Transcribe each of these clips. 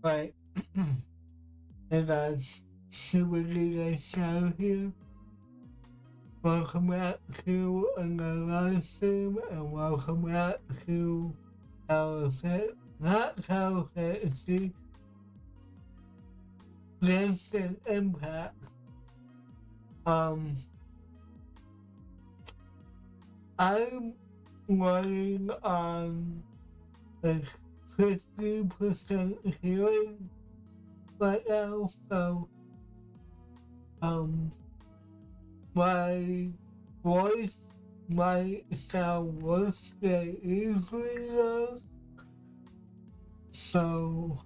Right. Hey guys, Super League Show here. Welcome back to another live stream and welcome back to not see Genshin Impact. I'm running on like 50% healing right now, so my voice might sound worse than it usually does, so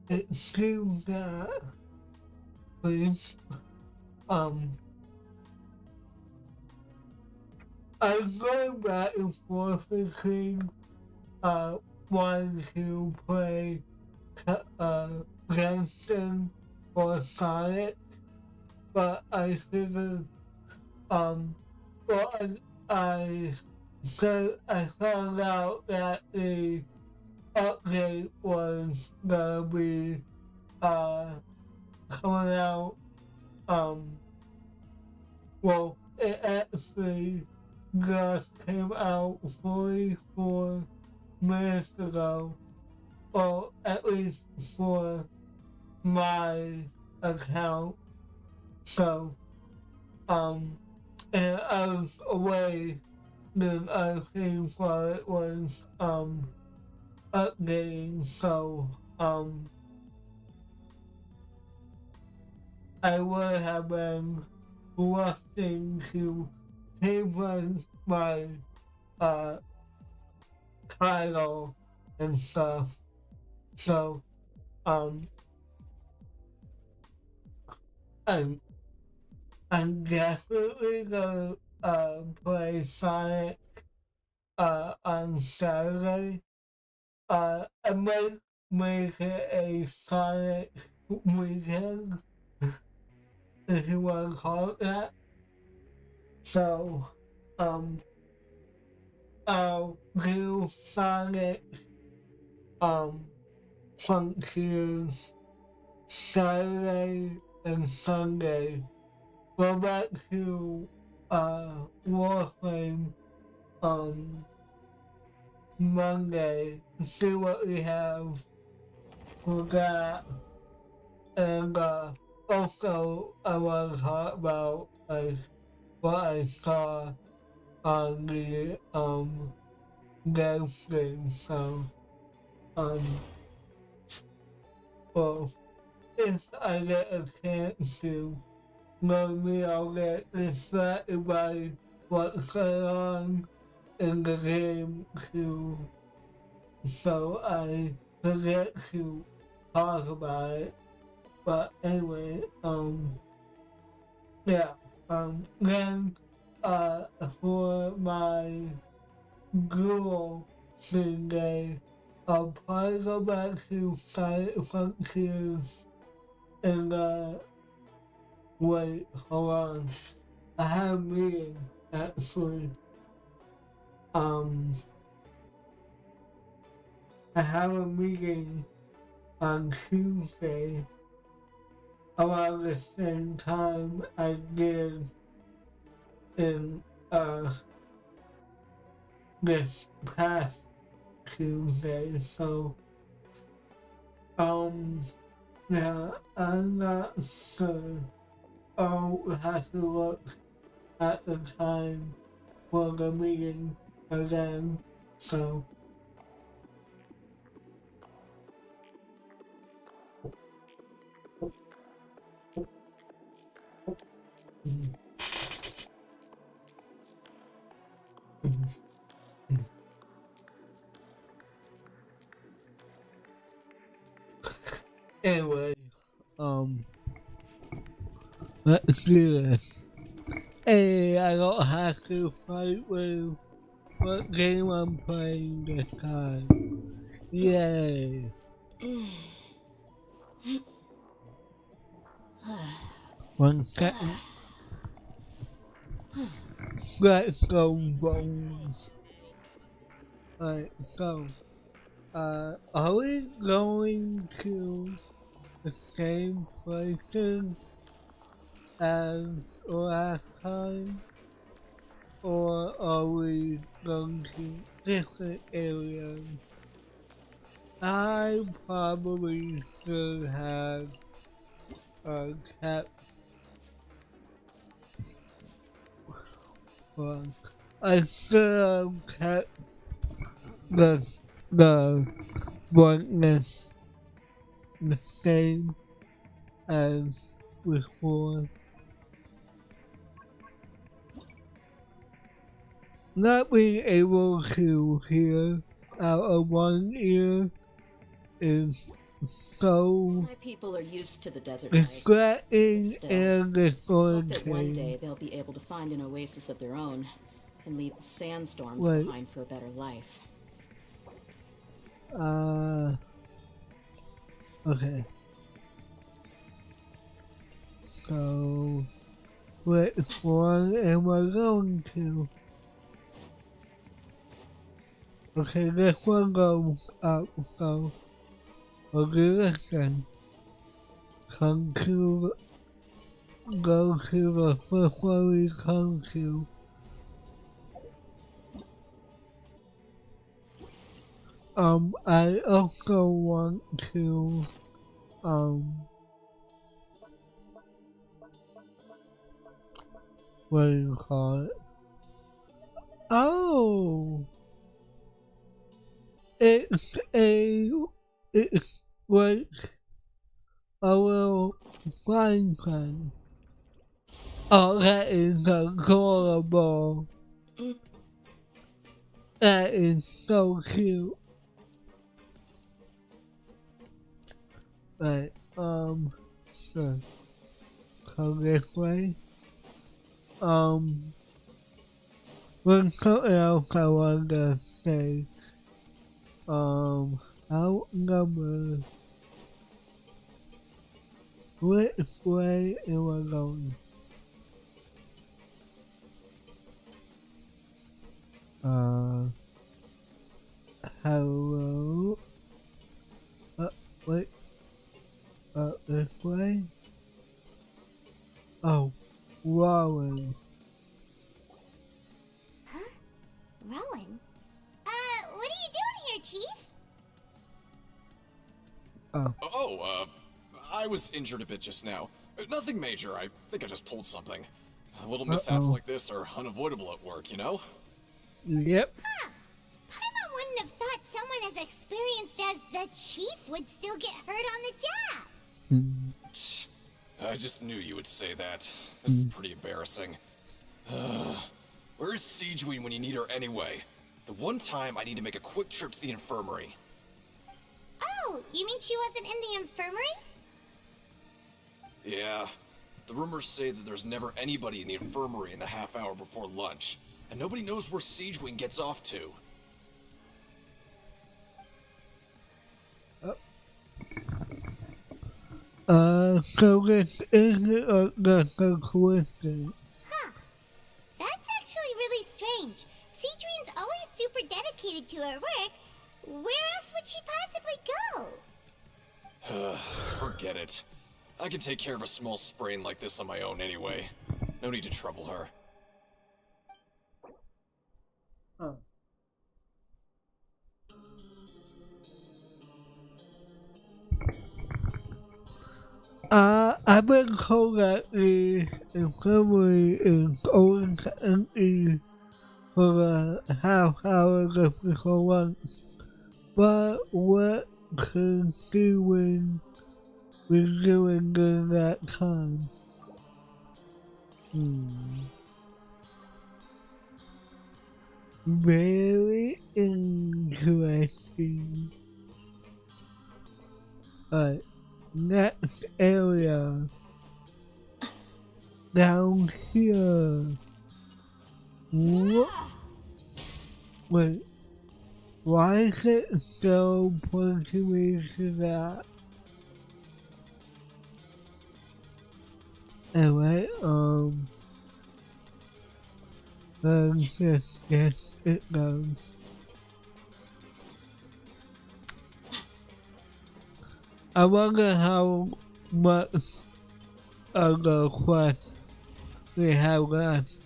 it seems that please I'm going back and forth between wanting to play Genshin or Sonic, but I figured well I found out that the update was gonna be coming out well it actually just came out 44 minutes ago, or at least for my account. So and I was away doing other things while it was updating, so I would have been rushing to change my title and stuff. So I'm definitely gonna play Sonic on Saturday. I might make it a Sonic weekend, if you wanna call it that. So I'll do Sonic Frontiers Saturday and Sunday. Go back to Warframe Monday, see what we have for that, and also I want to talk about like what I saw on the game stream. So well, if I get a chance to, maybe I'll get distracted by what's going on in the game too, so I forget to talk about it. But anyway, yeah, then for my Google Sunday, I'll probably go back to Science Frontiers and wait, hold on. I have a meeting actually. I have a meeting on Tuesday around the same time I did in this past Tuesday, so yeah, I'm not sure. I'll have to look at the time for the meeting again, so anyway, let's do this. Hey, I don't have to fight with what game I'm playing this time. Yay! One second. Let's go bones. Alright, so Are we going to the same places as last time? Or are we going to different areas? I probably should have kept one. I should have kept the brightness the same as before. Not being able to hear out of one ear is so My people are used to the desert life. distracting and I hope that one disorienting. day they'll be able to find an oasis of their own and leave the sandstorms behind for a better life. Okay. So, which one am I going to? Okay, this one goes up, so we'll do this then. Go to the first one we come to. I also want to, what do you call it? Oh! It's like a little flying thing. Oh, that is adorable. That is so cute. Right, so, come this way. There's something else I wanted to say. Outnumbered. Which way am I going? Hello? Wait. This way? Oh, Rowan. Huh? Rowan? What are you doing here, Chief? I was injured a bit just now. Nothing major, I think I just pulled something. Little mishaps like this are unavoidable at work, you know? Yep. Huh. Paimon wouldn't have thought someone as experienced as the Chief would still get hurt on the job. I just knew you would say that. This is pretty embarrassing. Where is Sigewinne when you need her anyway? The one time I need to make a quick trip to the infirmary. Oh, you mean she wasn't in the infirmary? Yeah. The rumors say that there's never anybody in the infirmary in the half hour before lunch, and nobody knows where Sigewinne gets off to. So this isn't just a coincidence. Huh. That's actually really strange. Sigewinne's always super dedicated to her work. Where else would she possibly go? Forget it. I can take care of a small sprain like this on my own anyway. No need to trouble her. I've been told that the infirmary is always empty for a half hour just before lunch. But what could Sigewinne be doing during that time? Very interesting. Alright, next area. Down here. What? Wait. Why is it still pointing me to that? Anyway, yes, it goes. I wonder how much of the quest we have left.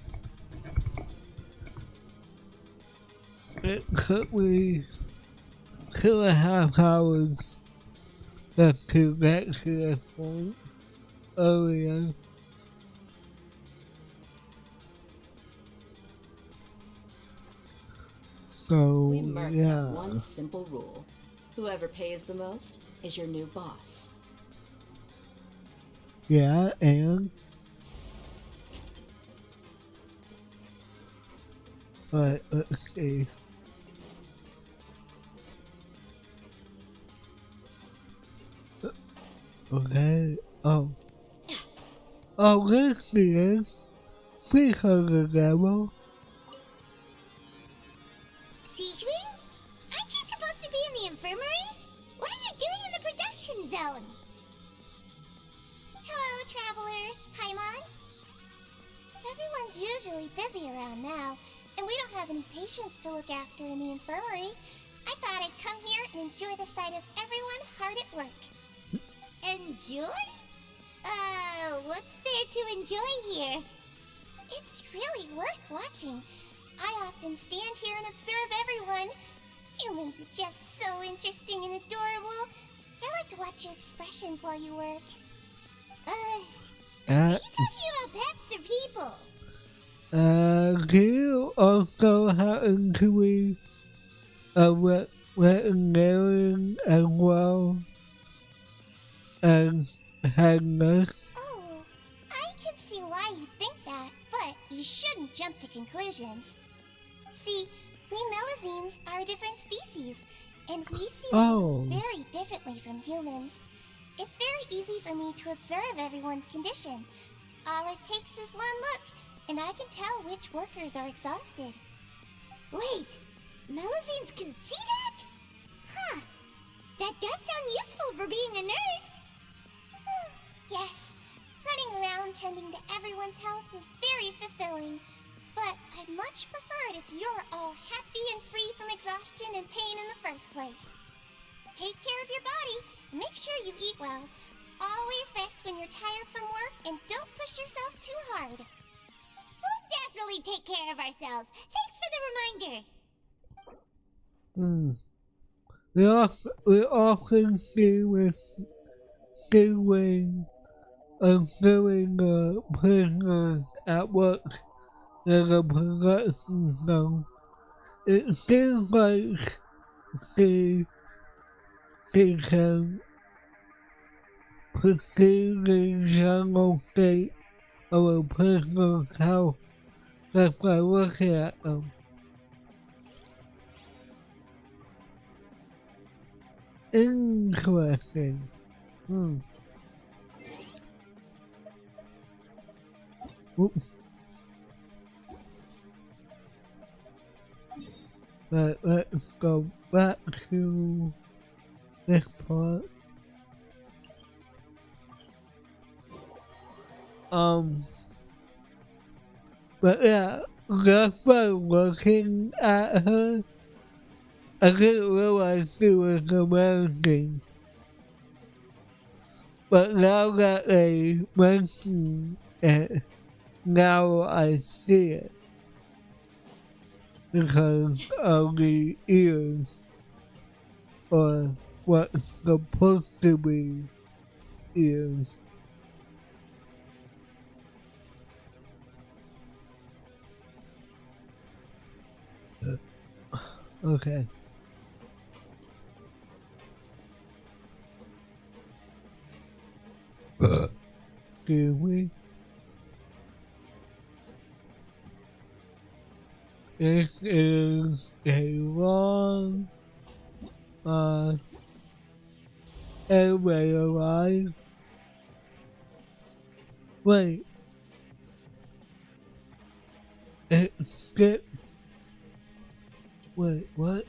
It took me 2.5 hours just to get to this point earlier. So, We mercs yeah. have one simple rule. Whoever pays the most is your new boss. Yeah, and alright, let's see. Okay, oh, this is 300 level. Siegewing? Aren't you supposed to be in the infirmary? What are you doing in the production zone? Hello, traveler. Paimon? Everyone's usually busy around now, and we don't have any patients to look after in the infirmary. I thought I'd come here and enjoy the sight of everyone hard at work. Enjoy? What's there to enjoy here? It's really worth watching. I often stand here and observe everyone. Humans are just so interesting and adorable. I like to watch your expressions while you work. Are you talking about pets or people? Do you also happen to be a veterinarian as well as headless? Oh, I can see why you think that, but you shouldn't jump to conclusions. See, we Melazines are a different species, and we see the world very differently from humans. It's very easy for me to observe everyone's condition. All it takes is one look, and I can tell which workers are exhausted. Wait, Melazines can see that? Huh, that does sound useful for being a nurse. Yes, running around tending to everyone's health is very fulfilling. But I'd much prefer it if you're all happy and free from exhaustion and pain in the first place. Take care of your body, make sure you eat well. Always rest when you're tired from work, and don't push yourself too hard. We'll definitely take care of ourselves. Thanks for the reminder. We often see with Stingwing observing the prisoners at work in the production zone. It seems like she can perceive the general state of a prisoner's health just by looking at them. Interesting. Oops. But let's go back to this part. But yeah, just by looking at her, I didn't realize she was American. But now that they mention it, now I see it. Because of the ears, or what's supposed to be ears. Okay. Excuse me. This is a long elevator ride. Wait. It skipped. Wait, what?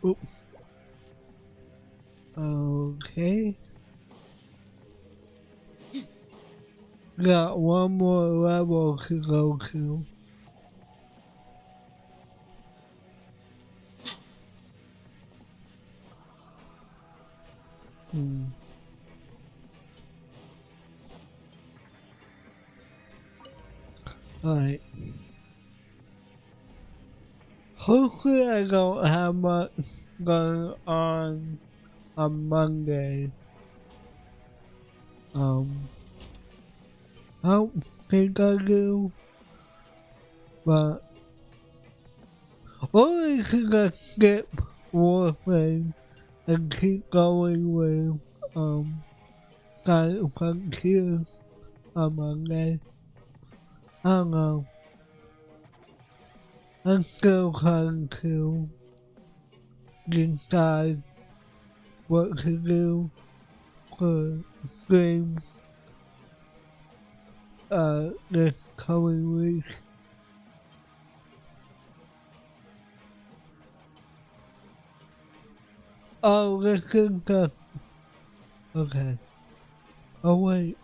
Oops. Okay. got one more level to go to. Alright. Hopefully I don't have much going on Monday. I don't think I do, but only thing I skip Warframe and keep going with Silent Frontiers on Monday. I don't know. I'm still trying to decide what to do for streams this coming week. Oh, this is the... Okay. Oh wait.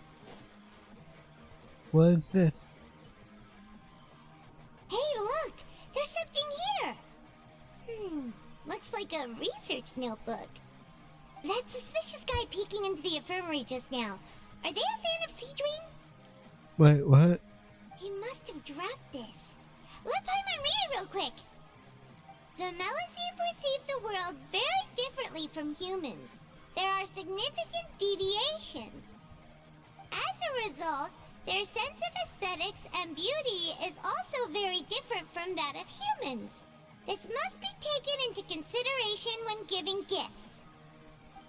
What is this? Hey, look! There's something here! Looks like a research notebook. That suspicious guy peeking into the infirmary just now. Are they a fan of Seedwing? Wait, what? He must have dropped this. Let Paimon read it real quick. The Melusine perceive the world very differently from humans. There are significant deviations. As a result, their sense of aesthetics and beauty is also very different from that of humans. This must be taken into consideration when giving gifts.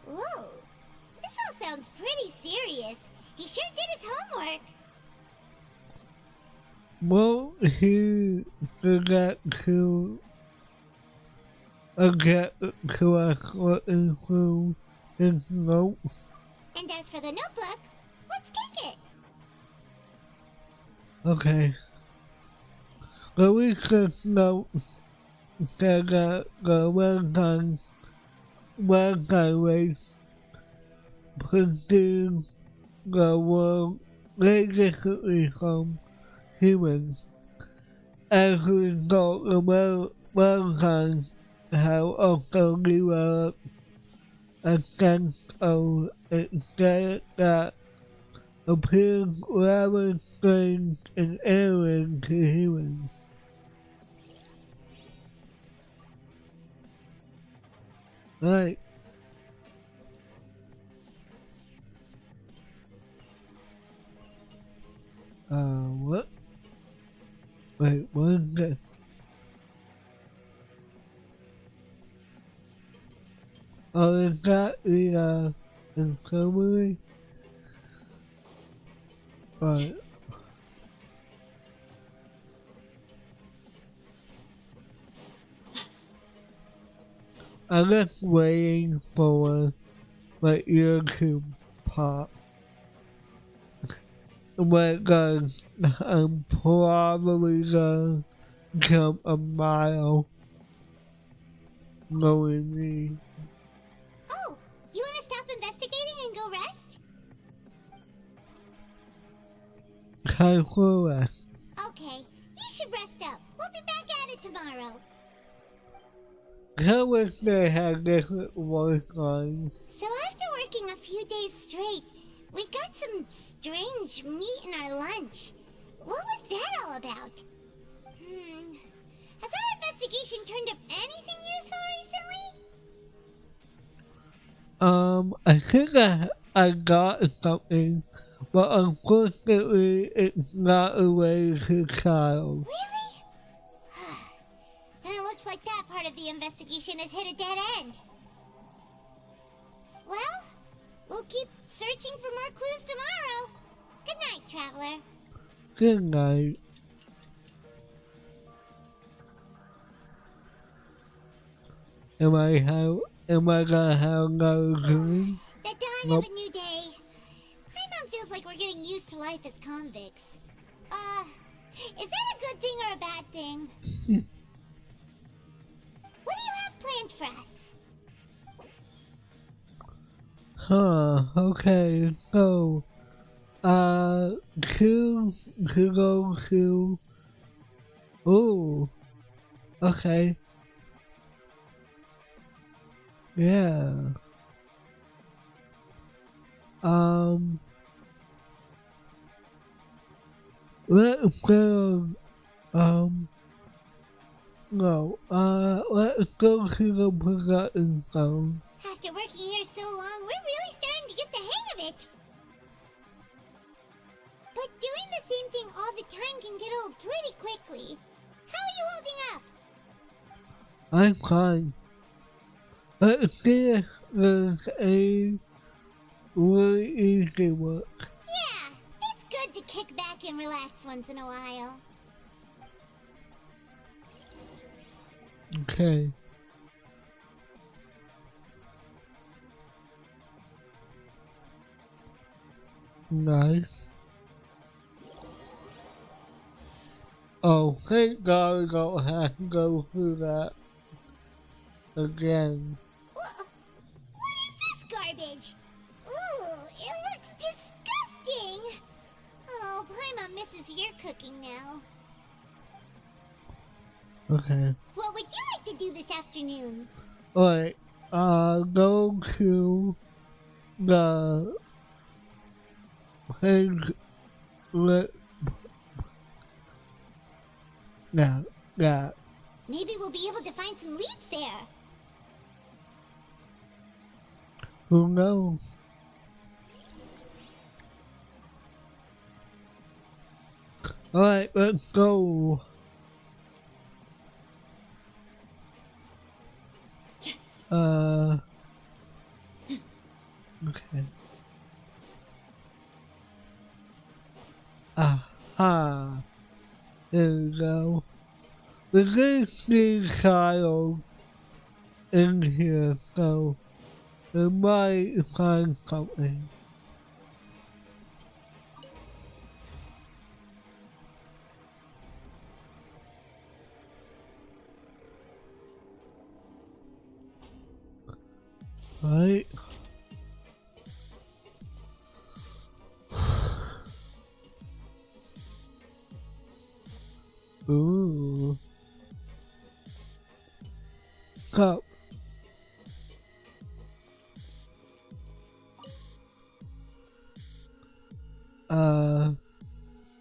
Ooh, this all sounds pretty serious. He sure did his homework. Well, he forgot to get to us looking through his notes. And as for the notebook, let's take it. Okay. The research notes said that the website race perceives the world very differently from humans. As a result, the websites have also developed a sense of aesthetic that appears rather strange and alien to humans. Right. What? Wait, what is this? Oh, is that the infirmary? Right. I'm just waiting for my ear to pop. When it does, I'm probably gonna jump a mile knowing me. Oh, you want to stop investigating and go rest? Time for rest. Okay, you should rest up. We'll be back at it tomorrow. I wish they had different voice lines. So after working a few days straight, we got some strange meat in our lunch. What was that all about? Has our investigation turned up anything useful recently? I think I got something, but unfortunately it's not related to child. Really? Then it looks like that part of the investigation has hit a dead end. Well, we'll keep searching for more clues tomorrow. Good night, Traveler. Good night. Am I gonna have another dream? The dawn of a new day. Paimon feels like we're getting used to life as convicts. Is that a good thing or a bad thing? What do you have planned for us? Okay, so Kill. Oh, okay. Yeah. Let's go. No. Let's go to the forgotten zone. After working here so long, we're really starting to get the hang of it. But doing the same thing all the time can get old pretty quickly. How are you holding up? I'm fine. Let's see if there's a really easy work. Yeah, it's good to kick back and relax once in a while. Okay. Nice. Oh, thank God I don't have to go through that again. What is this garbage? Ooh, it looks disgusting. Oh, Paimon misses your cooking now. Okay. What would you like to do this afternoon? Alright, go to the page yeah. Maybe we'll be able to find some leads there. Who knows? Alright, let's go. Okay. Aha. There we go. We can see child in here, so we might find something. Right? Ooh. Cup.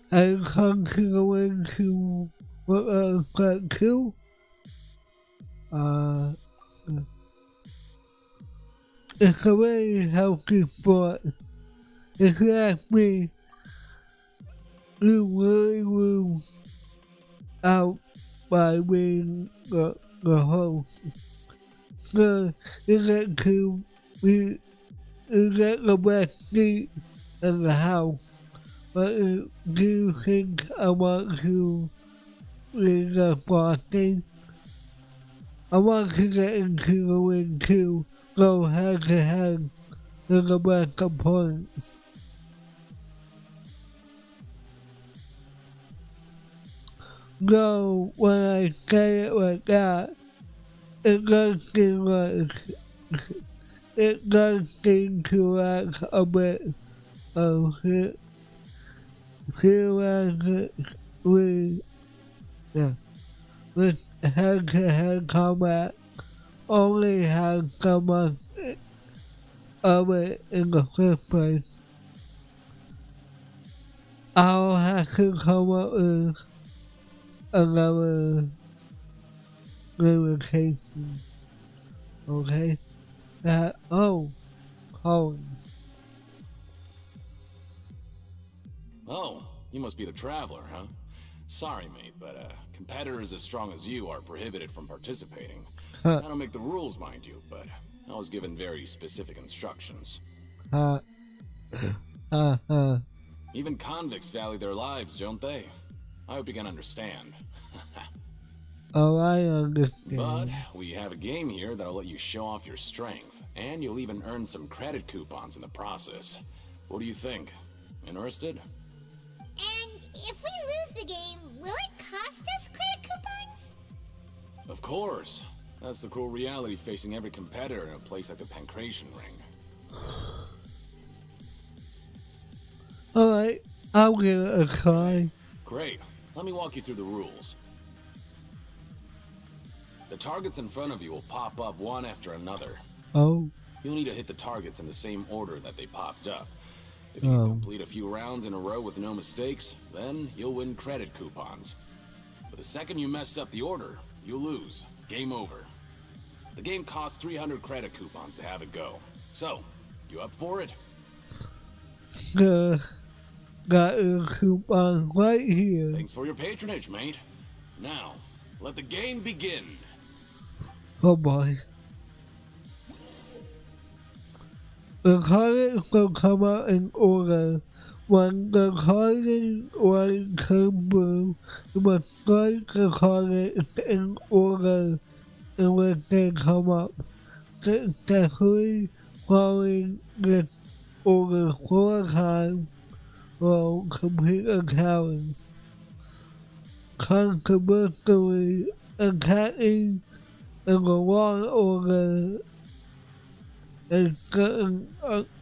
And come to go into what that too? It's a very healthy sport. If you ask me, you really lose out by being the host. So you get to be, you get the best seat in the house. But do you think I want to be the bossing? I want to get into the ring too, go head to head with the best opponents. No, when I say it like that, it does seem like it does seem to lack a bit of it. Feel like it with head-to-head combat only has so much of it in the first place. I'll have to come up with another limitation. Okay? Oh, you must be the traveler, huh? Sorry, mate, but competitors as strong as you are prohibited from participating. I don't make the rules, mind you, but I was given very specific instructions. Even convicts value their lives, don't they? I hope you can understand. Oh, I understand. But we have a game here that'll let you show off your strength, and you'll even earn some credit coupons in the process. What do you think? Interested? And if we lose the game, will it cost us credit coupons? Of course. That's the cruel reality facing every competitor in a place like the Pancration Ring. Alright, I'll give it a try. Great. Let me walk you through the rules. The targets in front of you will pop up one after another. Oh. You'll need to hit the targets in the same order that they popped up. If you can complete a few rounds in a row with no mistakes, then you'll win credit coupons. But the second you mess up the order, you lose. Game over. The game costs 300 credit coupons to have it go. So, you up for it? Got a coupon right here. Thanks for your patronage, mate. Now, let the game begin. Oh boy. The targets will come out in order. When the target one comes through, you must strike the targets in order in which they come up. Successfully following this order 4 times will complete a challenge. Controversially, attacking in the wrong order a certain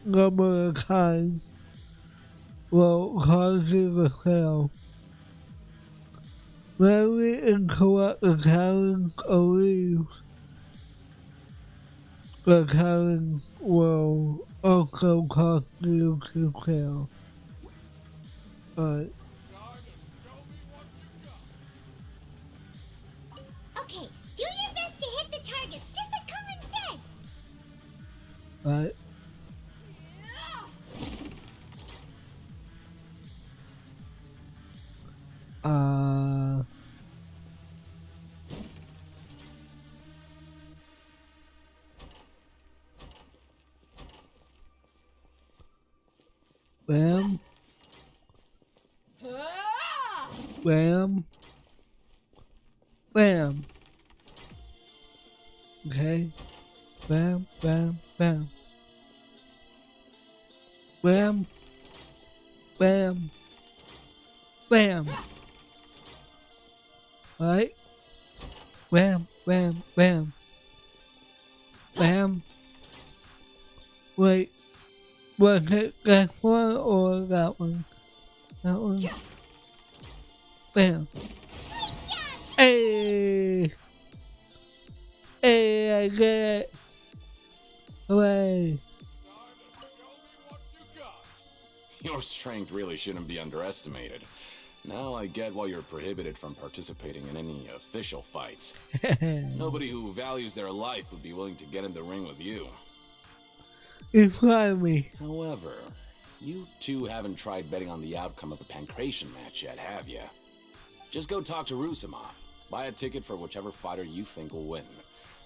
number of times will cause you to fail. Rarely interrupt the challenge or leave. The challenge will also cause you to fail. Alright. Okay, do your best to hit the targets, just like Colin said. Right. Bam. Bam. Bam. Okay. Bam, bam, bam. Bam. Bam. Bam. Right. Bam, bam, bam. Bam. Wait. Was it that one or that one? That one. Bam. Hey! Hey, I get it. Hooray. Your strength really shouldn't be underestimated. Now I get why you're prohibited from participating in any official fights. Nobody who values their life would be willing to get in the ring with you. You find me. However, you two haven't tried betting on the outcome of a pancration match yet, have you? Just go talk to Rusimov. Buy a ticket for whichever fighter you think will win.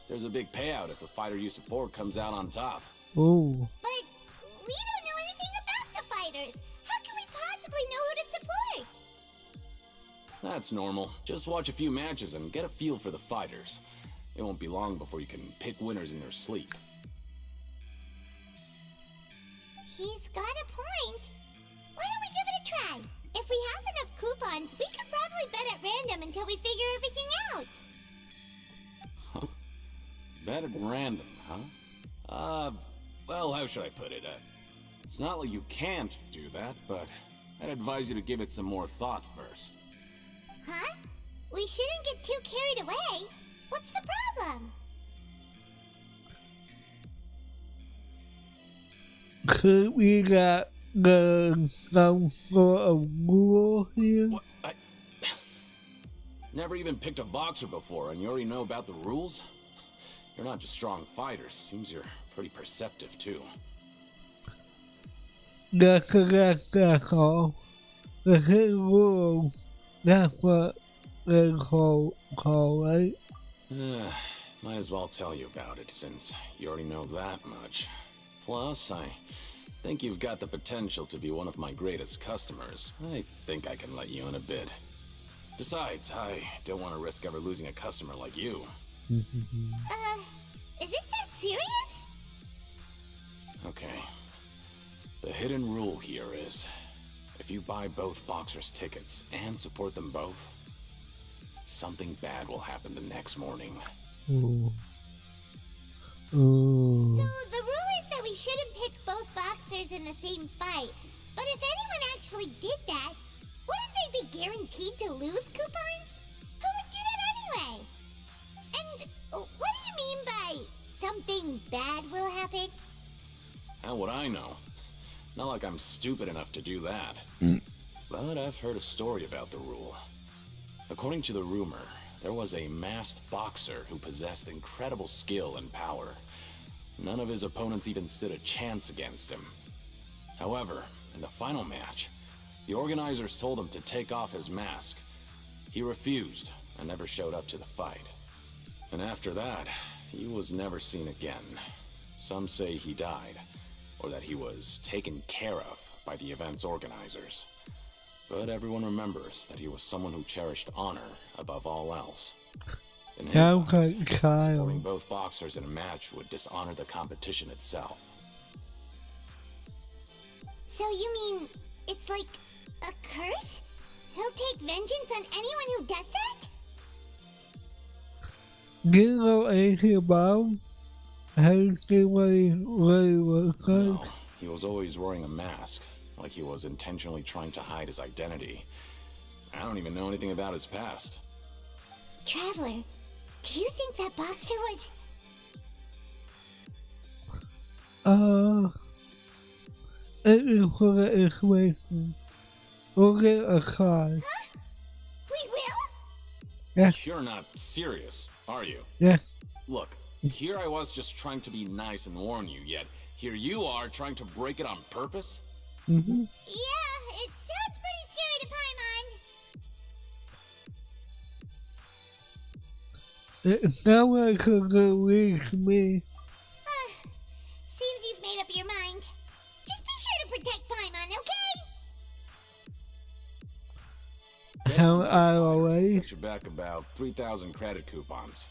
There's a big payout if the fighter you support comes out on top. Oh. But we don't know anything about the fighters. How can we possibly know who to support? That's normal. Just watch a few matches and get a feel for the fighters. It won't be long before you can pick winners in your sleep. He's got a point. Why don't we give it a try? If we have enough coupons, we could probably bet at random until we figure everything out. Bet at random, huh? Well, how should I put it? It's not like you can't do that, but I'd advise you to give it some more thought first. Huh? We shouldn't get too carried away. What's the problem? Could we get some sort of rule here? What? I never even picked a boxer before, and you already know about the rules? You're not just strong fighters. Seems you're pretty perceptive, too. That's all. The hidden rules. That's what they call, right? Might as well tell you about it, since you already know that much. Plus, I think you've got the potential to be one of my greatest customers. I think I can let you in a bit. Besides, I don't want to risk ever losing a customer like you. Is it that serious? Okay. The hidden rule here is, if you buy both boxers' tickets and support them both, something bad will happen the next morning. Ooh. Ooh. So the rule is that we shouldn't pick both boxers in the same fight. But if anyone actually did that, wouldn't they be guaranteed to lose coupons? Who would do that anyway? And what do you mean by something bad will happen? How would I know? Not like I'm stupid enough to do that. But I've heard a story about the rule. According to the rumor, there was a masked boxer who possessed incredible skill and power. None of his opponents even stood a chance against him. However, in the final match, the organizers told him to take off his mask. He refused and never showed up to the fight. And after that, he was never seen again. Some say he died, or that he was taken care of by the event's organizers. But everyone remembers that he was someone who cherished honor above all else. In his eyes, supporting both boxers in a match would dishonor the competition itself. So you mean it's like a curse? He'll take vengeance on anyone who does that? You know anything about him? Have you seen what he really looks like? No, he was always wearing a mask, like he was intentionally trying to hide his identity. I don't even know anything about his past. Traveler, do you think that boxer was... Thank you for the information. We'll get a card. Huh? We will? Yes. You're not serious, are you? Yes. Look, here I was just trying to be nice and warn you, yet here you are trying to break it on purpose? Mm-hmm. Yeah, it sounds pretty scary to Paimon. It sounds like a good week to me. Seems you've made up your mind. Just be sure to protect Paimon, okay? How I always. Set you back about 3,000 credit coupons.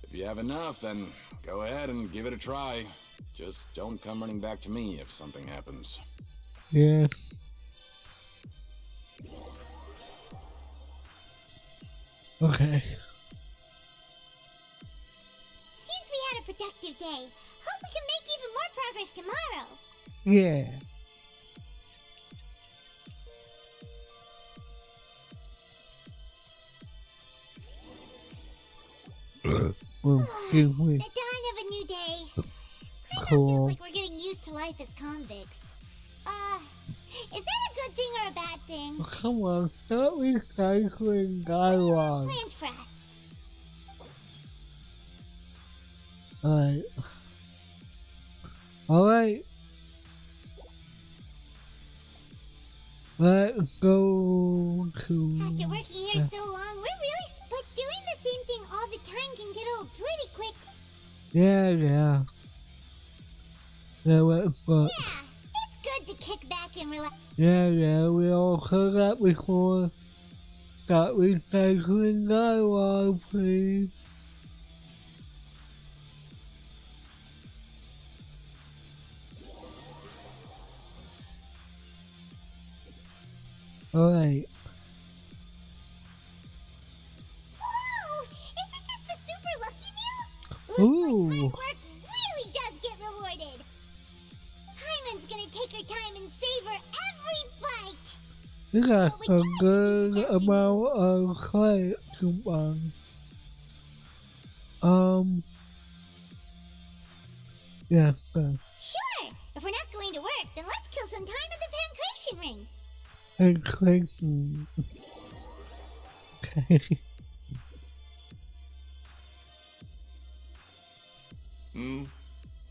If you have enough, then go ahead and give it a try. Just don't come running back to me if something happens. Yes. Okay. Seems we had a productive day. Hope we can make even more progress tomorrow. Yeah. Well, give me. The dawn of a new day. Kinda Cool. feels like we're getting used to life as convicts. Is that a good thing or a bad thing? Come on, stop recycling dialogue. Planned for us. Alright. Alright. Let's go to... After working here so long, but doing the same thing all the time can get old pretty quick. Yeah. Yeah, let's go. Yeah, it's good to kick back and relax. Yeah, we all heard that before. Stop recycling dialogue, please. Alright. Whoa! Isn't this the super lucky meal? Ooh. Looks like hard work really does get rewarded. Paimon's gonna take her time and savor every bite. We got some good amount of credit coupons. Yes, sir. Sure! If we're not going to work, then let's kill some time at the Pancration Ring. And Clayton. Okay.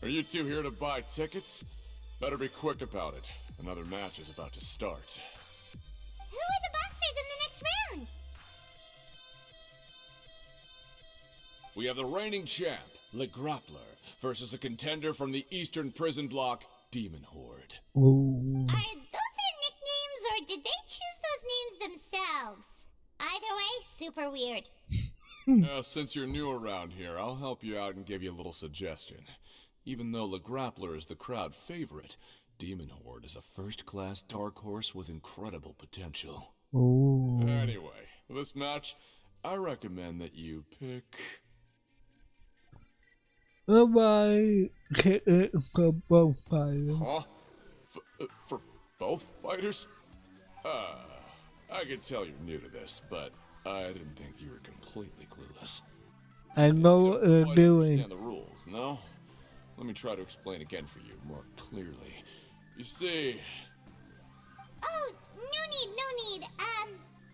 Are you two here to buy tickets? Better be quick about it. Another match is about to start. Who are the boxers in the next round? We have the reigning champ, Le Grappler, versus a contender from the Eastern Prison Block, Demon Horde. Ooh. Are those their nicknames, or did they choose those names themselves? Either way, super weird. Since you're new around here, I'll help you out and give you a little suggestion. Even though Le Grappler is the crowd favorite, Demon Horde is a first-class dark horse with incredible potential. Ooh. Anyway, for this match, I recommend that you pick... Nobody hit it for both sides. Huh? For Both fighters? I can tell you're new to this, but I didn't think you were completely clueless. I know You what don't they're quite doing. understand the rules, no? Let me try to explain again for you more clearly. You see... Oh, no need.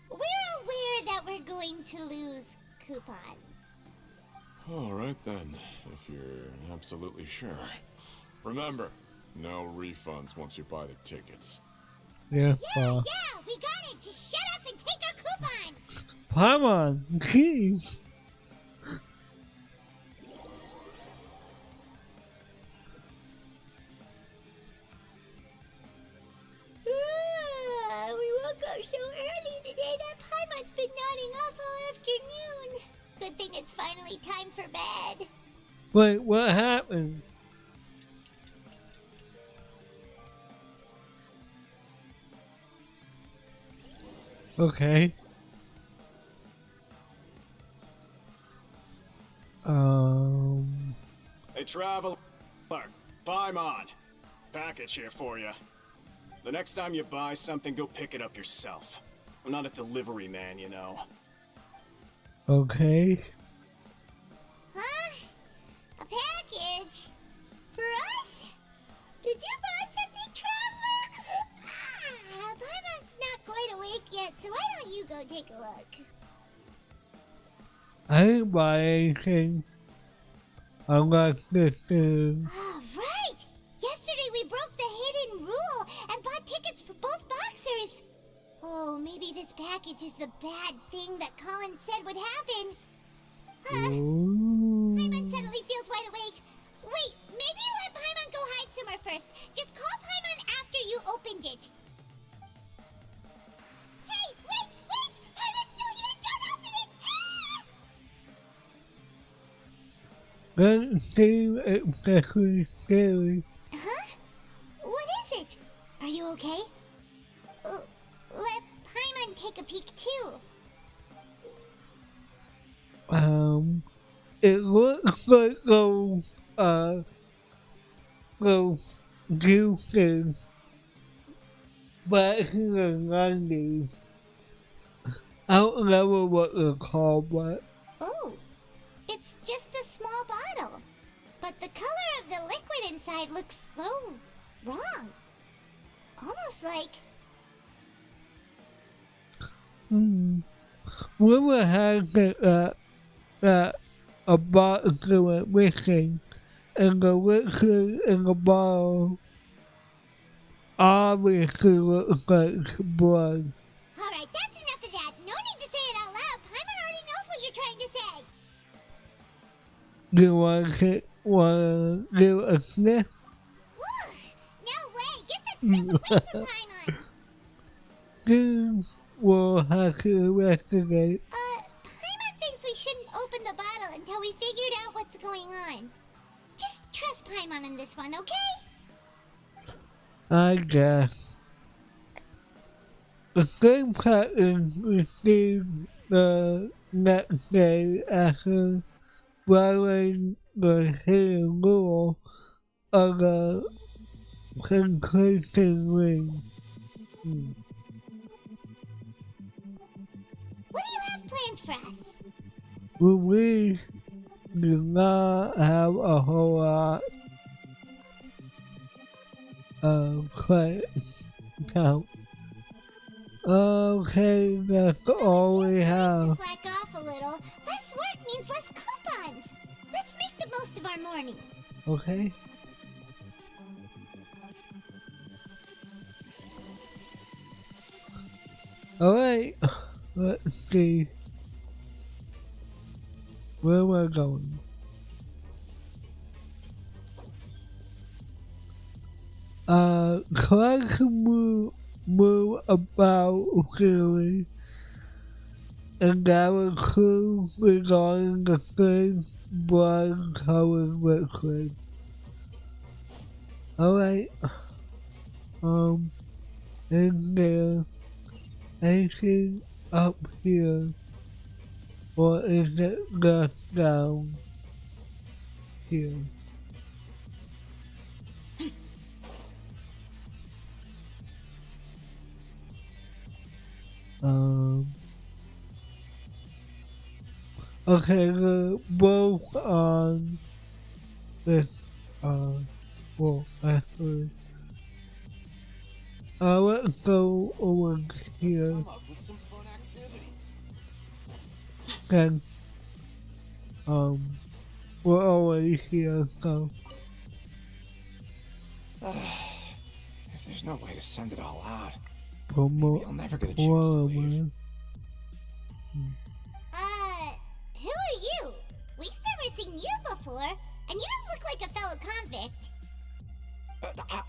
We're aware that we're going to lose coupons. Alright then, if you're absolutely sure. Remember, no refunds once you buy the tickets. Yeah, Yeah, we got it. Just shut up and take our coupon. come on, jeez. We woke up so early today that Paimon's been nodding off all afternoon. Good thing it's finally time for bed. Wait, what happened? Okay. Hey, traveler. Paimon. Package here for you. The next time you buy something, go pick it up yourself. I'm not a delivery man, you know. Okay. Huh? A package? For us? Did you buy something, traveler? Paimon's not quite awake yet, so why don't you go take a look? I didn't buy anything. Unless this is... Oh, right! Yesterday we broke the hidden rule and bought tickets for both boxers. Oh, maybe this package is the bad thing that Colin said would happen. Paimon suddenly feels wide awake. Wait, maybe let Paimon go hide somewhere first. Just call Paimon after you opened it. Hey, wait! Paimon's still here! Don't open it! Ah! Doesn't seem exactly scary. Huh? What is it? Are you okay? Let Paimon take a peek too. It looks like those juices back in the 90s. I don't remember what they're called, but Oh, it's just a small bottle. But the color of the liquid inside looks so wrong. Almost like... Whoever has it that a boxer went missing and the liquid in the bottle obviously looks like blood. Alright, that's enough of that. No need to say it out loud. Paimon already knows what you're trying to say. You wanna give a sniff? Ugh, no way. Get that stuff away from Paimon. Then we'll have to investigate. Paimon thinks we shouldn't open the bottle until we figured out what's going on. Just trust Paimon on this one, okay? I guess. The same pattern received the next day after violating the hidden rule of the conclusion ring. What do you have planned for us? We do not have a whole lot of credits count. Okay, that's all we have. Slack off a little. Less work means less coupons. Let's make the most of our morning. Okay. Alright, let's see. Where am I going? Try to move about freely and gather clues regarding the thing blood colored liquid. Alright. Is there anything up here? Or is it just down here? Okay, both on this, well, actually, let's go over here. Come up with some fun activity. And, we're already here, so. If there's no way to send it all out, Promote. maybe I'll never get a chance to leave. Who are you? We've never seen you before, and you don't look like a fellow convict.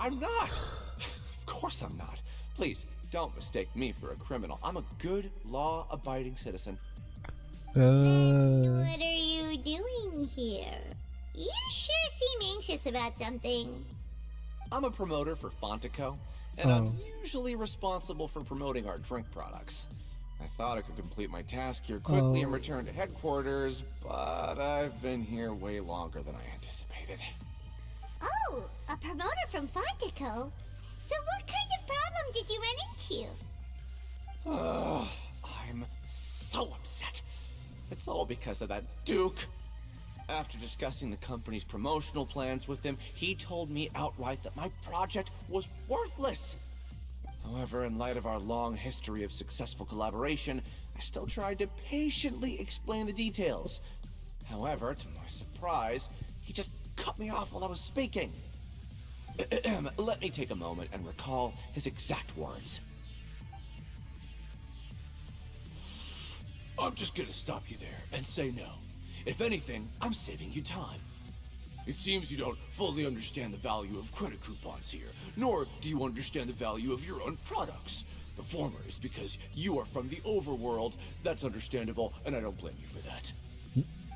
I'm not! Of course I'm not. Please, don't mistake me for a criminal. I'm a good, law-abiding citizen. Then what are you doing here? You sure seem anxious about something. I'm a promoter for Fontico, and I'm usually responsible for promoting our drink products. I thought I could complete my task here quickly and return to headquarters, but I've been here way longer than I anticipated. Oh, a promoter from Fontico? So what kind of problem did you run into? I'm so upset. It's all because of that Duke. After discussing the company's promotional plans with him, he told me outright that my project was worthless. However, in light of our long history of successful collaboration, I still tried to patiently explain the details. However, to my surprise, he just cut me off while I was speaking. Let me take a moment and recall his exact words. I'm just gonna stop you there and say no. If anything, I'm saving you time. It seems you don't fully understand the value of credit coupons here, nor do you understand the value of your own products. The former is because you are from the overworld. That's understandable, and I don't blame you for that.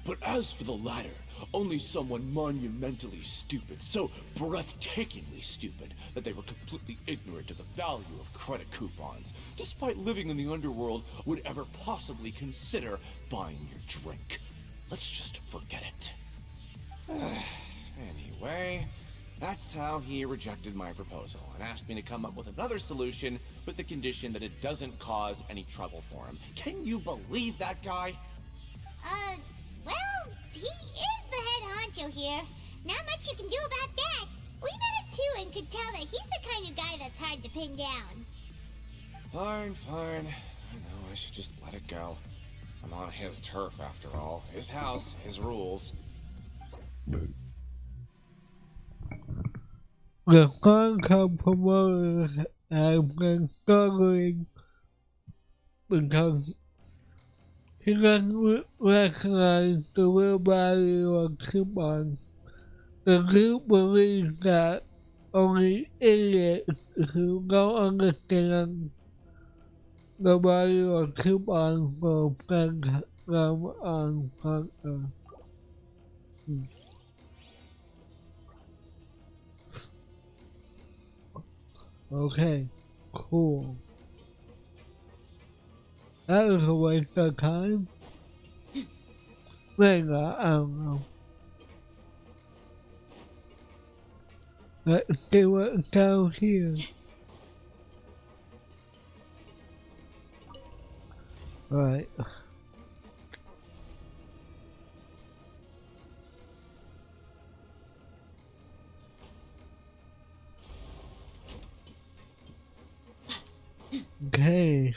But as for the latter, only someone monumentally stupid, so breathtakingly stupid, that they were completely ignorant of the value of credit coupons, despite living in the underworld, would ever possibly consider buying your drink. Let's just forget it. Anyway, that's how he rejected my proposal and asked me to come up with another solution with the condition that it doesn't cause any trouble for him. Can you believe that guy? Well, he is the head honcho here. Not much you can do about that. We met him too and could tell that he's the kind of guy that's hard to pin down. Fine. I know I should just let it go. I'm on his turf after all. His house, his rules. The Fontico promoters have been struggling because he doesn't recognize the real value of coupons. The group believes that only idiots who don't understand the value of coupons will spend them on Fontico. Okay, cool. That was a waste of time. Maybe, I don't know. Let's see what's down here. Right. Okay.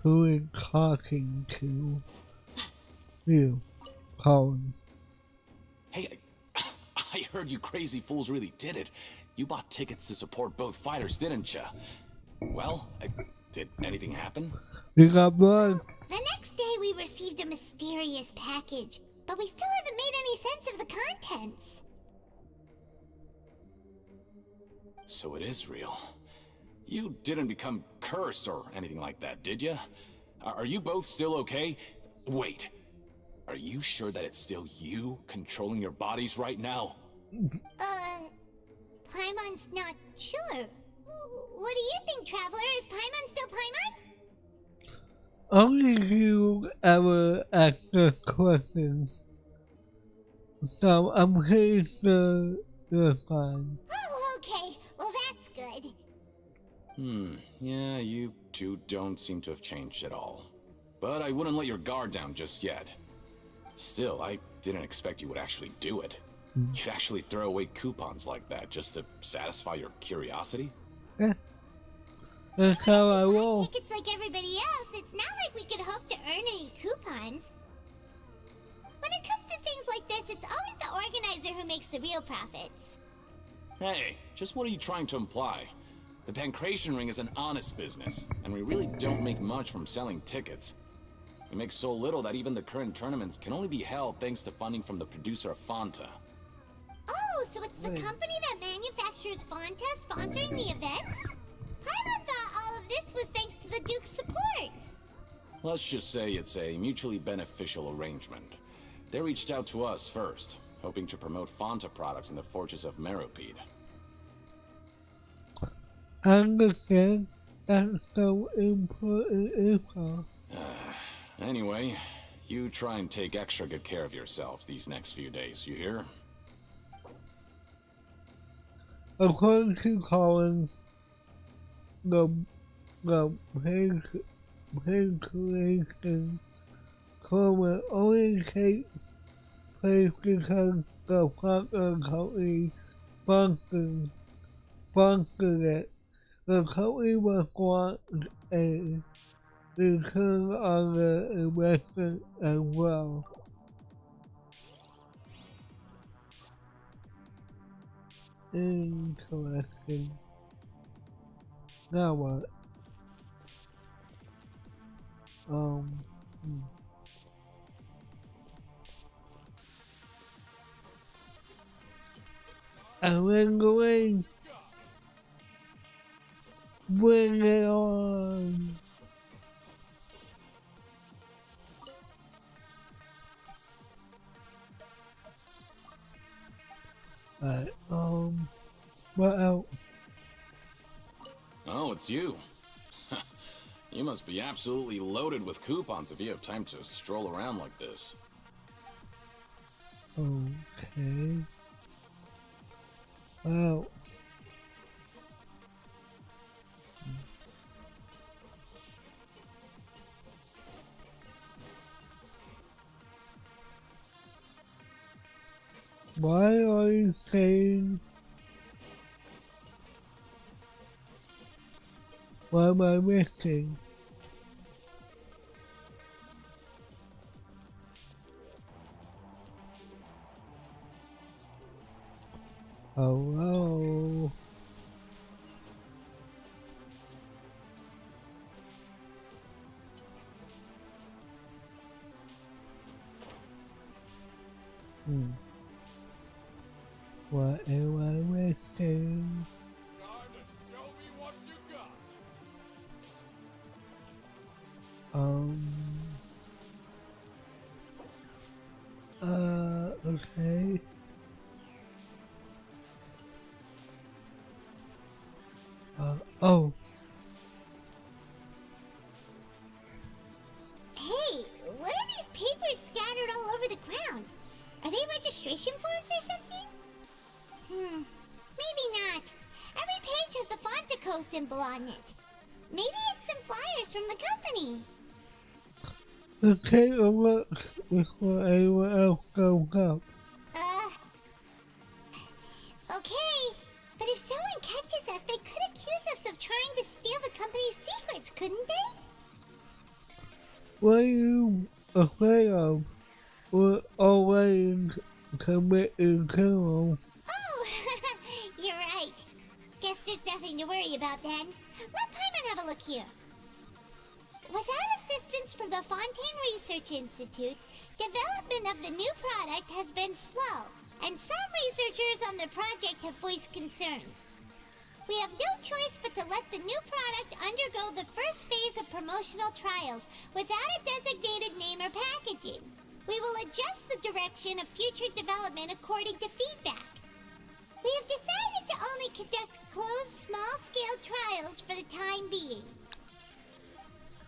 Who is talking to you, Colin? Hey, I heard you crazy fools really did it. You bought tickets to support both fighters, didn't ya? Well, did anything happen? You got blood? The next day we received a mysterious package, but we still haven't made any sense of the contents. So it is real. You didn't become cursed or anything like that, did ya? Are you both still okay? Wait. Are you sure that it's still you controlling your bodies right now? Paimon's not sure. What do you think, Traveler? Is Paimon still Paimon? Only you ever ask us questions. So I'm pretty sure you're fine. Oh, okay. Well, that's good. Yeah, you two don't seem to have changed at all. But I wouldn't let your guard down just yet. Still, I didn't expect you would actually do it. You'd actually throw away coupons like that just to satisfy your curiosity? Yeah. That's how I Buy roll. tickets like everybody else. It's not like we could hope to earn any coupons. When it comes to things like this, it's always the organizer who makes the real profits. Hey, just what are you trying to imply? The Pancration Ring is an honest business, and we really don't make much from selling tickets. We make so little that even the current tournaments can only be held thanks to funding from the producer of Fanta. Oh, so it's the Wait. company that manufactures Fanta sponsoring the events? Paimon thought all of this was thanks to the Duke's support. Let's just say it's a mutually beneficial arrangement. They reached out to us first, hoping to promote Fanta products in the Fortress of Meropide. I understand. That's so important info. Anyway, you try and take extra good care of yourselves these next few days, you hear? According to Collins, the Pancration tournament only takes place because the Fanta company sponsored it. The company must want a return on the investment as well. Interesting. Now what? And then going. Bring it on. Alright, what else? Oh, it's you. You must be absolutely loaded with coupons if you have time to stroll around like this. Okay. Well. Why are you saying? What am I missing? Hello? What am I missing? Time to show me what you got. Okay. Oh. Hey, what are these papers scattered all over the ground? Are they registration forms or something? Maybe not. Every page has the Fontico symbol on it. Maybe it's some flyers from the company. Let's take a look before anyone else goes up. Okay. But if someone catches us, they could accuse us of trying to steal the company's secrets, couldn't they? What are you afraid of? We're already committed criminals. Oh, you're right. Guess there's nothing to worry about then. Let Paimon have a look here. Without assistance from the Fontaine Research Institute, development of the new product has been slow, and some researchers on the project have voiced concerns. We have no choice but to let the new product undergo the first phase of promotional trials without a designated name or packaging. We will adjust the direction of future development according to feedback. We have decided to only conduct closed, small-scale trials for the time being.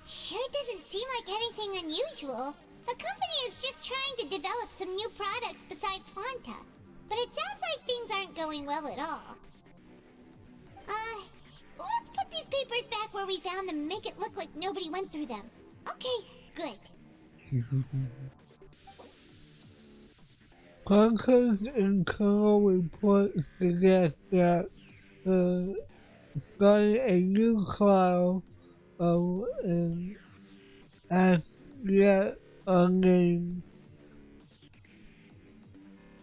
Sure doesn't seem like anything unusual. The company is just trying to develop some new products besides Fanta. But it sounds like things aren't going well at all. Let's put these newspapers back where we found them and make it look like nobody went through them. Okay, good. Conquest internal report suggests that starting a new trial of an as yet unnamed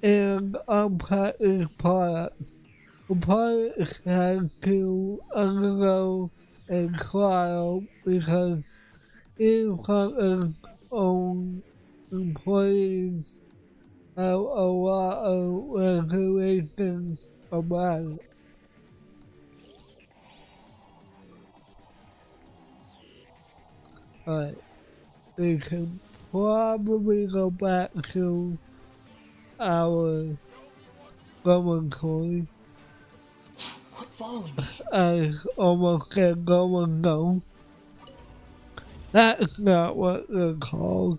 and unpatented product. The product has to undergo a trial because Infant's own employees have a lot of regulations about it. Alright, we can probably go back to our dormitory. Quit following me. I almost said go and go. That's not what they're called.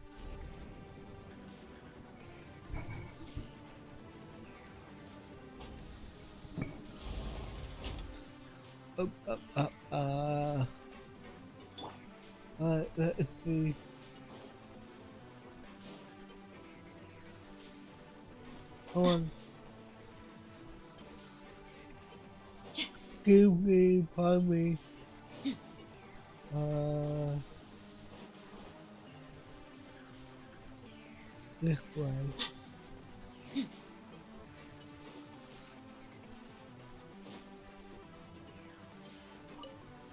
Alright, let's see. Hold on. Excuse me, pardon me. This way.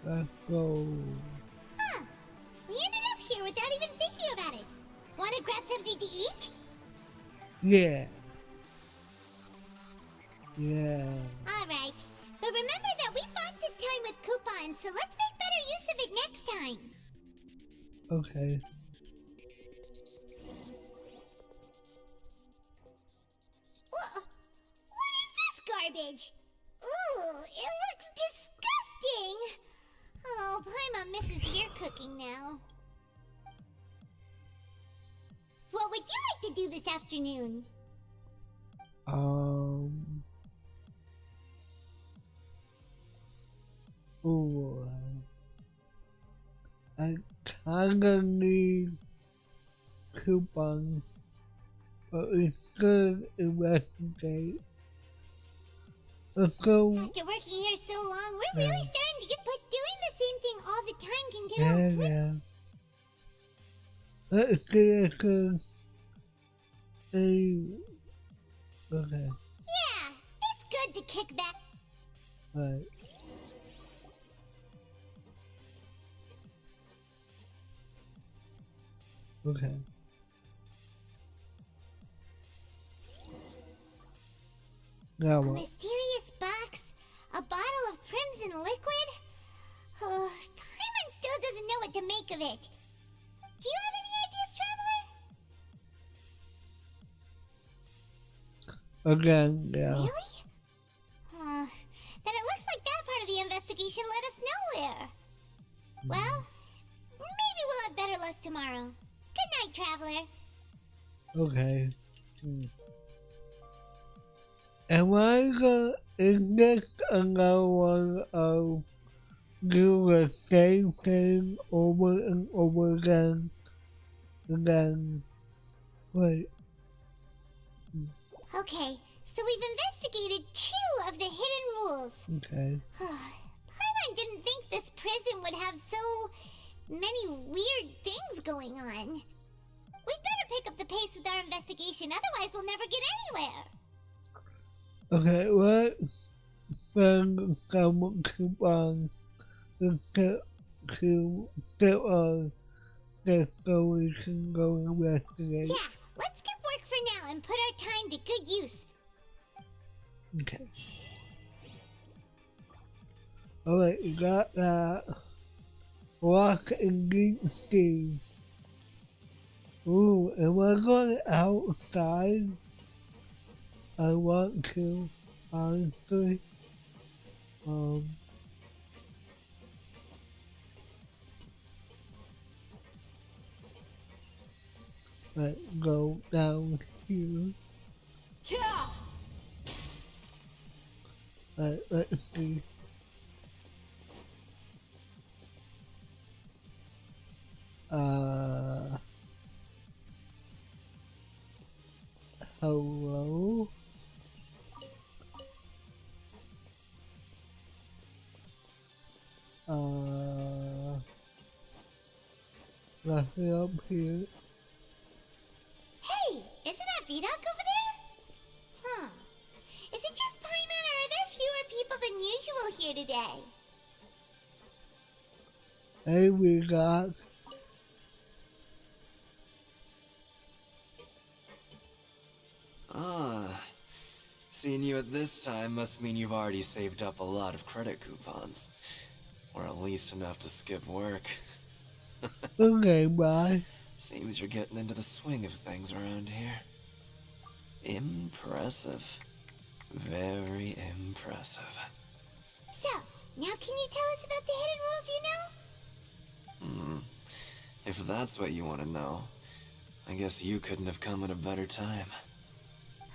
Let's go. Huh. We ended up here without even thinking about it. Want to grab something to eat? Yeah. Yeah. Alright. But remember that we bought this time with coupons, so let's make better use of it next time. Okay. What is this garbage? Ooh, it looks disgusting. Oh, Paimon misses your cooking now. What would you like to do this afternoon? Ooh, I kinda need coupons, but we should investigate. Let's go. After working here so long, we're really starting to get, but doing the same thing all the time can get old. Yeah. Let's see if there's any... Okay. Yeah, it's good to kick back. Right. Okay. Now A what? mysterious box? A bottle of crimson liquid? Oh, Paimon still doesn't know what to make of it. Do you have any ideas, Traveler? Again, yeah. Really? Then it looks like that part of the investigation led us nowhere. Well, maybe we'll have better luck tomorrow. Good night, Traveler. Okay. Am I gonna... Is this another one of do the same thing over and over again? And then... Wait. Okay, so we've investigated 2 of the hidden rules. Okay. Paimon didn't think this prison would have so many weird things going on. We'd better pick up the pace with our investigation, otherwise we'll never get anywhere. Okay, let's send some coupons to get us this so we can go investigate. Yeah, let's skip work for now and put our time to good use. Okay. Alright, you got that. Rock and Geek Steves. Ooh, am I going outside? I want to, honestly. Let's go down here. Yeah. Let's see. Hello? Nothing up here. Hey, isn't that Vdoc over there? Huh. Is it just Paimon, or are there fewer people than usual here today? Hey, we got. Seeing you at this time must mean you've already saved up a lot of credit coupons. Or at least enough to skip work. Okay, bye. Seems you're getting into the swing of things around here. Impressive. Very impressive. So, now can you tell us about the hidden rules you know? If that's what you want to know, I guess you couldn't have come at a better time.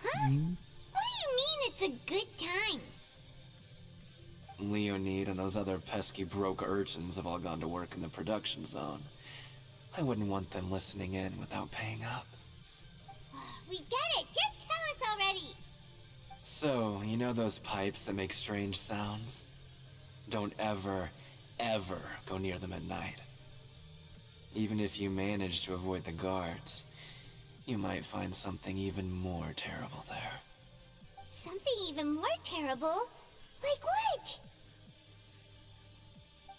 Huh? What do you mean it's a good time? Leonid and those other pesky broke urchins have all gone to work in the production zone. I wouldn't want them listening in without paying up. We get it! Just tell us already! So, you know those pipes that make strange sounds? Don't ever, ever go near them at night. Even if you manage to avoid the guards, you might find something even more terrible there. Something even more terrible? Like what?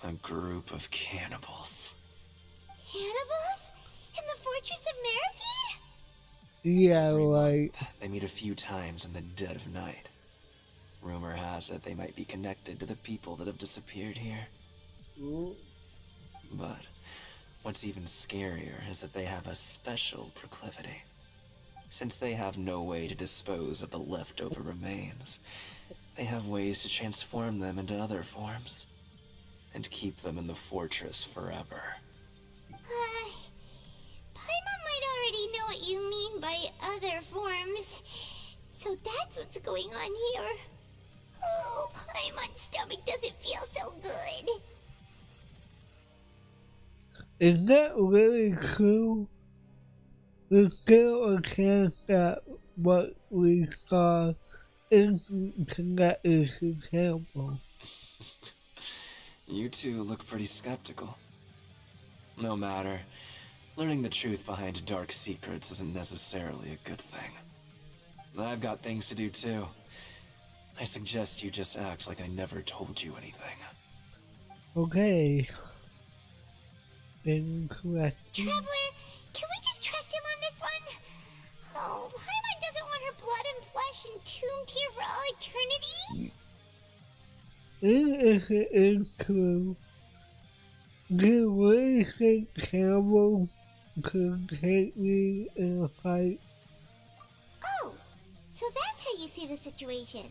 A group of cannibals. Cannibals? In the Fortress of Meripede? Yeah, Every right. month, they meet a few times in the dead of night. Rumor has it they might be connected to the people that have disappeared here. But what's even scarier is that they have a special proclivity. Since they have no way to dispose of the leftover remains, they have ways to transform them into other forms, and keep them in the fortress forever. Paimon might already know what you mean by other forms. So that's what's going on here. Oh, Paimon's stomach doesn't feel so good. Is that really true? There's still a chance that what we saw isn't connected to cannibals. You two look pretty skeptical. No matter. Learning the truth behind dark secrets isn't necessarily a good thing. I've got things to do too. I suggest you just act like I never told you anything. Okay. Incorrect. Traveler, can we just trust him on this one? Oh, Paimon doesn't want her blood and flesh entombed here for all eternity. If it is true, do you really think cannibals could take me in a fight? Oh, so that's how you see the situation.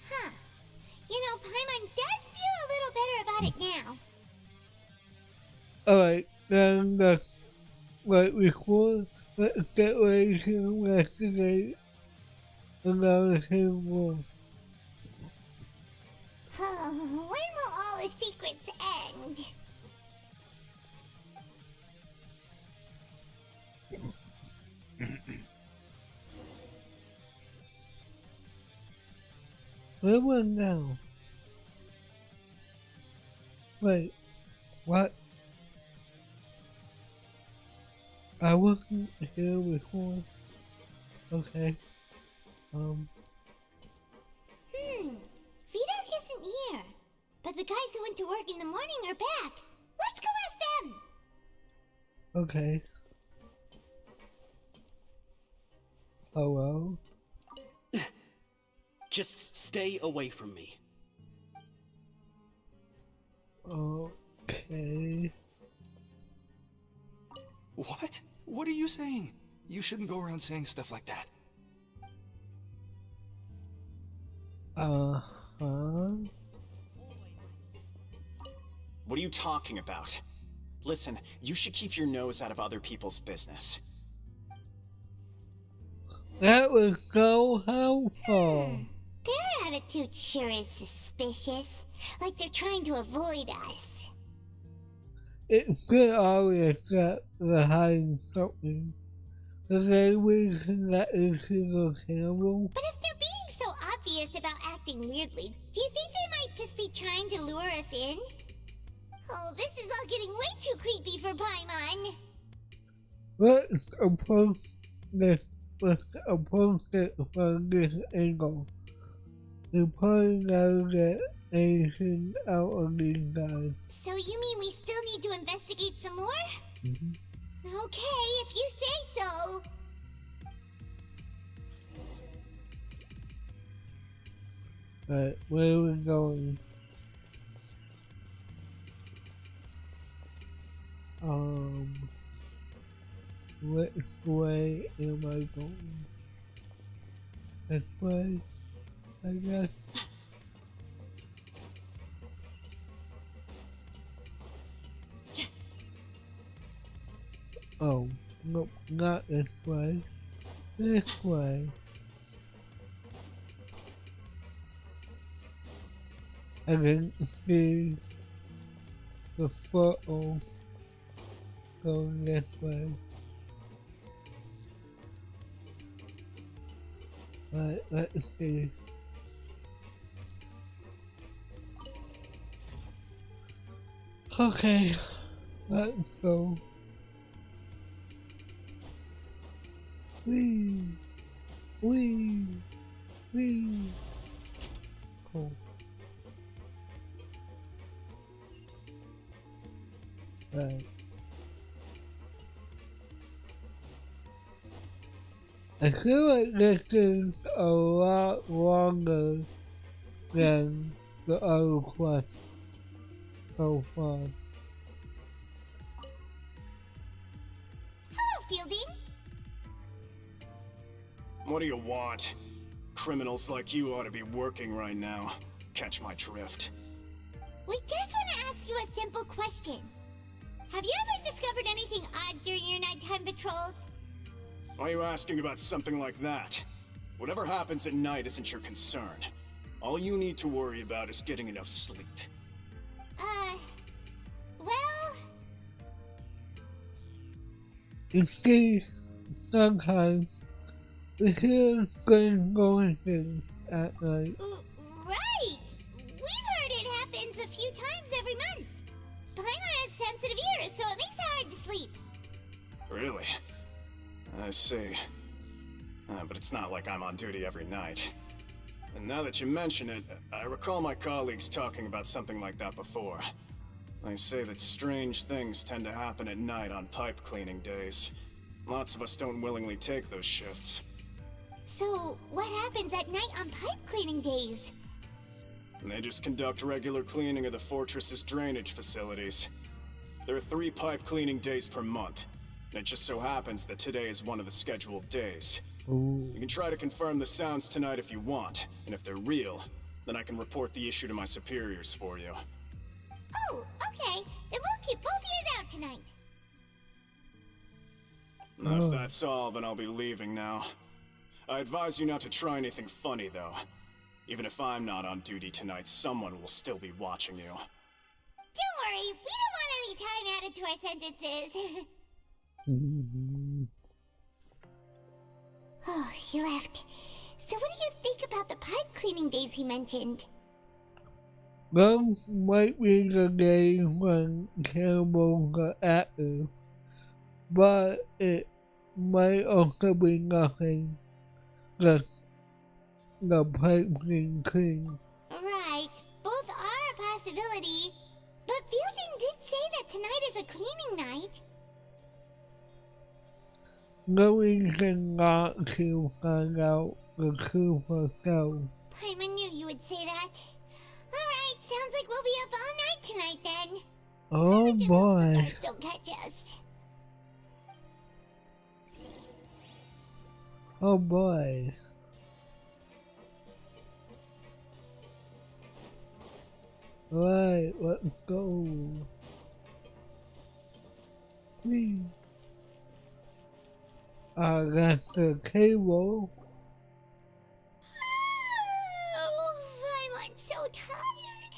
Huh. You know, Paimon does feel a little better about it now. Alright, then that's like before. Let's get ready to investigate another cannibal. When will all the secrets end? Where was now? Wait, what? I wasn't here before. Okay. Vdoc isn't here. But the guys who went to work in the morning are back. Let's go ask them! Okay. Hello? Just stay away from me. Okay. What? What are you saying? You shouldn't go around saying stuff like that. What are you talking about? Listen, you should keep your nose out of other people's business. That was so helpful. Their attitude sure is suspicious. Like they're trying to avoid us. it could always get behind something. Okay, we can let a single candle. But if they're being so obvious about acting weirdly, do you think they might just be trying to lure us in? Oh, this is all getting way too creepy for Paimon. Let's approach it from this angle. We probably never get anything out of these guys. So you mean we still need to investigate some more? Okay, if you say so. Right, where are we going? Which way am I going? This way, I guess. Oh, nope, not this way. This way. I can see the photo going this way. Right, let's see. Okay, let's go. Wee! Wee! Wee! Cool. Right. I feel like this is a lot longer than the other quest so far. Hello, Fielding. What do you want? Criminals like you ought to be working right now. Catch my drift. We just want to ask you a simple question. Have you ever discovered anything odd during your nighttime patrols? Why are you asking about something like that? Whatever happens at night isn't your concern. All you need to worry about is getting enough sleep. Well... You see, sometimes we hear strange noises at night. Right! We've heard it happens a few times every month. Paimon has sensitive ears, so it makes it hard to sleep. Really? I see. But it's not like I'm on duty every night. And now that you mention it, I recall my colleagues talking about something like that before. They say that strange things tend to happen at night on pipe cleaning days. Lots of us don't willingly take those shifts. So, what happens at night on pipe cleaning days? And they just conduct regular cleaning of the fortress's drainage facilities. There are 3 pipe cleaning days per month. And it just so happens that today is one of the scheduled days. Ooh. You can try to confirm the sounds tonight if you want, and if they're real, then I can report the issue to my superiors for you. Oh, okay. Then we'll keep both ears out tonight. If that's all, then I'll be leaving now. I advise you not to try anything funny, though. Even if I'm not on duty tonight, someone will still be watching you. Don't worry, we don't want any time added to our sentences. Oh, he left. So what do you think about the pipe cleaning days he mentioned? Those might be the days when cannibals are active, but it might also be nothing. Just the pipe being clean. Right, both are a possibility. But Fielding did say that tonight is a cleaning night. No reason not to find out the truth ourselves. Paimon knew you would say that. Alright, sounds like we'll be up all night tonight then. Oh Just boy. hope the guards don't catch us. Oh boy. Alright, let's go. Please. That's the cable. Oh, I'm so tired.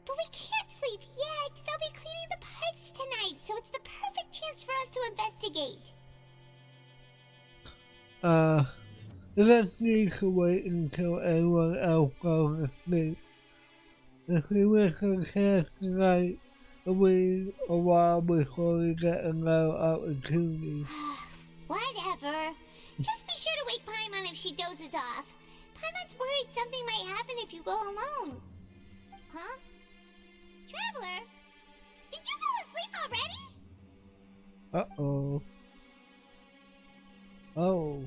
But we can't sleep yet. They'll be cleaning the pipes tonight. investigate. Let's need to wait until everyone else goes to sleep. If we miss a chance tonight, it'll be a while before we get another opportunity. Whatever. Just be sure to wake Paimon if she dozes off. Paimon's worried something might happen if you go alone. Huh? Traveler? Did you fall asleep already? Uh-oh. Oh.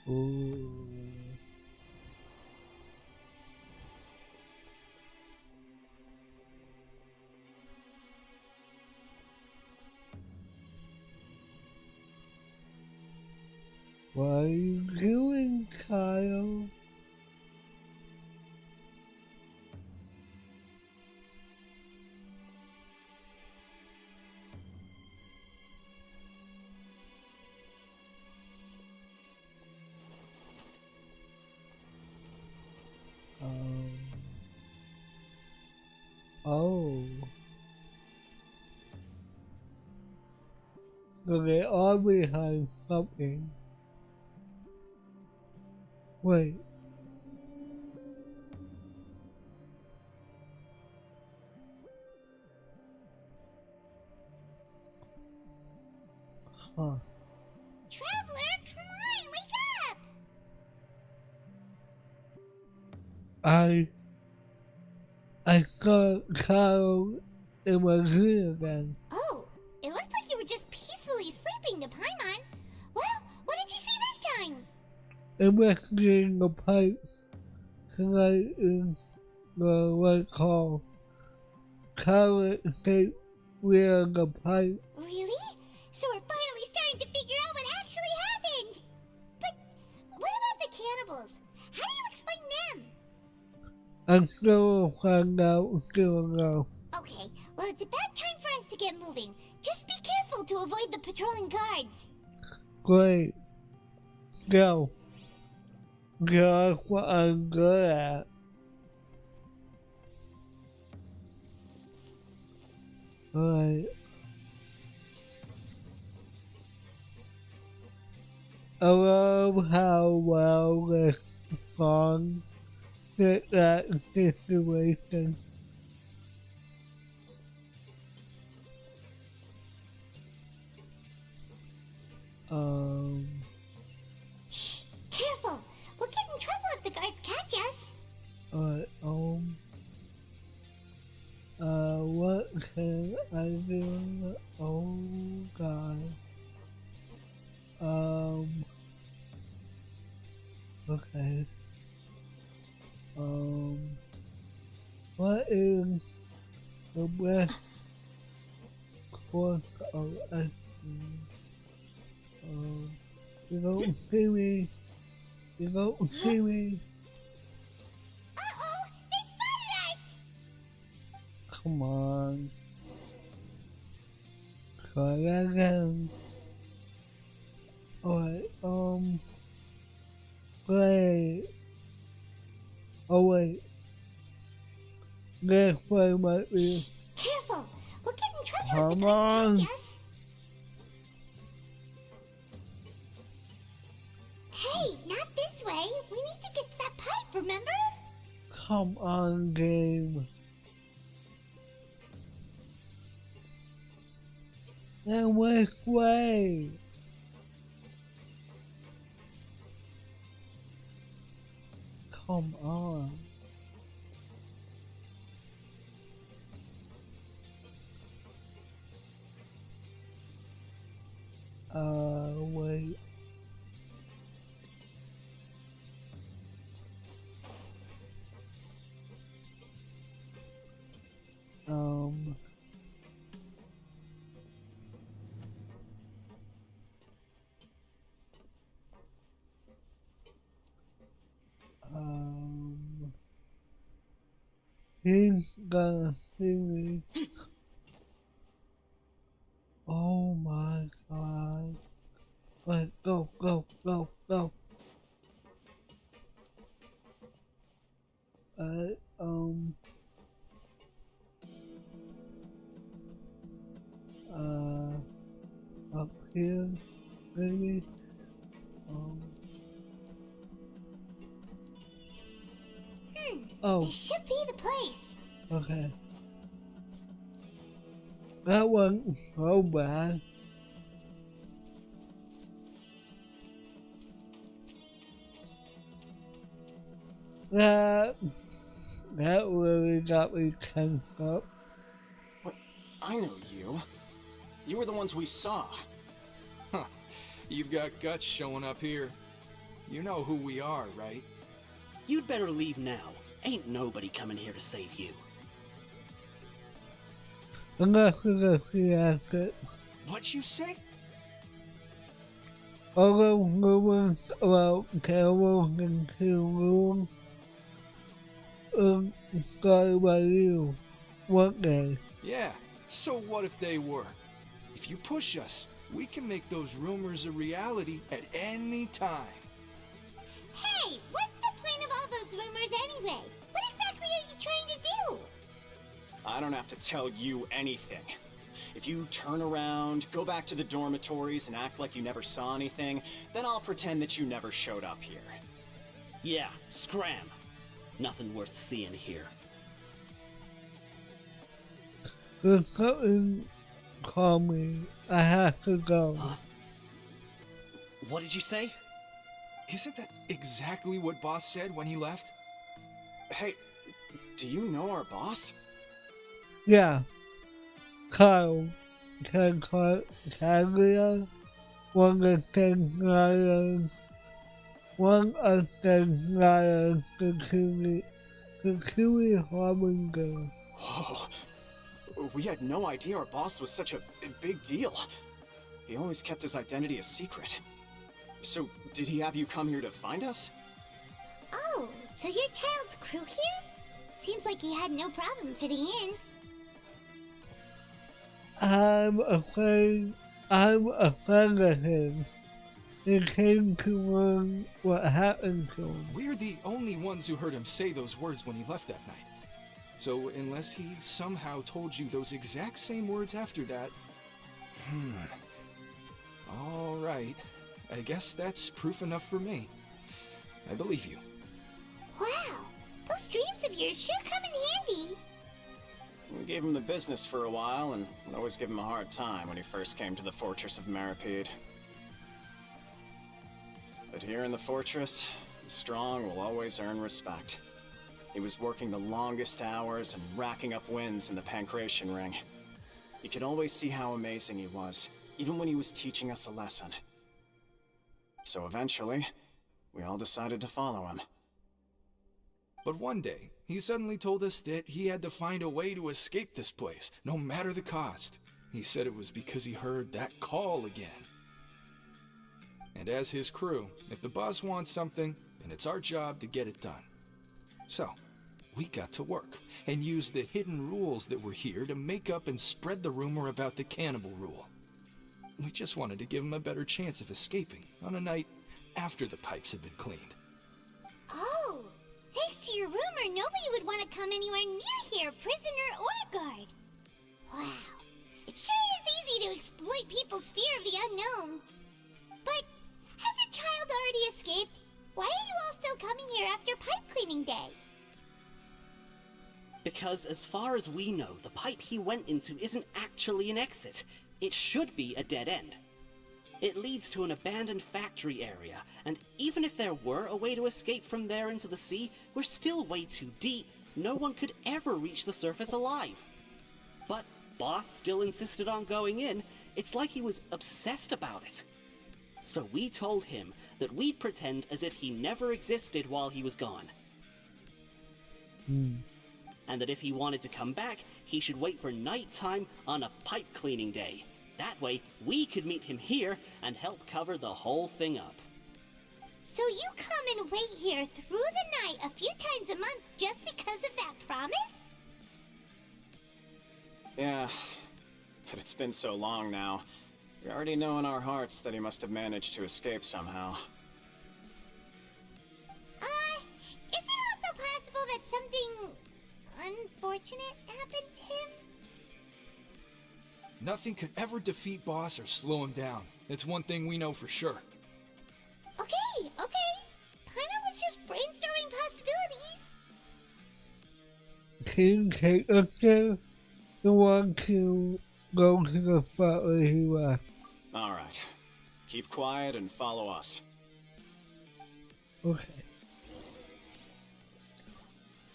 Ooh. What are you doing, Kyle? Oh. So they are behind something. Wait. Huh. Traveler, come on, wake up! I got Kyle in my dream again. Oh, it looked like you were just peacefully sleeping to Paimon. Well, what did you see this time? Investigating the pipes tonight is the right call. Kyle escaped via the pipe. Really? So we're finally starting to figure out what actually happened! But what about the cannibals? How do you explain them? I'm still find out soon enough. Okay, well it's about time for us to get moving. Just be careful to avoid the patrolling guards. Great. Go. That's what I'm good at. Alright. I love how well this song fit that situation. Shh! Careful! We'll get in trouble if the guards catch us. Alright, what can I do? Oh god. Okay. What is the best course of action? You don't see me. You don't see me. Uh-oh! They spotted us! Come on. Try again. Alright, wait. Oh wait. This way might be. Shh! Careful! We'll get in trouble if the Come guards on. catch us. Hey, not this way. We need to get to that pipe, remember? Come on, game. Then which way? Come on. Wait. He's gonna see me. Oh my god. Wait, go, go, go, go. here, maybe. Oh. This should be the place. Okay. That wasn't so bad. That really got me tensed up. What? I know you. You were the ones we saw. Huh. You've got guts showing up here. You know who we are, right? You'd better leave now. Ain't nobody coming here to save you. Unless we get the assets. What'd you say? All those rumors about camels and two rules started by you, weren't they? Yeah, so what if they were? If you push us, we can make those rumors a reality at any time. Hey, what's the point of all those rumors anyway? What exactly are you trying to do? I don't have to tell you anything. If you turn around, go back to the dormitories, and act like you never saw anything, then I'll pretend that you never showed up here. Yeah, scram. Nothing worth seeing here. There's something called me. I have to go. Huh? What did you say? Isn't that exactly what Boss said when he left? Hey, do you know our boss? Yeah. Kyle. Caglia. One of the security harbinger. Whoa. We had no idea our boss was such a big deal. He always kept his identity a secret. So, did he have you come here to find us? Oh, so you're Child's crew here? Seems like he had no problem fitting in. I'm a friend of his. He came to learn what happened to him. We're the only ones who heard him say those words when he left that night. So unless he somehow told you those exact same words after that... All right. I guess that's proof enough for me. I believe you. Wow, those dreams of yours sure come in handy. We gave him the business for a while, and would always give him a hard time when he first came to the Fortress of Maripede. But here in the fortress, the strong will always earn respect. He was working the longest hours and racking up wins in the Pancration Ring. You could always see how amazing he was, even when he was teaching us a lesson. So eventually, we all decided to follow him. But one day, he suddenly told us that he had to find a way to escape this place, no matter the cost. He said it was because he heard that call again. And as his crew, if the boss wants something, then it's our job to get it done. So, we got to work, and used the hidden rules that were here to make up and spread the rumor about the cannibal rule. We just wanted to give him a better chance of escaping on a night after the pipes had been cleaned. Oh, thanks to your rumor, nobody would want to come anywhere near here, prisoner or guard. Wow, it sure is easy to exploit people's fear of the unknown. But has a child already escaped? Why are you all still coming here after pipe cleaning day? Because as far as we know, the pipe he went into isn't actually an exit. It should be a dead end. It leads to an abandoned factory area, and even if there were a way to escape from there into the sea, we're still way too deep. No one could ever reach the surface alive. But Boss still insisted on going in. It's like he was obsessed about it. So we told him that we'd pretend as if he never existed while he was gone. And that if he wanted to come back, he should wait for nighttime on a pipe cleaning day. That way, we could meet him here and help cover the whole thing up. So you come and wait here through the night a few times a month just because of that promise? Yeah, but it's been so long now. We already know in our hearts that he must have managed to escape somehow. Is it also possible that something unfortunate happened to him? Nothing could ever defeat Boss or slow him down. It's one thing we know for sure. Okay. Paimon was just brainstorming possibilities. Can you take us there? I want to go to the spot where he was. Alright. Keep quiet and follow us. Okay.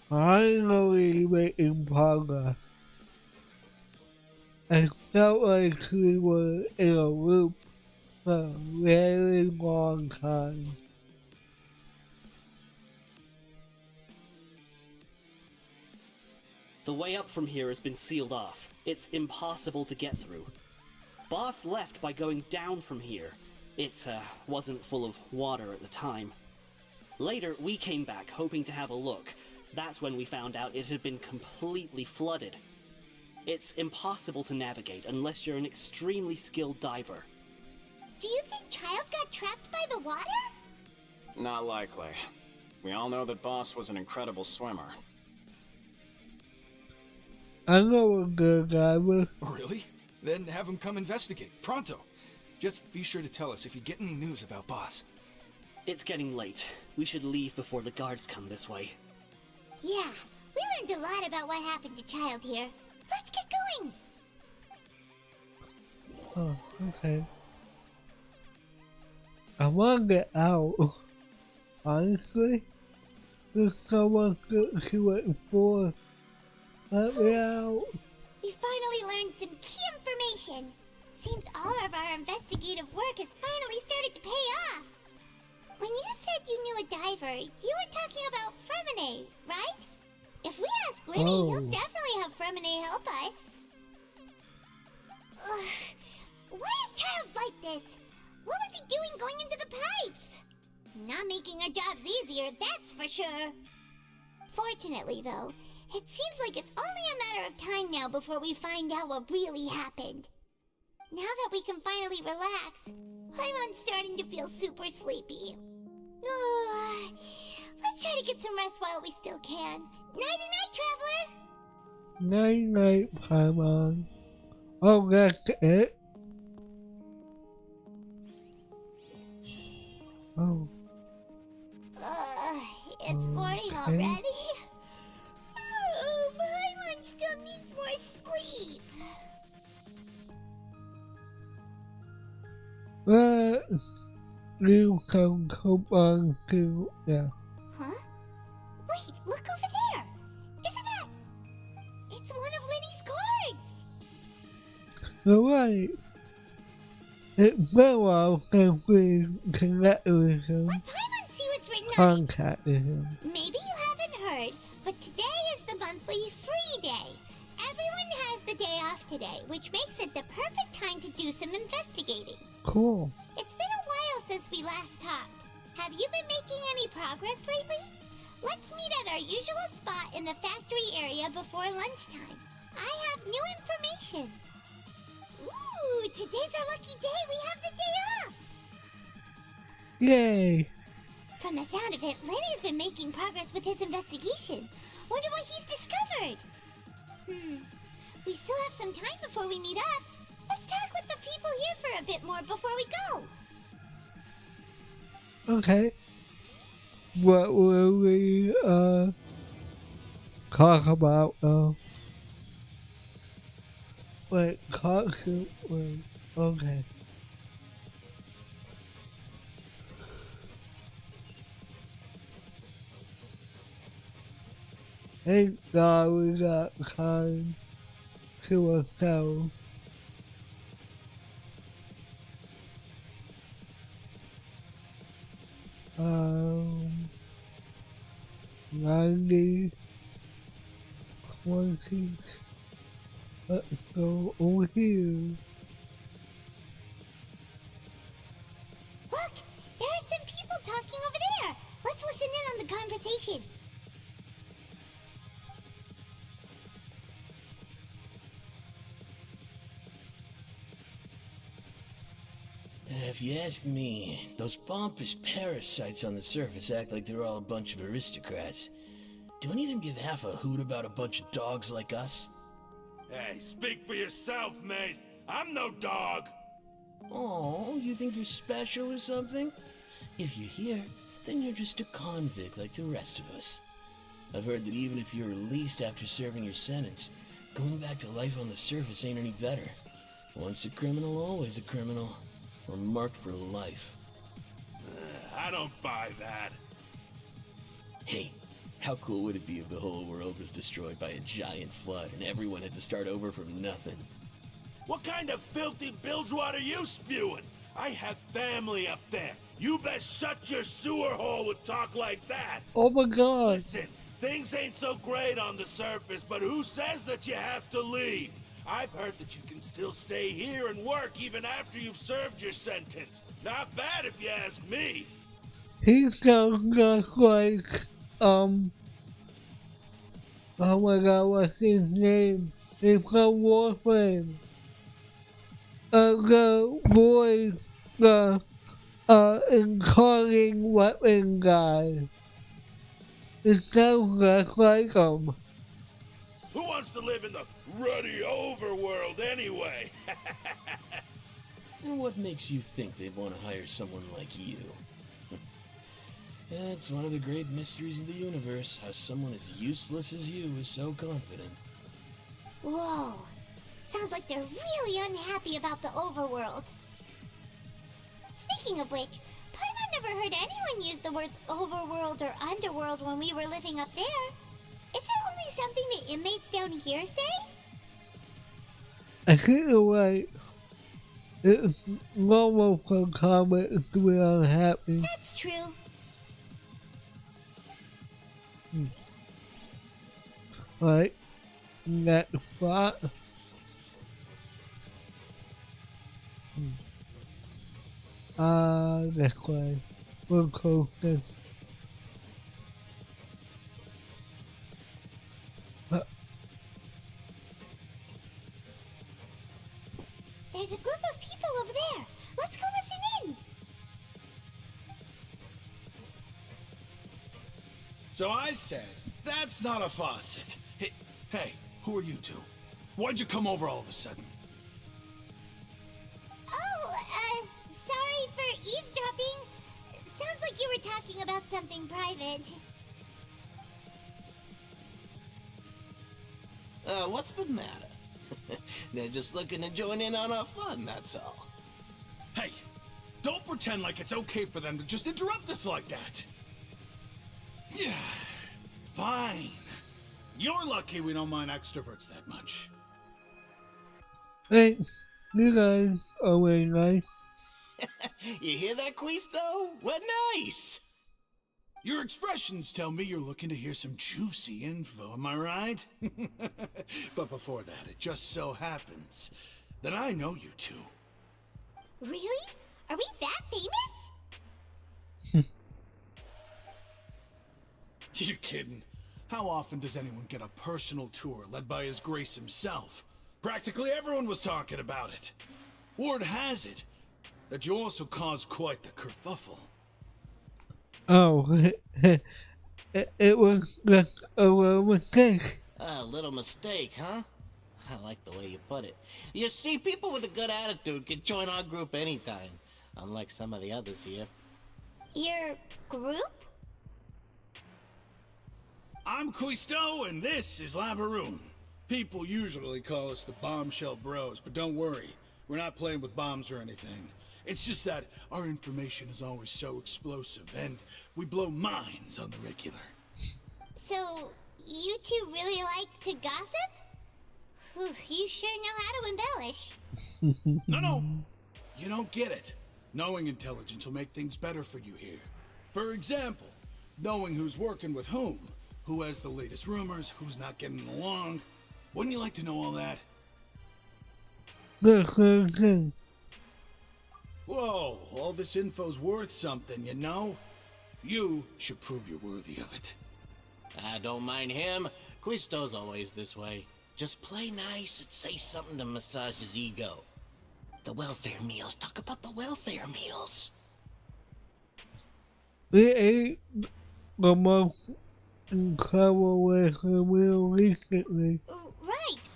Finally making progress. I felt like we were in a loop for a very long time. The way up from here has been sealed off. It's impossible to get through. Boss left by going down from here. It wasn't full of water at the time. Later, we came back hoping to have a look. That's when we found out it had been completely flooded. It's impossible to navigate unless you're an extremely skilled diver. Do you think Child got trapped by the water? Not likely. We all know that Boss was an incredible swimmer. I know a good diver. Really? Then have him come investigate. Pronto. Just be sure to tell us if you get any news about Boss. It's getting late. We should leave before the guards come this way. Yeah, we learned a lot about what happened to Child here. Let's get going! Oh, okay. I want to get out. Honestly, there's so much to explore. Let me out. We finally learned some key information. Seems all of our investigative work has finally started to pay off. When you said you knew a diver, you were talking about Fremine, right? If we ask Lenny, he'll definitely have Fremine help us. Ugh. Why is Child like this? What was he doing going into the pipes? Not making our jobs easier, that's for sure. Fortunately, though, it seems like it's only a matter of time now before we find out what really happened. Now that we can finally relax, I'm starting to feel super sleepy. Let's try to get some rest while we still can. Nighty-night, Traveler! Night-night, Paimon. Oh, that's it? Oh. It's morning already? Oh, Paimon still needs more sleep. You can come on to, yeah. Huh? Wait, look over there! Isn't that... It's one of Lenny's cards! You're right. It's been a while since we connected with him. Let Paimon see what's written on it. Contacted him. Maybe you haven't heard, but today is the monthly free day. Everyone has the day off today, which makes it the perfect time to do some investigating. Cool. It's been a while since we last talked. Have you been making any progress lately? Let's meet at our usual spot in the factory area before lunchtime. I have new information. Ooh, today's our lucky day. We have the day off. Yay. From the sound of it, Lenny's been making progress with his investigation. Wonder what he's discovered. We still have some time before we meet up. Let's talk with the people here for a bit more before we go. Okay. What will we, talk about, Wait, wait, okay. Thank God we got time to ourselves. Um, 90, 20, let's go over here. Look, there are some people talking over there. Let's listen in on the conversation. If you ask me, those pompous parasites on the surface act like they're all a bunch of aristocrats. Do any of them give half a hoot about a bunch of dogs like us? Hey, speak for yourself, mate! I'm no dog. Oh, you think you're special or something? If you're here, then you're just a convict like the rest of us. I've heard that even if you're released after serving your sentence, going back to life on the surface ain't any better. Once a criminal, always a criminal. We're marked for life. I don't buy that. Hey, how cool would it be if the whole world was destroyed by a giant flood and everyone had to start over from nothing? What kind of filthy bilgewater are you spewing? I have family up there. You best shut your sewer hole with talk like that. Oh my god. Listen, things ain't so great on the surface, but who says that you have to leave? I've heard that you can still stay here and work even after you've served your sentence. Not bad if you ask me. He sounds just like, oh my god, what's his name? He's from Warframe. The boy, the encoding weapon guy. It sounds just like him. Who wants to live in the ruddy overworld anyway? And what makes you think they'd want to hire someone like you? It's one of the great mysteries of the universe, how someone as useless as you is so confident. Whoa. Sounds like they're really unhappy about the overworld. Speaking of which, Paimon never heard anyone use the words overworld or underworld when we were living up there. Is that only something the inmates down here say? I think you're right. It's normal for comments to be unhappy. That's true. Right? Next spot. This way. We're closest. There's a group of people over there. Let's go listen in. So I said, that's not a faucet. Hey, who are you two? Why'd you come over all of a sudden? Oh, sorry for eavesdropping. Sounds like you were talking about something private. What's the matter? They're just looking to join in on our fun, that's all. Hey, don't pretend like it's okay for them to just interrupt us like that. Yeah, fine. You're lucky we don't mind extroverts that much. Thanks. You guys are very nice. You hear that, Quisto? What nice! Your expressions tell me you're looking to hear some juicy info, am I right? But before that, it just so happens that I know you two. Really? Are we that famous? You're kidding. How often does anyone get a personal tour led by His Grace himself? Practically everyone was talking about it. Word has it that you also caused quite the kerfuffle. Oh, it was just a little mistake. A little mistake, huh? I like the way you put it. You see, people with a good attitude can join our group anytime, unlike some of the others here. Your group? I'm Quisto, and this is Lavaroon. People usually call us the Bombshell Bros, but don't worry, we're not playing with bombs or anything. It's just that our information is always so explosive, and we blow minds on the regular. So, you two really like to gossip? Whew, you sure know how to embellish. No, you don't get it. Knowing intelligence will make things better for you here. For example, knowing who's working with whom, who has the latest rumors, who's not getting along. Wouldn't you like to know all that? Whoa, all this info's worth something, you know? You should prove you're worthy of it. I don't mind him. Quisto's always this way. Just play nice and say something to massage his ego. The welfare meals. Talk about the welfare meals. We ate the most incredible welfare meal recently. Right.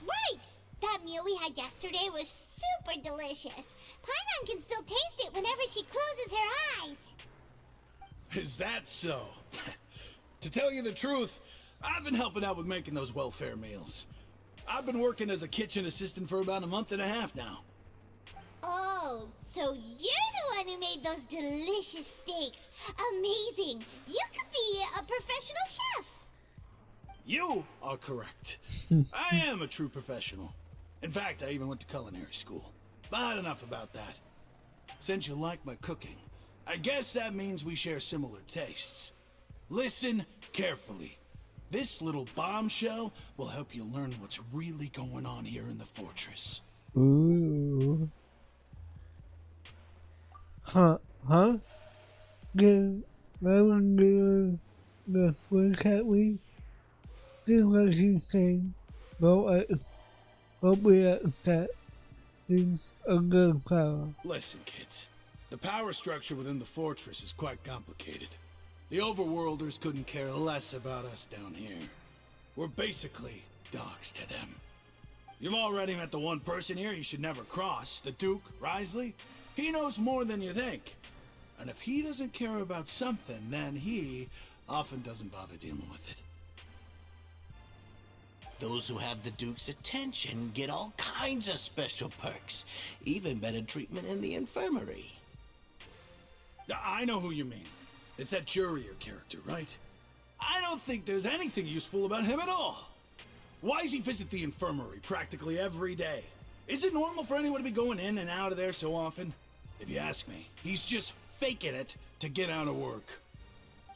That meal we had yesterday was super delicious. Paimon can still taste it whenever she closes her eyes. Is that so? To tell you the truth, I've been helping out with making those welfare meals. I've been working as a kitchen assistant for about a month and a half now. Oh, so you're the one who made those delicious steaks. Amazing. You could be a professional chef. You are correct. I am a true professional. In fact, I even went to culinary school. But enough about that. Since you like my cooking, I guess that means we share similar tastes. Listen carefully. This little bombshell will help you learn what's really going on here in the fortress. Ooh. Huh? Good. I'm gonna the first cat we do what he saying. Don't be upset. He's a good fellow. Listen, kids. The power structure within the fortress is quite complicated. The overworlders couldn't care less about us down here. We're basically dogs to them. You've already met the one person here you should never cross, the Duke, Risley. He knows more than you think. And if he doesn't care about something, then he often doesn't bother dealing with it. Those who have the Duke's attention get all kinds of special perks, even better treatment in the infirmary. I know who you mean. It's that Jurier character, right? I don't think there's anything useful about him at all. Why does he visit the infirmary practically every day? Is it normal for anyone to be going in and out of there so often? If you ask me, he's just faking it to get out of work.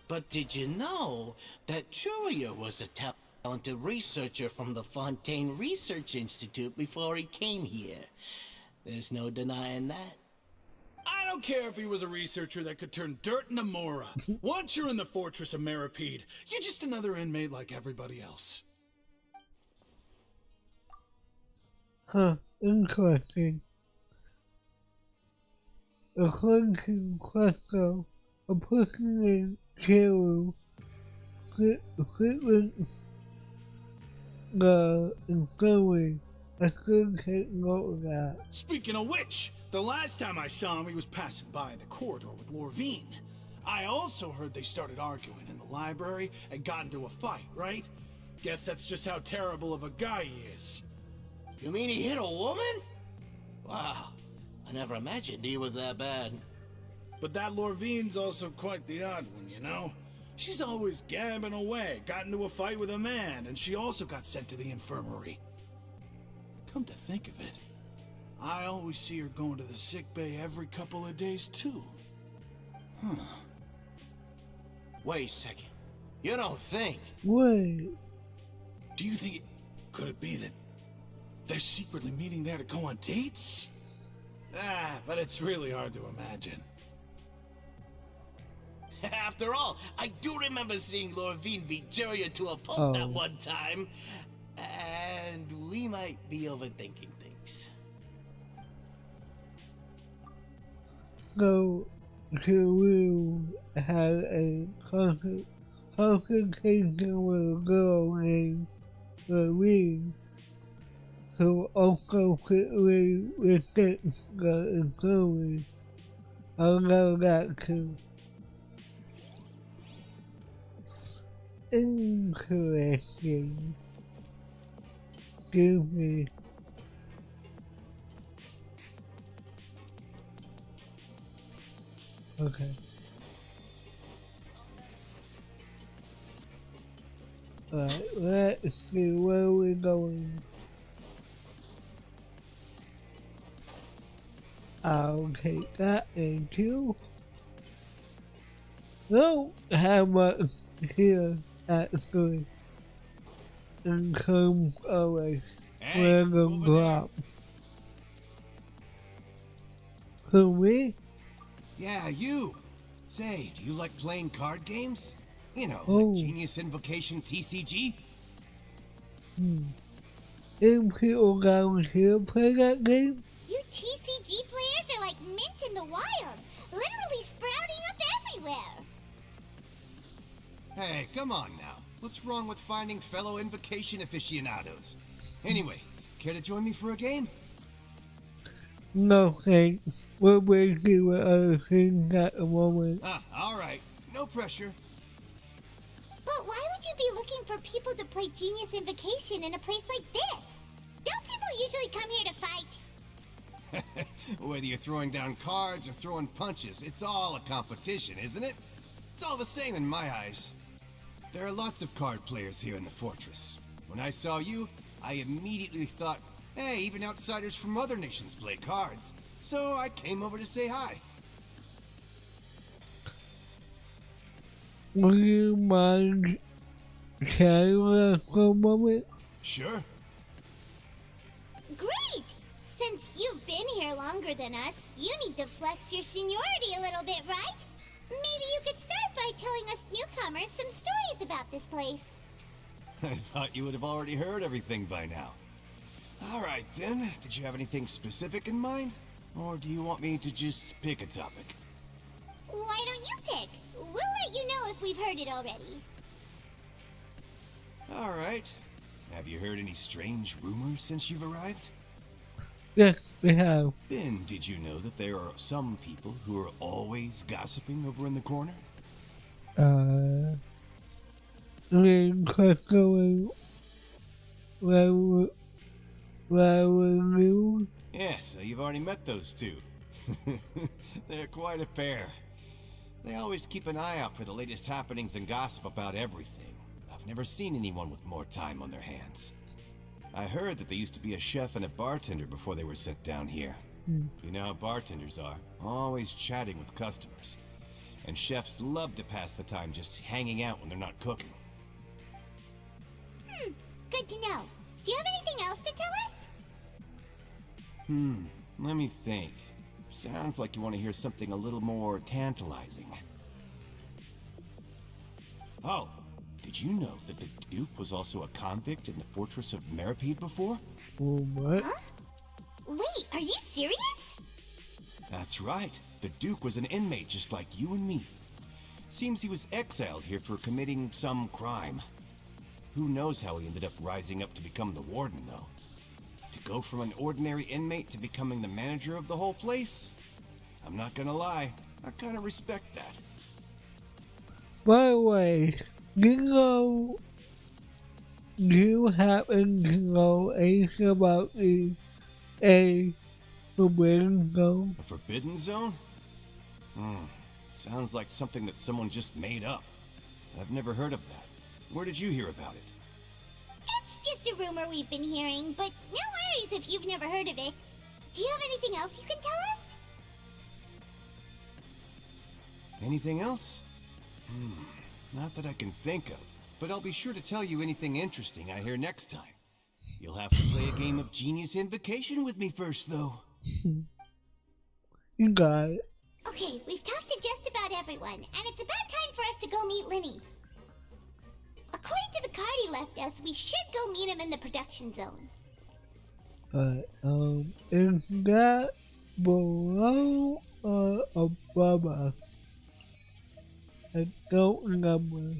But did you know that Jurier was a talented researcher from the Fontaine Research Institute before he came here? There's no denying that. I don't care if he was a researcher that could turn dirt into Mora. Once you're in the fortress of Meripede, you're just another inmate like everybody else. Huh, interesting. According to Questo, a person named Cheru frequents the infirmary. I still take note of that. Speaking of which, the last time I saw him, he was passing by in the corridor with Lorvine. I also heard they started arguing in the library and got into a fight, right? Guess that's just how terrible of a guy he is. You mean he hit a woman? Wow, I never imagined he was that bad. But that Lorvine's also quite the odd one, you know? She's always gabbing away, got into a fight with a man, and she also got sent to the infirmary. Come to think of it, I always see her going to the sick bay every couple of days, too. Huh. Wait a second. You don't think? Wait. Do you think could it be that they're secretly meeting there to go on dates? But it's really hard to imagine. After all, I do remember seeing Lorvine beat Jurier to a pulp that one time. And we might be overthinking things. So, Cheru had a confrontation with a girl named Lorvine, who also quickly rejects the infirmary. I know that too. Interesting. Excuse me. Okay. Alright, let's see where we're going. I'll take that, thank you. Don't have much here, actually, in terms of a random drop. Who, me? Yeah, you. Say, do you like playing card games? You know, like Genius Invocation TCG? Any people down here play that game? You TCG players are like mint in the wild, literally sprouting up everywhere. Hey, come on now. What's wrong with finding fellow Invocation aficionados? Anyway, care to join me for a game? No thanks. We're busy with other things at the moment. Ah, alright. No pressure. But why would you be looking for people to play Genius Invocation in a place like this? Don't people usually come here to fight? Whether you're throwing down cards or throwing punches, it's all a competition, isn't it? It's all the same in my eyes. There are lots of card players here in the fortress. When I saw you, I immediately thought, hey, even outsiders from other nations play cards. So I came over to say hi. Would you mind chatting with us for a moment? Sure. Great! Since you've been here longer than us, you need to flex your seniority a little bit, right? Maybe you could start by telling us newcomers some stories about this place. I thought you would have already heard everything by now. Alright then, did you have anything specific in mind? Or do you want me to just pick a topic? Why don't you pick? We'll let you know if we've heard it already. Alright. Have you heard any strange rumors since you've arrived? Yes, we have. Then, did you know that there are some people who are always gossiping over in the corner? Yeah, so you've already met those two. They're quite a pair. They always keep an eye out for the latest happenings and gossip about everything. I've never seen anyone with more time on their hands. I heard that they used to be a chef and a bartender before they were sent down here. You know how bartenders are, always chatting with customers. And chefs love to pass the time just hanging out when they're not cooking. Good to know. Do you have anything else to tell us? Let me think. Sounds like you want to hear something a little more tantalizing. Oh, did you know that the Duke was also a convict in the fortress of Meripede before? What? Huh? Wait, are you serious? That's right. The Duke was an inmate just like you and me. Seems he was exiled here for committing some crime. Who knows how he ended up rising up to become the warden, though. To go from an ordinary inmate to becoming the manager of the whole place? I'm not gonna lie, I kinda respect that. By the way, do you happen to know anything about the Forbidden Zone? A Forbidden Zone? Sounds like something that someone just made up. I've never heard of that. Where did you hear about it? It's just a rumor we've been hearing, but no worries if you've never heard of it. Do you have anything else you can tell us? Anything else? Not that I can think of, but I'll be sure to tell you anything interesting I hear next time. You'll have to play a game of Genius Invocation with me first, though. You got it. Okay, we've talked to just about everyone, and it's about time for us to go meet Linny. According to the card he left us, we should go meet him in the production zone. Is that below or above us? I don't remember.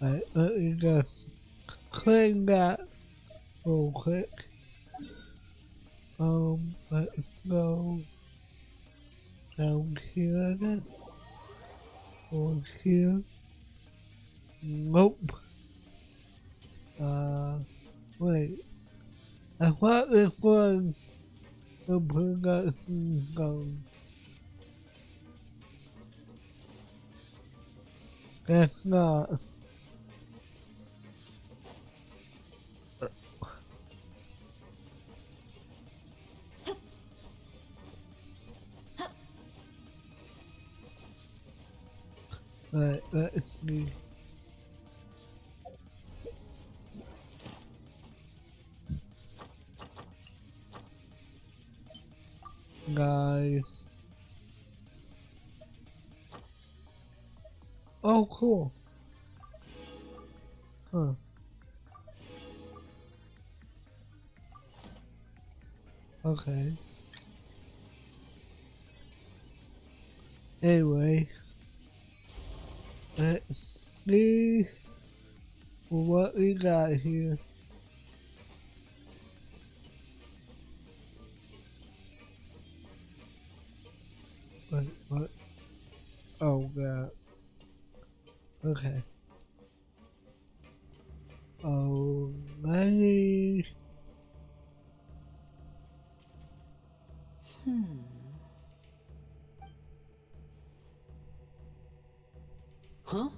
Let me just clean that real quick. Let's go down here again. Or here. Nope. Wait. I thought this was the production zone. That's not. Right, let's see. Guys. Oh, cool. Huh. Okay. Anyway. Let's see what we got here. that. Okay. Alrighty. Huh?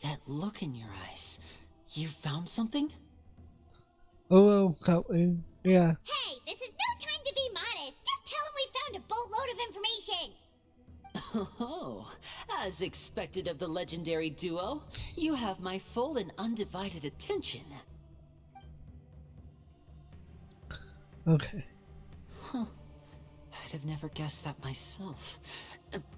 That look in your eyes. You found something? Oh, well, something. Yeah. Hey, this is no time to be modest. Just tell him we found a boatload of information. Oh, as expected of the legendary duo, you have my full and undivided attention. Okay. Huh. I'd have never guessed that myself.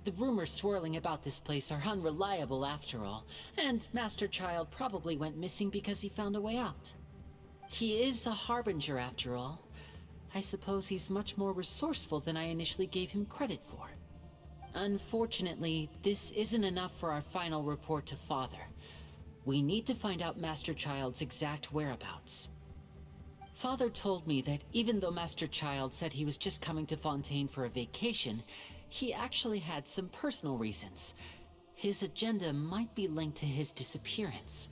The rumors swirling about this place are unreliable after all, and Master Child probably went missing because he found a way out. He is a harbinger after all. I suppose he's much more resourceful than I initially gave him credit for. Unfortunately, this isn't enough for our final report to Father. We need to find out Master Child's exact whereabouts. Father told me that even though Master Child said he was just coming to Fontaine for a vacation, he actually had some personal reasons. His agenda might be linked to his disappearance.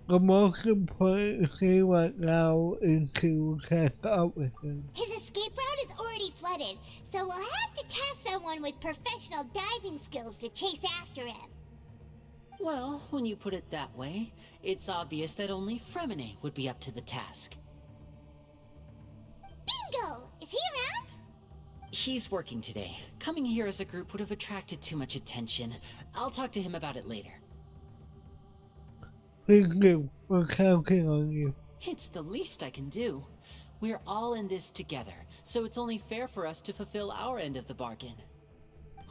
The most important thing right now is to catch up with him. His escape route is already flooded, so we'll have to task someone with professional diving skills to chase after him. Well, when you put it that way, it's obvious that only Fremine would be up to the task. Bingo! Is he around? He's working today. Coming here as a group would have attracted too much attention. I'll talk to him about it later. Thank you. We're counting on you. It's the least I can do. We're all in this together, so it's only fair for us to fulfill our end of the bargain.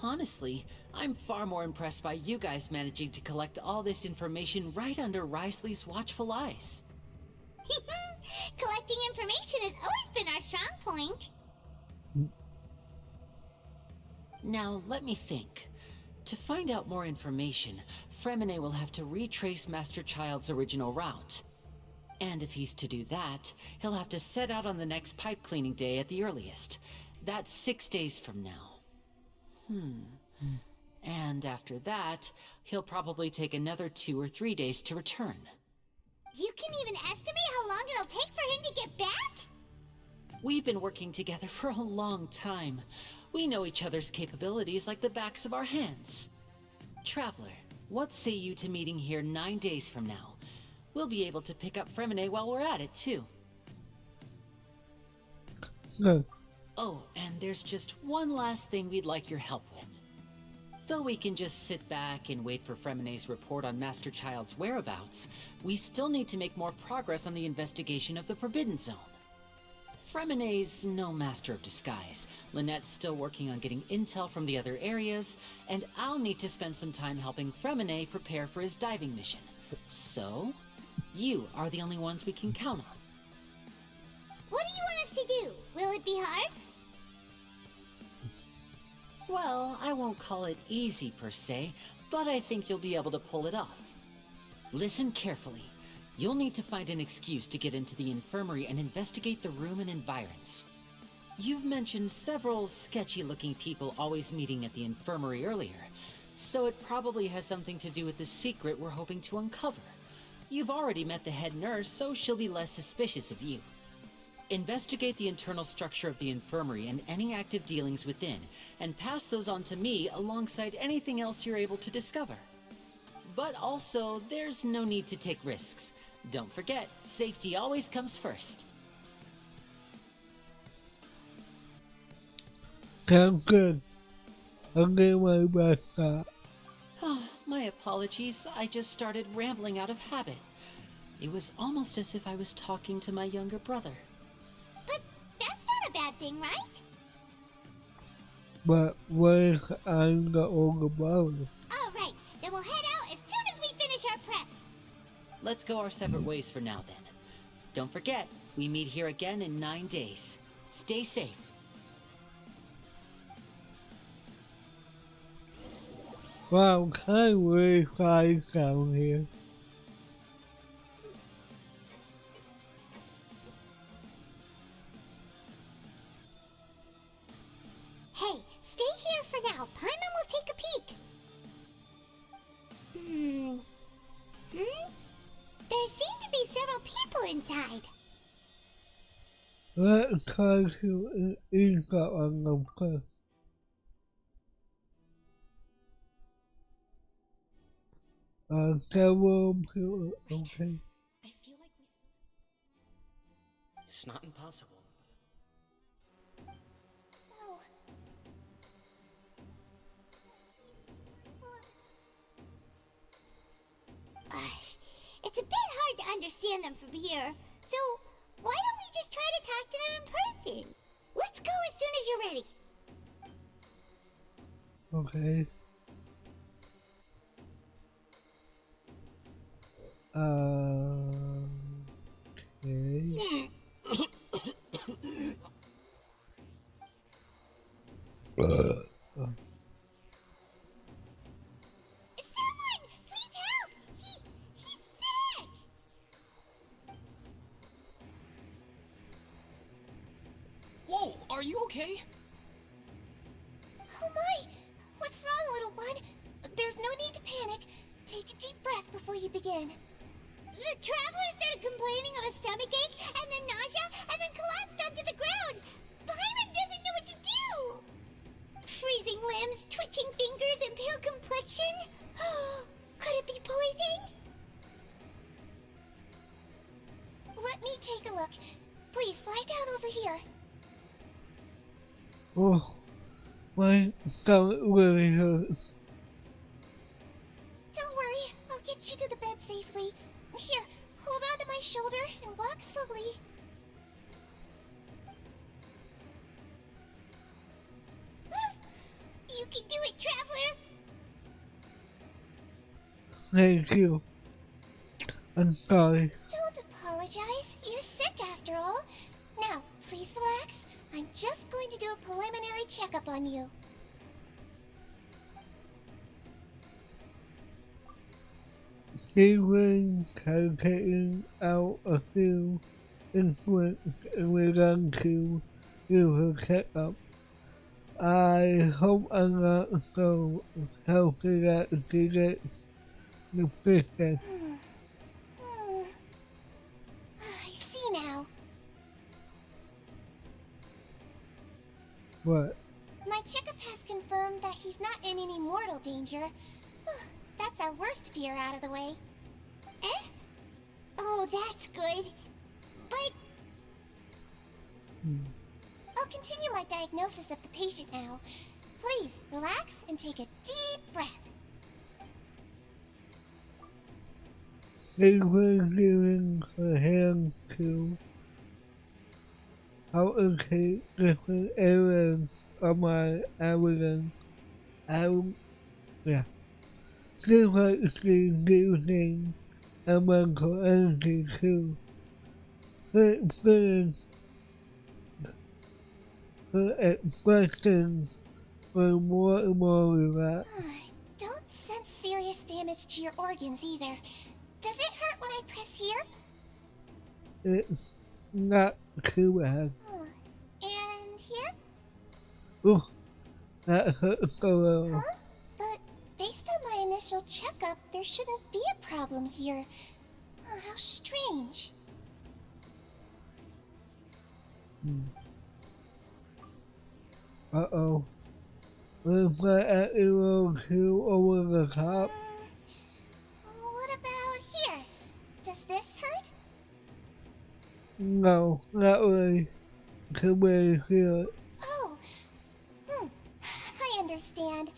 Honestly, I'm far more impressed by you guys managing to collect all this information right under Risley's watchful eyes. Collecting information has always been our strong point. Now, let me think. To find out more information, Fremine will have to retrace Master Child's original route. And if he's to do that, he'll have to set out on the next pipe cleaning day at the earliest. That's 6 days from now. And after that, he'll probably take another 2 or 3 days to return. You can even estimate how long it'll take for him to get back? We've been working together for a long time. We know each other's capabilities like the backs of our hands. Traveler, what say you to meeting here 9 days from now? We'll be able to pick up Fremine while we're at it, too. No. Oh, and there's just one last thing we'd like your help with. Though we can just sit back and wait for Fremine's report on Master Child's whereabouts, we still need to make more progress on the investigation of the Forbidden Zone. Fremine's no master of disguise. Lynette's still working on getting intel from the other areas, and I'll need to spend some time helping Fremine prepare for his diving mission. So, you are the only ones we can count on. What do you want us to do? Will it be hard? Well, I won't call it easy per se, but I think you'll be able to pull it off. Listen carefully. You'll need to find an excuse to get into the infirmary and investigate the room and environs. You've mentioned several sketchy-looking people always meeting at the infirmary earlier, so it probably has something to do with the secret we're hoping to uncover. You've already met the head nurse, so she'll be less suspicious of you. Investigate the internal structure of the infirmary and any active dealings within, and pass those on to me alongside anything else you're able to discover. But also, there's no need to take risks. Don't forget, safety always comes first. Sounds good. I'll get my best shot. My apologies, I just started rambling out of habit. It was almost as if I was talking to my younger brother. But that's not a bad thing, right? But what if I'm the older brother? Alright, then we'll head out as soon as we finish our prep. Let's go our separate ways for now then. Don't forget, we meet here again in 9 days. Stay safe. Wow, kind of really fly down here. Let's try to ease that on them first. Several people, okay. I feel like we still... It's not impossible. Oh. It's a bit hard to understand them from here, so why don't we just try to talk to them in person? Let's go as soon as you're ready. Okay. Okay. Someone, please help! He's sick! Whoa, are you okay? Oh my! What's wrong, little one? There's no need to panic. Take a deep breath before you begin. The traveler started complaining of a stomachache, and then nausea, and then collapsed onto the ground. Paimon doesn't know what to do! Freezing limbs, twitching fingers, and pale complexion? Could it be poison? Let me take a look. Please, lie down over here. Oh, my stomach really hurts. Don't worry, I'll get you to the bed safely. Here, hold on to my shoulder and walk slowly. You can do it, traveler! Thank you. I'm sorry. Don't apologize. You're sick after all. Now, please relax. I'm just going to do a preliminary checkup on you. Steven has taken out a few instruments and we're going to do a checkup. I hope I'm not so healthy that she gets suspicious. I see now. What? My checkup has confirmed that he's not in any mortal danger. That's our worst fear out of the way. Eh? Oh, that's good. But... I'll continue my diagnosis of the patient now. Please, relax and take a deep breath. Steven giving her hands to allocate different areas of my evidence. Seems like she's using elemental energy too. Her expressions were more and more relaxed. Don't sense serious damage to your organs either. Does it hurt when I press here? It's not too bad. And here? Oh, that hurts a little. Huh? But based on my initial checkup, there shouldn't be a problem here. Oh, how strange. Uh-oh. Was that acting a little too over the top? What about here? Does this hurt? No, not really. Can really feel it. Oh. I understand.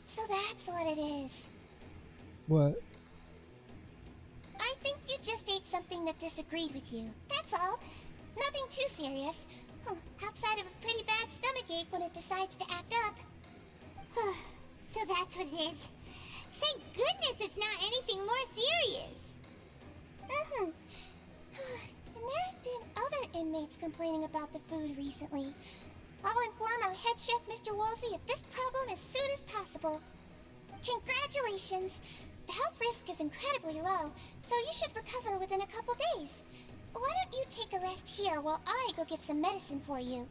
So that's what it is. What? I think you just ate something that disagreed with you. That's all. Nothing too serious. Outside of a pretty bad stomachache when it decides to act up. So that's what it is. Thank goodness it's not anything more serious. And there have been other inmates complaining about the food recently. I'll inform our head chef, Mr. Wolsey, of this problem as soon as possible. Congratulations! The health risk is incredibly low, so you should recover within a couple days. Why don't you take a rest here while I go get some medicine for you?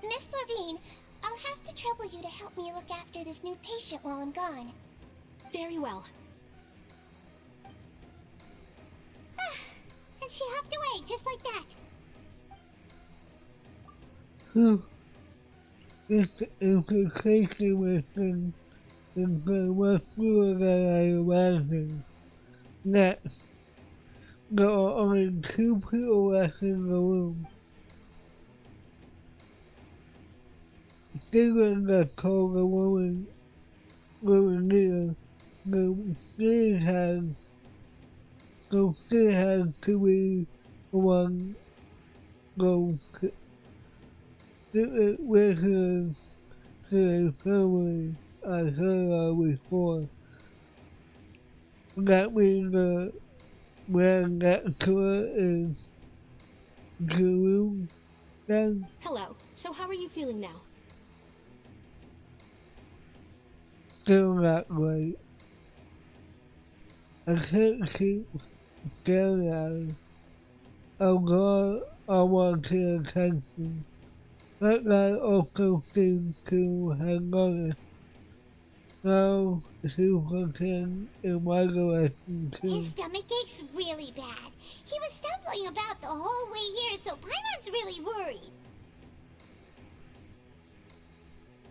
Miss Levine, I'll have to trouble you to help me look after this new patient while I'm gone. Very well. And she hopped away just like that. This implication within is much fewer than I imagined. Next, there are only 2 people left in the room. Steven got told the woman near, so she has to be the one go to visitors to a family I heard of before. That means the man next to her is Drew then? Hello. So how are you feeling now? Still not great. I can't keep staring at her. I'm glad I want the attention. That guy also seems to have noticed. Now he's looking in my direction too. His stomach ache's really bad. He was stumbling about the whole way here, so Paimon's really worried.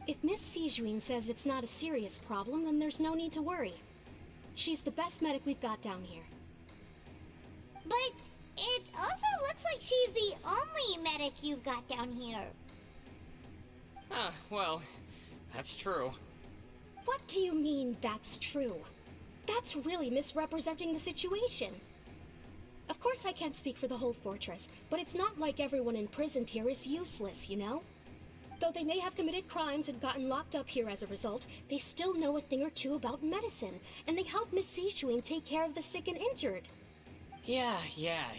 If Miss Sijuin says it's not a serious problem, then there's no need to worry. She's the best medic we've got down here. But it also looks like she's the only medic you've got down here. Well, that's true. What do you mean, that's true? That's really misrepresenting the situation. Of course I can't speak for the whole fortress, but it's not like everyone imprisoned here is useless, you know? Though they may have committed crimes and gotten locked up here as a result, they still know a thing or two about medicine, and they help Miss Sijuin take care of the sick and injured. Yeah,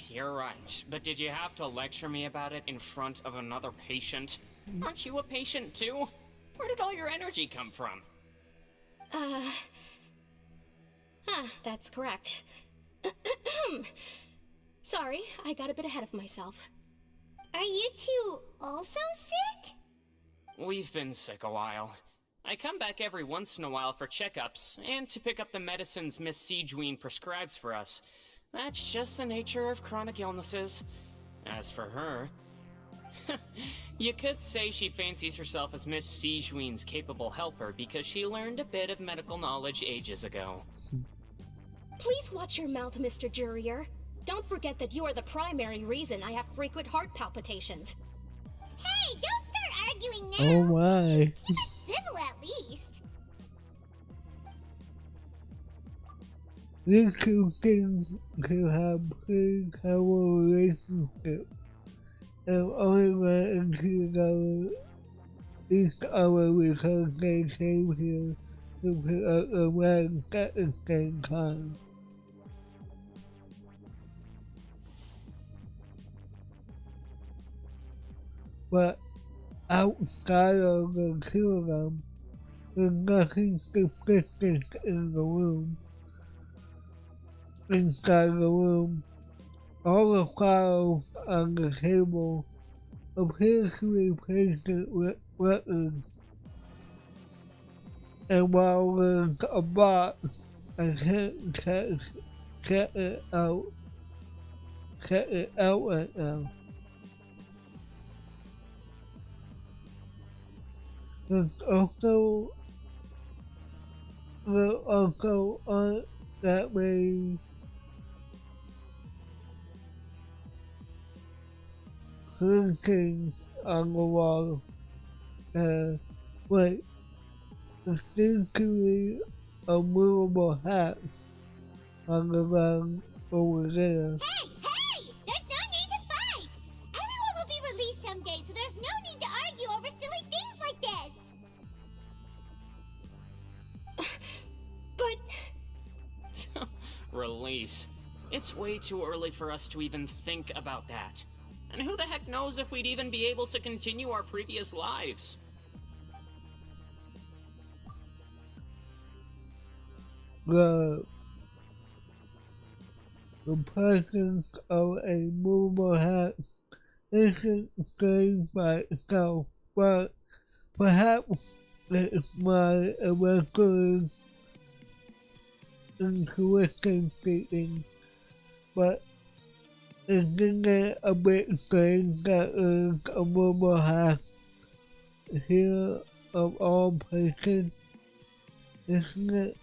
you're right. But did you have to lecture me about it in front of another patient? Aren't you a patient too? Where did all your energy come from? That's correct. Sorry, I got a bit ahead of myself. Are you two also sick? We've been sick a while. I come back every once in a while for checkups, and to pick up the medicines Miss Sijuin prescribes for us. That's just the nature of chronic illnesses. As for her... you could say she fancies herself as Miss Sijuin's capable helper because she learned a bit of medical knowledge ages ago. Please watch your mouth, Mr. Jurier. Don't forget that you are the primary reason I have frequent heart palpitations. Hey, don't start arguing now! Oh my. Keep it civil at least. These two things can have pretty terrible relationship and only ran into each other because they came here to pick up the ranks at the same time. But outside of the two of them, there's nothing suspicious in the room. Inside the room, all the files on the table appear to be patient records. And while there's a box, I can't check it out right now. There's also aren't that many things on the wall. Wait, there seems to be a movable hat on the ground over there. Hey! There's no need to fight! Everyone will be released someday, so there's no need to argue over silly things like this! But... Release. It's way too early for us to even think about that. And who the heck knows if we'd even be able to continue our previous lives? The presence of a movable hat isn't strange by itself, but perhaps it's my eventual intuition speaking. But isn't it a bit strange that there's a movable hat here of all places, isn't it?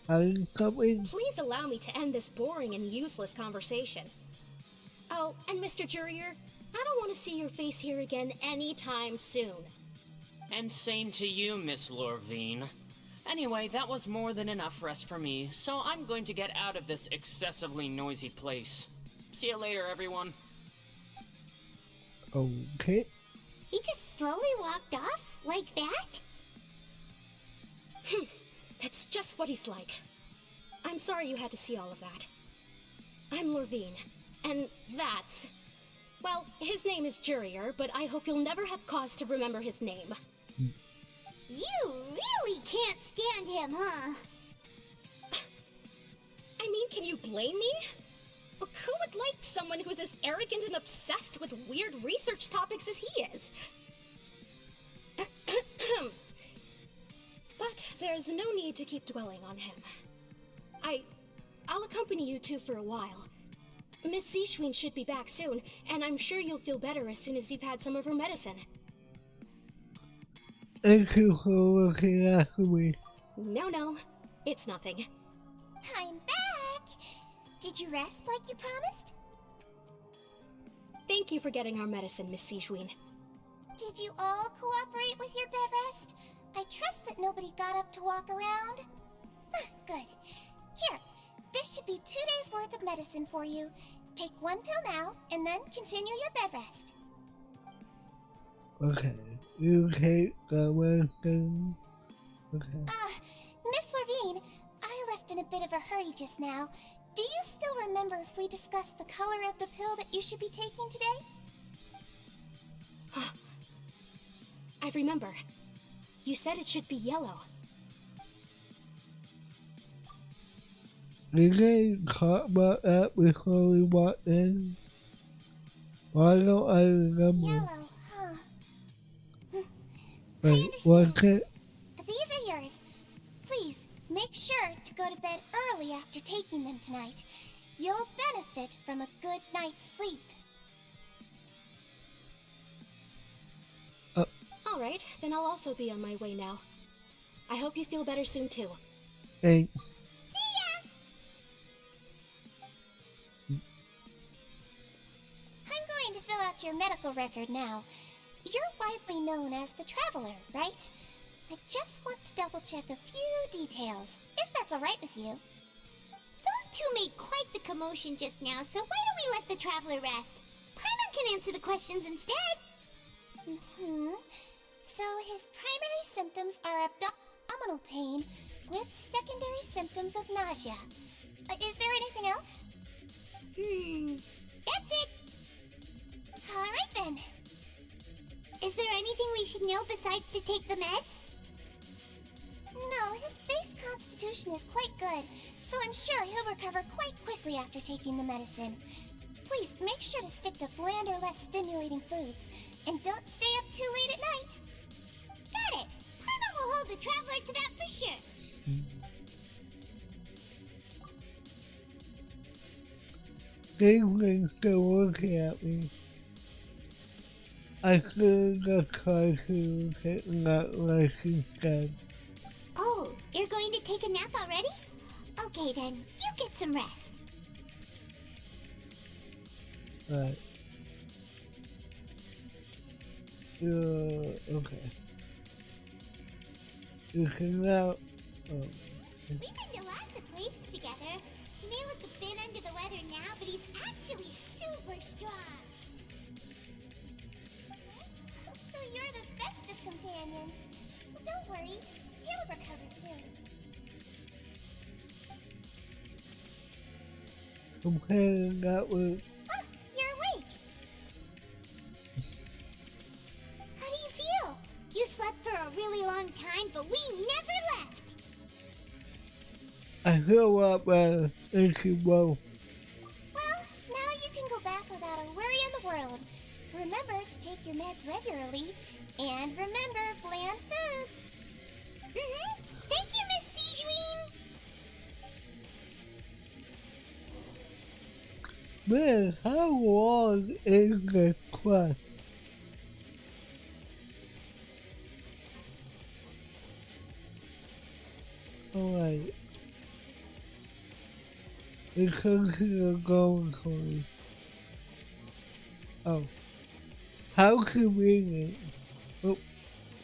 Hiding something? Please allow me to end this boring and useless conversation. Oh, and Mr. Jurier, I don't want to see your face here again anytime soon. And same to you, Miss Lorvine. Anyway, that was more than enough rest for me, so I'm going to get out of this excessively noisy place. See you later, everyone. Okay. He just slowly walked off like that? That's just what he's like. I'm sorry you had to see all of that. I'm Lorvine, and that's... Well, his name is Jurier, but I hope you'll never have cause to remember his name. You really can't stand him, huh? I mean, can you blame me? Who would like someone who's as arrogant and obsessed with weird research topics as he is? But there's no need to keep dwelling on him. I'll accompany you two for a while. Miss Zishwin should be back soon, and I'm sure you'll feel better as soon as you've had some of her medicine. Thank you for looking after me. No, it's nothing. I'm back! Did you rest like you promised? Thank you for getting our medicine, Miss Zishwin. Did you all cooperate with your bed rest? I trust that nobody got up to walk around. Good. Here, this should be 2 days' worth of medicine for you. Take 1 pill now, and then continue your bed rest. Okay, you take the medicine. Okay. Miss Lorvine, I left in a bit of a hurry just now. Do you still remember if we discussed the color of the pill that you should be taking today? I remember. You said it should be yellow. We didn't talk about that before we walked in. Why don't I remember? Yellow, huh? Wait, what's it? These are yours. Please, make sure to go to bed early after taking them tonight. You'll benefit from a good night's sleep. Alright, then I'll also be on my way now. I hope you feel better soon too. Thanks. See ya! I'm going to fill out your medical record now. You're widely known as the Traveler, right? I just want to double check a few details, if that's alright with you. Those two made quite the commotion just now, so why don't we let the Traveler rest? Paimon can answer the questions instead. So his primary symptoms are abdominal pain with secondary symptoms of nausea. Is there anything else? That's it. Alright then. Is there anything we should know besides to take the meds? No, his base constitution is quite good, so I'm sure he'll recover quite quickly after taking the medicine. Please make sure to stick to bland or less stimulating foods, and don't stay up too late at night. Got it. Paimon will hold the Traveler to that for sure. Things still looking at me. I should have just tried to take a nap like she said. Oh, you're going to take a nap already? Okay then, you get some rest. Right. Okay. You can now... We've been to lots of places together. He may look a bit under the weather now, but he's actually super strong. So you're the best of companions. Well, don't worry, he'll recover soon. Comparing that with... You're awake. How do you feel? You slept for a really long time, but we never left. I feel a lot better. Thank you both. Well, now you can go back without a worry in the world. Remember to take your meds regularly, and remember bland foods. Thank you, Miss Zishwin. Man, how long is this quest? Alright. It comes to a gold coin. Oh. How convenient. Oh,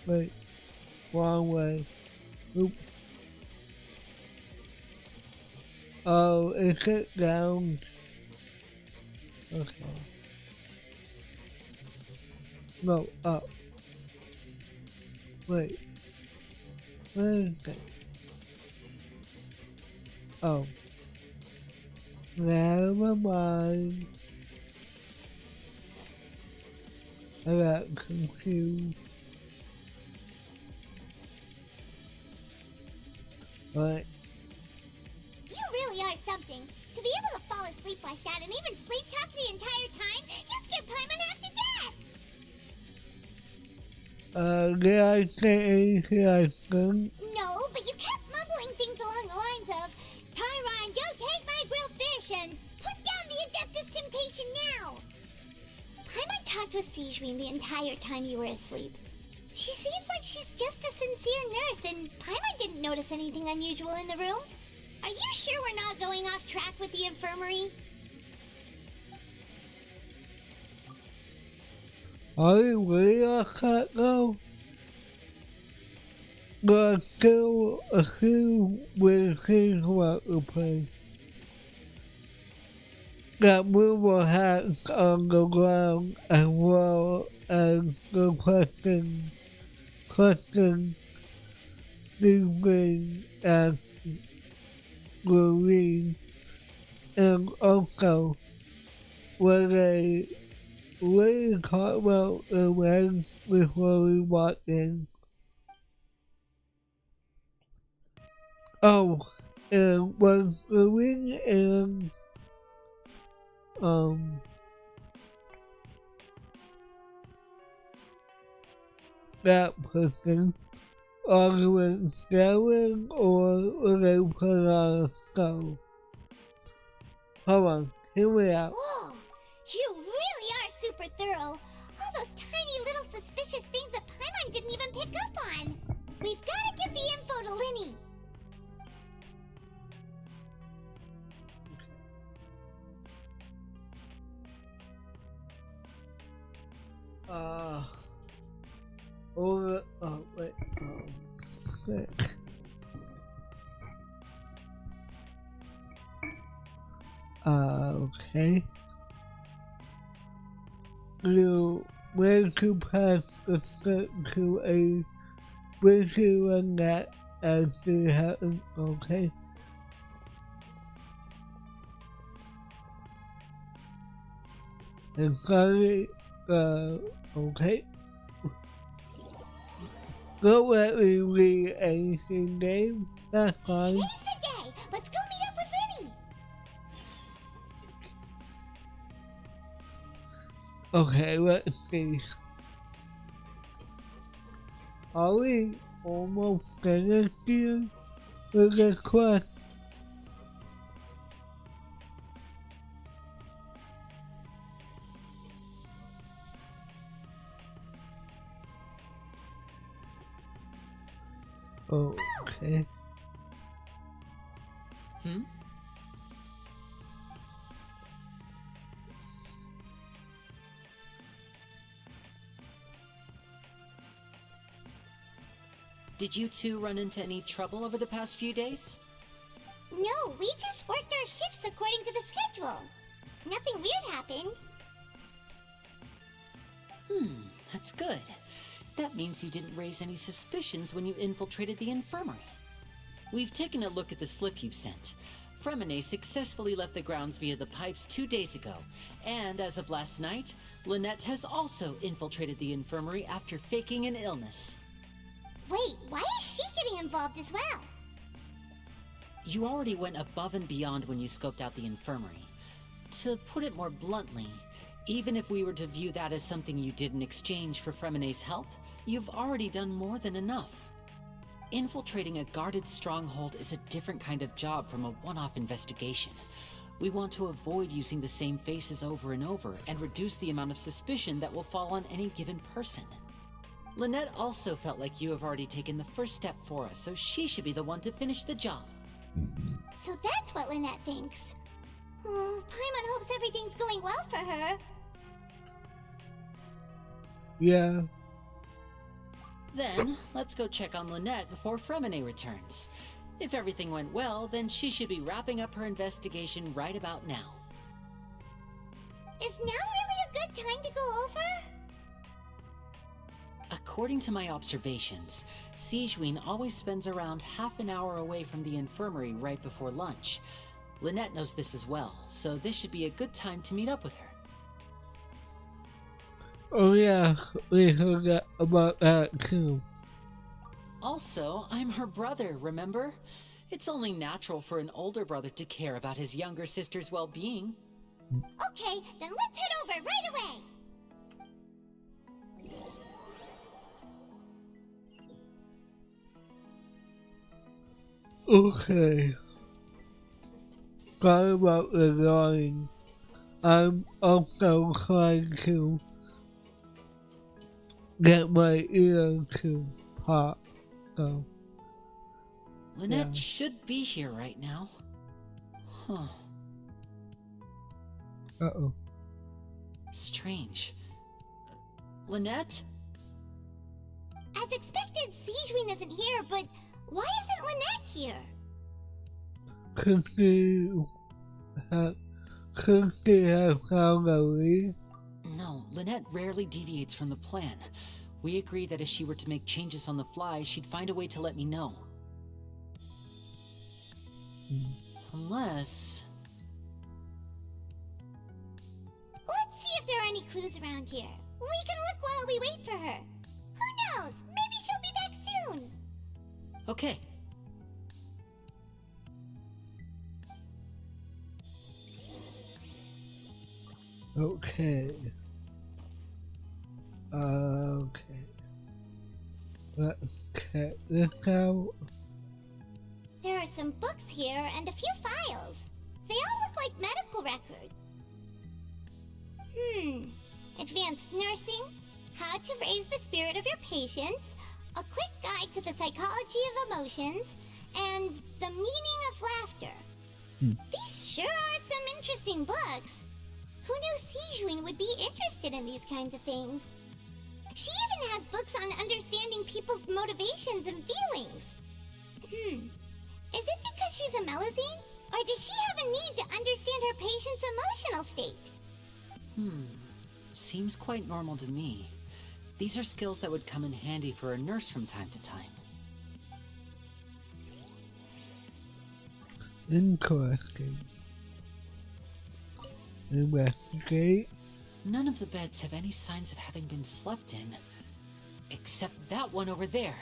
wait. Wrong way. Oop. Oh, is it down? Okay. No, up. Wait. Where is it? Oh. Never mind. I got confused. What? You really are something. To be able to fall asleep like that and even sleep talk the entire time, you scared Paimon half to death! Did I say anything I shouldn't? No, but you kept mumbling things along the lines of, Tyron, don't take my grilled fish and put down the Adeptus Temptation now! Paimon talked with Sijuin the entire time you were asleep. She seems like she's just a sincere nurse, and Paimon didn't notice anything unusual in the room. Are you sure we're not going off track with the infirmary? Are we really off track though? But I'm still a few weird things about the place. Got movable hats on the ground as well as the question Stephen asked Green, and also when they really talk about the legs before we walked in. Oh, and was the ring and that person arguing staring or were they put on a show? Hold on, hear me out. Whoa, you really are super thorough. All those tiny little suspicious things that Paimon didn't even pick up on. We've got to give the info to Linny. Wait. Sick. Okay. You went to pass the set to a visual on that as it happened, okay? And sorry, okay. Don't let me read anything, Dave. That's fine. Today's the day. Let's go meet up with Linny. Okay, let's see. Are we almost finished here with this quest? Okay. Did you two run into any trouble over the past few days? No, we just worked our shifts according to the schedule. Nothing weird happened. That's good. That means you didn't raise any suspicions when you infiltrated the infirmary. We've taken a look at the slip you've sent. Fremine successfully left the grounds via the pipes 2 days ago, and as of last night, Lynette has also infiltrated the infirmary after faking an illness. Wait, why is she getting involved as well? You already went above and beyond when you scoped out the infirmary. To put it more bluntly, even if we were to view that as something you did in exchange for Fremine's help, you've already done more than enough. Infiltrating a guarded stronghold is a different kind of job from a one-off investigation. We want to avoid using the same faces over and over and reduce the amount of suspicion that will fall on any given person. Lynette also felt like you have already taken the first step for us, so she should be the one to finish the job. So that's what Lynette thinks. Oh, Paimon hopes everything's going well for her. Yeah. Then, let's go check on Lynette before Fremine returns. If everything went well, then she should be wrapping up her investigation right about now. Is now really a good time to go over? According to my observations, Sigewinne always spends around half an hour away from the infirmary right before lunch. Lynette knows this as well, so this should be a good time to meet up with her. Oh yeah, we forgot about that too. Also, I'm her brother, remember? It's only natural for an older brother to care about his younger sister's well-being. Okay, then let's head over right away. Okay. Sorry about the yawning. I'm also trying to get my ear to pop, so. Lynette should be here right now. Huh. Uh-oh. Strange. Lynette? As expected, Sigewinne isn't here, but why isn't Lynette here? Could she have found a lead? No, Lynette rarely deviates from the plan. We agreed that if she were to make changes on the fly, she'd find a way to let me know. Unless... Let's see if there are any clues around here. We can look while we wait for her. Who knows? Maybe she'll be back soon. Okay. Okay. Okay. Let's check this out. There are some books here and a few files. They all look like medical records. Advanced nursing, how to raise the spirit of your patients, a quick guide to the psychology of emotions, and the meaning of laughter. These sure are some interesting books. Who knew Sigewinne would be interested in these kinds of things? She even has books on understanding people's motivations and feelings. Is it because she's a Melusine? Or does she have a need to understand her patient's emotional state? Seems quite normal to me. These are skills that would come in handy for a nurse from time to time. Interesting. Investigate. None of the beds have any signs of having been slept in. Except that one over there.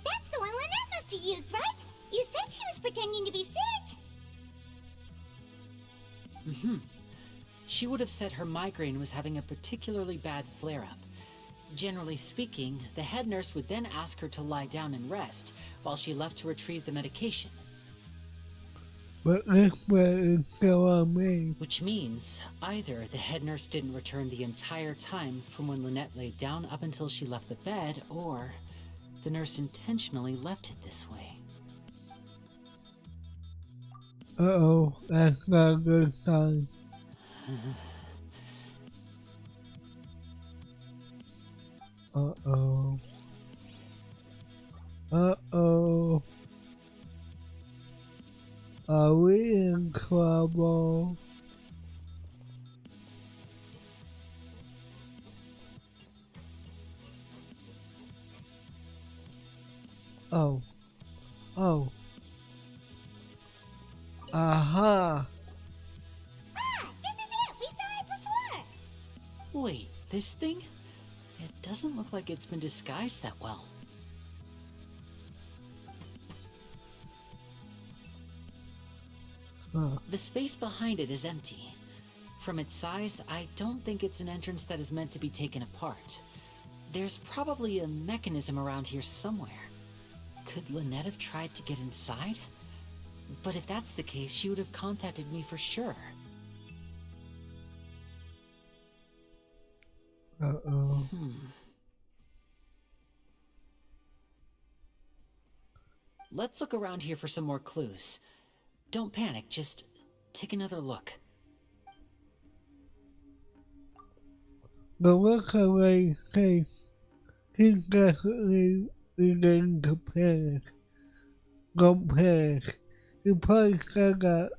That's the one Lynette must have used, right? You said she was pretending to be sick. She would have said her migraine was having a particularly bad flare-up. Generally speaking, the head nurse would then ask her to lie down and rest, while she left to retrieve the medication. But this way is still on me. Which means, either the head nurse didn't return the entire time from when Lynette laid down up until she left the bed, or the nurse intentionally left it this way. Uh-oh, that's not a good sign. Uh-oh. Uh-oh. Are we in trouble? Oh. Oh. Aha! This is it! We saw it before! Wait, this thing? It doesn't look like it's been disguised that well. The space behind it is empty. From its size, I don't think it's an entrance that is meant to be taken apart. There's probably a mechanism around here somewhere. Could Lynette have tried to get inside? But if that's the case, she would have contacted me for sure. Uh-oh. let's look around here for some more clues. Don't panic, just take another look. The look away face. He's definitely beginning to panic. Don't panic. He probably said that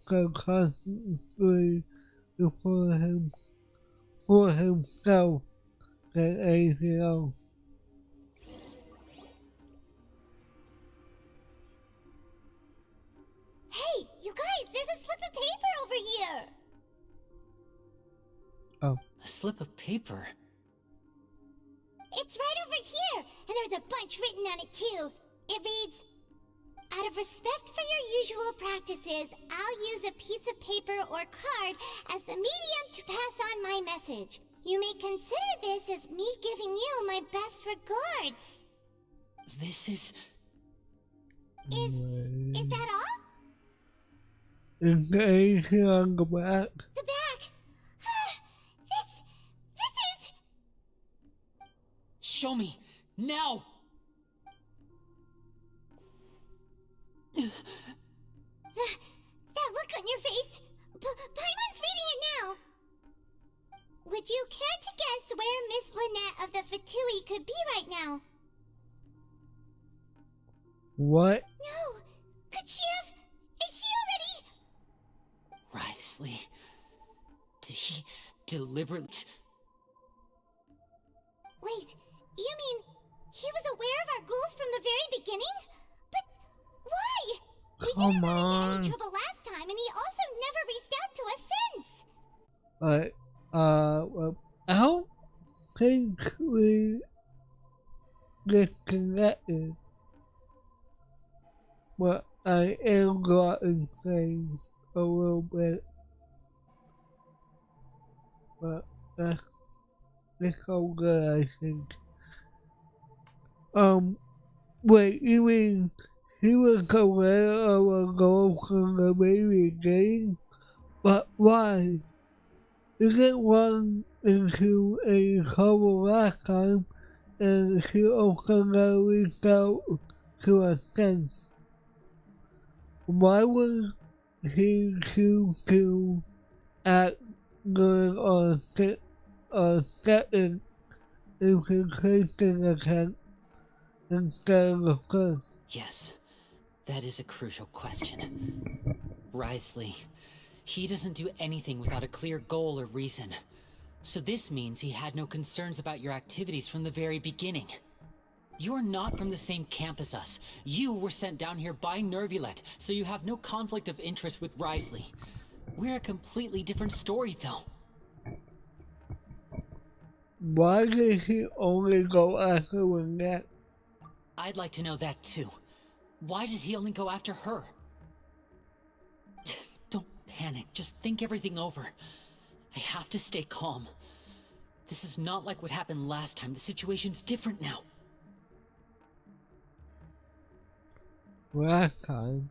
subconsciously for himself than anything else. Hey, you guys, there's a slip of paper over here! Oh. A slip of paper? It's right over here, and there's a bunch written on it too. It reads, "Out of respect for your usual practices, I'll use a piece of paper or card as the medium to pass on my message. You may consider this as me giving you my best regards." This is... Is that all? Is there anything on the back? The back! This is... Show me! Now! That look on your face! Paimon's reading it now! Would you care to guess where Miss Lynette of the Fatui could be right now? What? No! Could she have... Is she already... Wriothesley... Did he deliberately... Wait, you mean he was aware of our goals from the very beginning? But why? We didn't run into any trouble last time, and he also never reached out to us since. Well, I don't think we disconnected. But I am gotten things a little bit. But that's all good, I think. Wait, you mean he was aware of a goal from the very beginning? But why? He didn't run into any trouble last time, and he also never reached out to a sense. Why would he choose to act during a second infiltration attempt instead of the first? Yes, that is a crucial question. Wriothesley, he doesn't do anything without a clear goal or reason. So this means he had no concerns about your activities from the very beginning. You're not from the same camp as us. You were sent down here by Nervulet, so you have no conflict of interest with Wriothesley. We're a completely different story, though. Why did he only go after Lynette? I'd like to know that, too. Why did he only go after her? Don't panic, just think everything over. I have to stay calm. This is not like what happened last time. The situation's different now. Last time?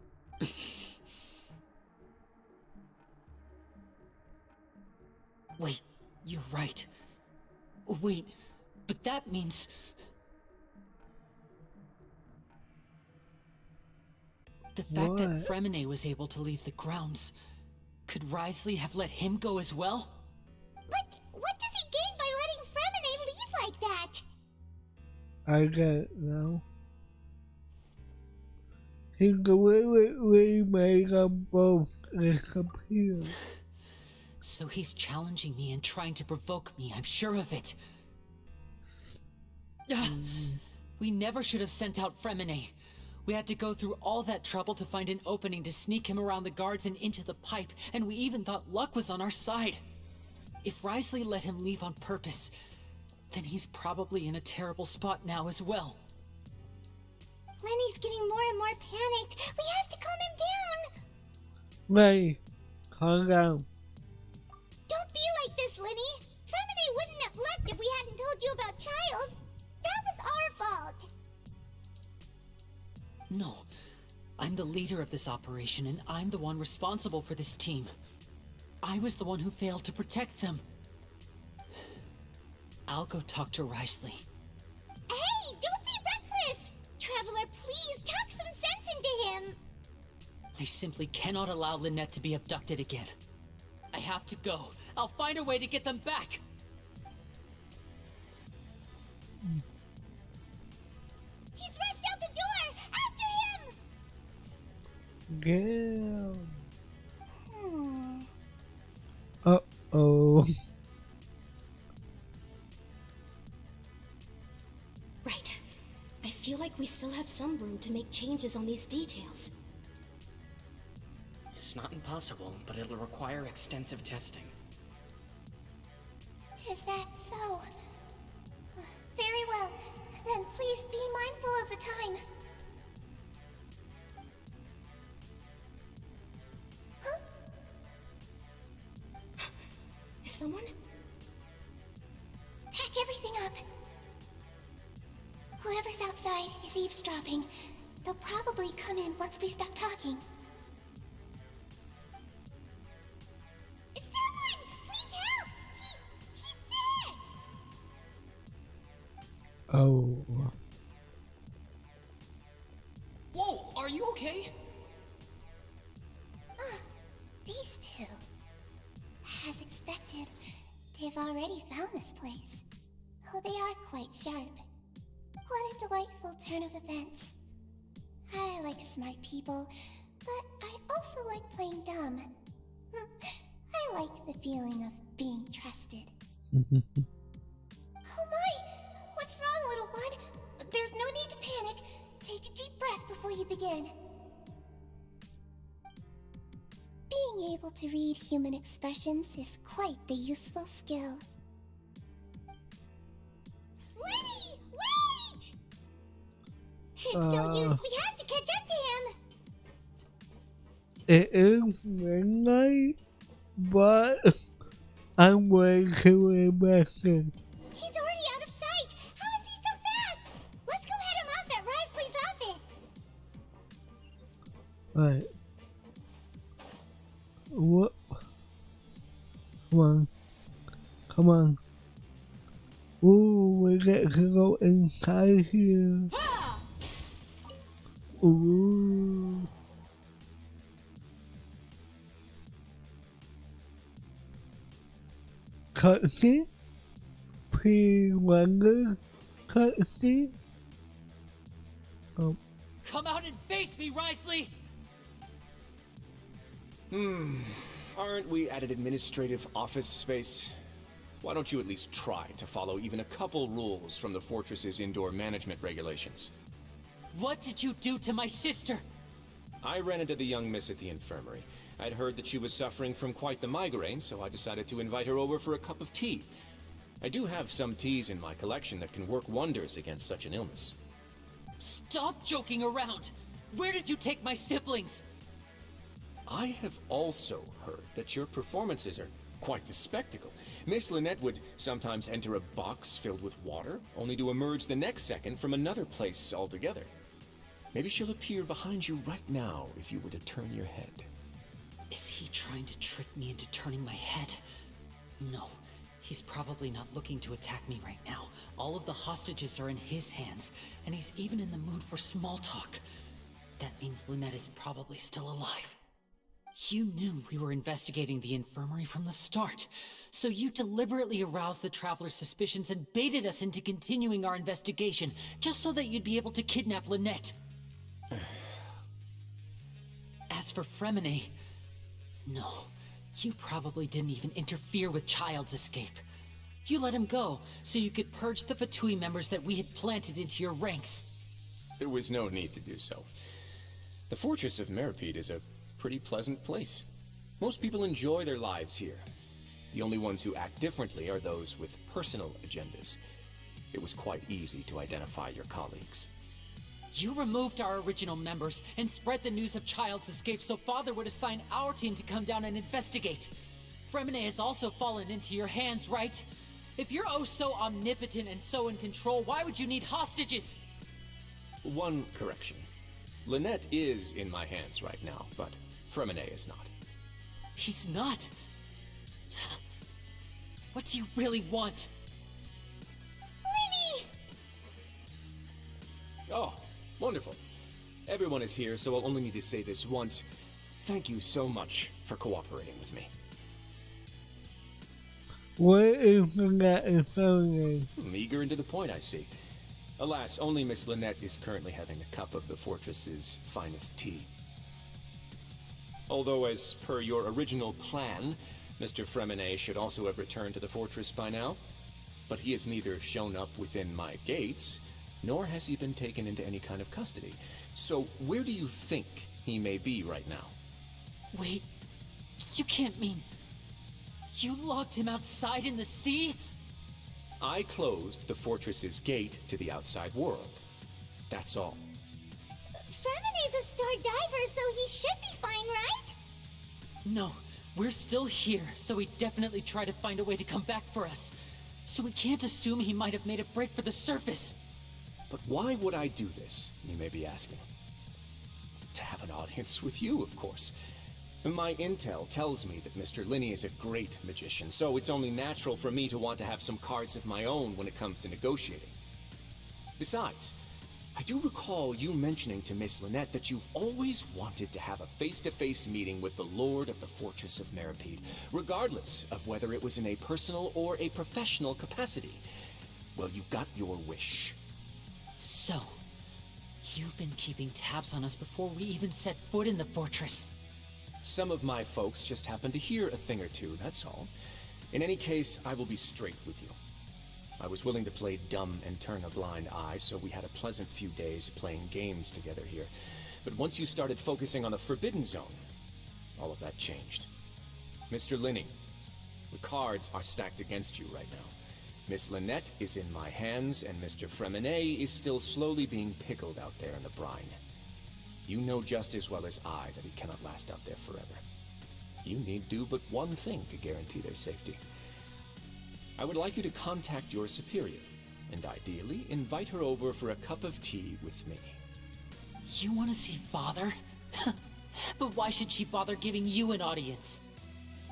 Wait, you're right. Wait, but that means... The fact that Fremine was able to leave the grounds, could Wriothesley have let him go as well? But what does he gain by letting Fremine leave like that? I don't know. He deliberately made them both disappear. So he's challenging me and trying to provoke me, I'm sure of it. We never should have sent out Fremine. We had to go through all that trouble to find an opening to sneak him around the guards and into the pipe, and we even thought luck was on our side. If Wriothesley let him leave on purpose, then he's probably in a terrible spot now as well. Lenny's getting more and more panicked. We have to calm him down. Lenny, calm down. Don't be like this, Lenny. Fremine wouldn't have left if we hadn't told you about Child. That was our fault. No, I'm the leader of this operation, and I'm the one responsible for this team. I was the one who failed to protect them. I'll go talk to Wriothesley. Hey, don't be reckless! Traveler, please, talk some I simply cannot allow Lynette to be abducted again. I have to go. I'll find a way to get them back. He's rushed out the door! After him! Yeah. Uh-oh. Right. I feel like we still have some room to make changes on these details. It's not impossible, but it'll require extensive testing. Is that so? Very well. Then please be mindful of the time. Huh? Is someone? Pack everything up. Whoever's outside is eavesdropping. They'll probably come in once we stop talking. Someone! Please help! He's sick! Oh. Whoa, are you okay? These two. As expected, they've already found this place. Oh, they are quite sharp. What a delightful turn of events. I like smart people, but I also like playing dumb. I like the feeling of being trusted. Oh my! What's wrong, little one? There's no need to panic. Take a deep breath before you begin. Being able to read human expressions is quite the useful skill. Lenny! Wait! It's no use. We have to catch up to him. It is midnight, but I'm way too invested. He's already out of sight. How is he so fast? Let's go head him off at Risley's office. Right. What? Come on. Come on. Ooh, we get to go inside here. Ooh. Cutscene? Pre-render cutscene? Oh. Come out and face me, Risley! Aren't we at an administrative office space? Why don't you at least try to follow even a couple rules from the fortress's indoor management regulations? What did you do to my sister? I ran into the young miss at the infirmary. I'd heard that she was suffering from quite the migraine, so I decided to invite her over for a cup of tea. I do have some teas in my collection that can work wonders against such an illness. Stop joking around! Where did you take my siblings? I have also heard that your performances are quite the spectacle. Miss Lynette would sometimes enter a box filled with water, only to emerge the next second from another place altogether. Maybe she'll appear behind you right now if you were to turn your head. Is he trying to trick me into turning my head? No, he's probably not looking to attack me right now. All of the hostages are in his hands, and he's even in the mood for small talk. That means Lynette is probably still alive. You knew we were investigating the infirmary from the start, so you deliberately aroused the Traveler's suspicions and baited us into continuing our investigation, just so that you'd be able to kidnap Lynette. As for Fremine, no, you probably didn't even interfere with Child's escape. You let him go, so you could purge the Vtuber members that we had planted into your ranks. There was no need to do so. The Fortress of Meripede is a pretty pleasant place. Most people enjoy their lives here. The only ones who act differently are those with personal agendas. It was quite easy to identify your colleagues. You removed our original members and spread the news of Child's escape so Father would assign our team to come down and investigate. Fremine has also fallen into your hands, right? If you're oh so omnipotent and so in control, why would you need hostages? One correction. Lynette is in my hands right now, but Fremine is not. He's not? What do you really want? Lenny! Oh, wonderful. Everyone is here, so I'll only need to say this once. Thank you so much for cooperating with me. What infinite inferiority? Eager and to the point, I see. Alas, only Miss Lynette is currently having a cup of the fortress's finest tea. Although, as per your original plan, Mr. Fremine should also have returned to the fortress by now. But he has neither shown up within my gates, nor has he been taken into any kind of custody. So, where do you think he may be right now? Wait, you can't mean... You locked him outside in the sea? I closed the fortress's gate to the outside world. That's all. Fremine's a star diver, so he should be fine, right? No, we're still here, so he definitely tried to find a way to come back for us. So we can't assume he might have made a break for the surface. But why would I do this, you may be asking? To have an audience with you, of course. My intel tells me that Mr. Linney is a great magician, so it's only natural for me to want to have some cards of my own when it comes to negotiating. Besides, I do recall you mentioning to Miss Lynette that you've always wanted to have a face-to-face meeting with the Lord of the Fortress of Meripede, regardless of whether it was in a personal or a professional capacity. Well, you got your wish. So, you've been keeping tabs on us before we even set foot in the fortress. Some of my folks just happened to hear a thing or two, that's all. In any case, I will be straight with you. I was willing to play dumb and turn a blind eye, so we had a pleasant few days playing games together here. But once you started focusing on the Forbidden Zone, all of that changed. Mr. Linney, the cards are stacked against you right now. Miss Lynette is in my hands, and Mr. Fremine is still slowly being pickled out there in the brine. You know just as well as I that he cannot last out there forever. You need do but one thing to guarantee their safety. I would like you to contact your superior, and ideally invite her over for a cup of tea with me. You want to see Father? But why should she bother giving you an audience?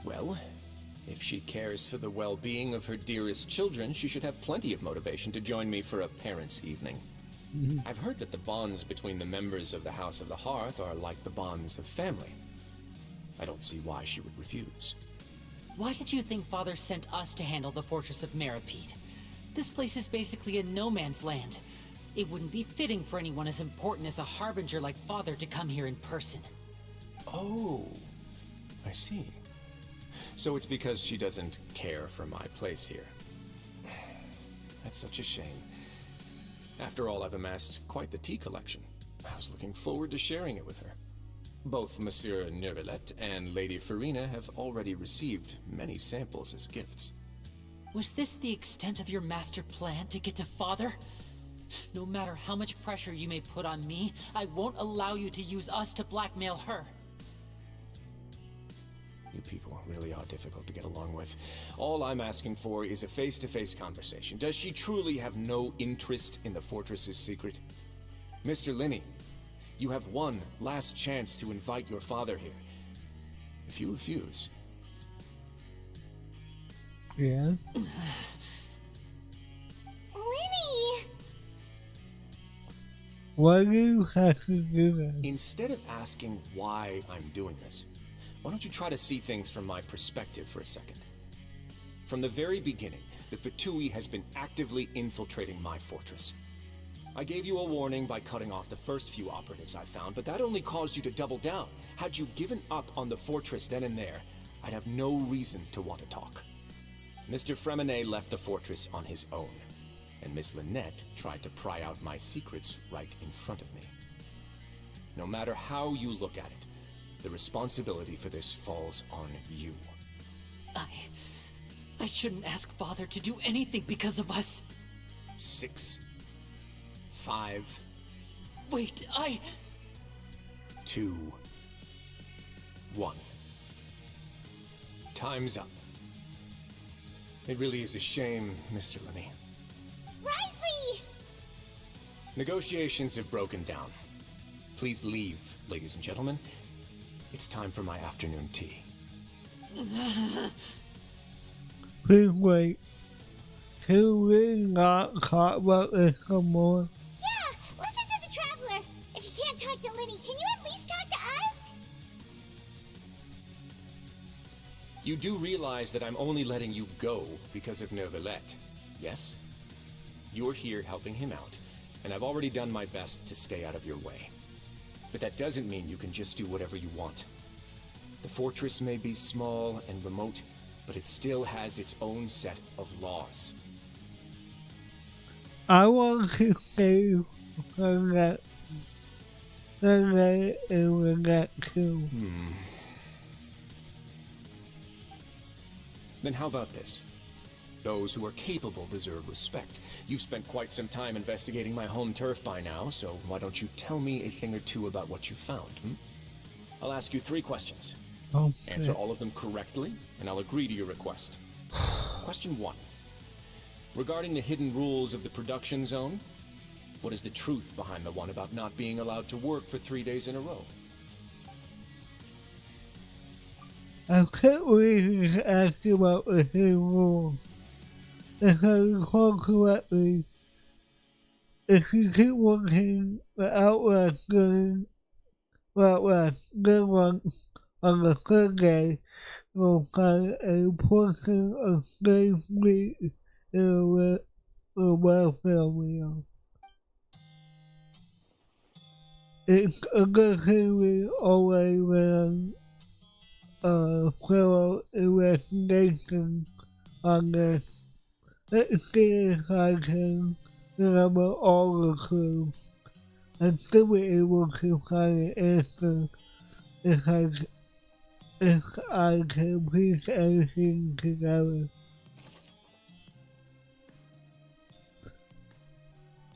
Well, if she cares for the well-being of her dearest children, she should have plenty of motivation to join me for a parents' evening. I've heard that the bonds between the members of the House of the Hearth are like the bonds of family. I don't see why she would refuse. Why did you think Father sent us to handle the Fortress of Meripede? This place is basically a no-man's land. It wouldn't be fitting for anyone as important as a harbinger like Father to come here in person. Oh, I see. So it's because she doesn't care for my place here. That's such a shame. After all, I've amassed quite the tea collection. I was looking forward to sharing it with her. Both Monsieur Neuvillette and Lady Farina have already received many samples as gifts. Was this the extent of your master plan to get to Father? No matter how much pressure you may put on me, I won't allow you to use us to blackmail her. You people really are difficult to get along with. All I'm asking for is a face-to-face conversation. Does she truly have no interest in the fortress's secret? Mr. Linney, you have one last chance to invite your father here. If you refuse... Yes? Linney! Why do you have to do this? Instead of asking why I'm doing this, why don't you try to see things from my perspective for a second? From the very beginning, the Vtuber has been actively infiltrating my fortress. I gave you a warning by cutting off the first few operatives I found, but that only caused you to double down. Had you given up on the fortress then and there, I'd have no reason to want to talk. Mr. Fremine left the fortress on his own, and Miss Lynette tried to pry out my secrets right in front of me. No matter how you look at it, the responsibility for this falls on you. I shouldn't ask Father to do anything because of us. 6, 5... Wait, 2, 1. Time's up. It really is a shame, Mr. Linney. Risley! Negotiations have broken down. Please leave, ladies and gentlemen. It's time for my afternoon tea. Please wait. Can we not talk about this some more? Yeah, listen to the Traveler. If you can't talk to You do realize that I'm only letting you go because of Neuvillette, yes? You're here helping him out, and I've already done my best to stay out of your way. But that doesn't mean you can just do whatever you want. The fortress may be small and remote, but it still has its own set of laws. I want to save her that too. Then how about this? Those who are capable deserve respect. You've spent quite some time investigating my home turf by now, so why don't you tell me a thing or two about what you found, I'll ask you 3 questions. Answer all of them correctly, and I'll agree to your request. Question 1. Regarding the hidden rules of the production zone, what is the truth behind the one about not being allowed to work for 3 days in a row? I can't really ask you about the hidden rules. If I recall correctly, if you keep working without resting, good ones on the 3rd day, you'll find a portion of slave meat in a welfare meal. It's a good thing we always ran a thorough investigation on this. Let's see if I can remember all the clues. I'd still be able to find an answer if I can piece everything together.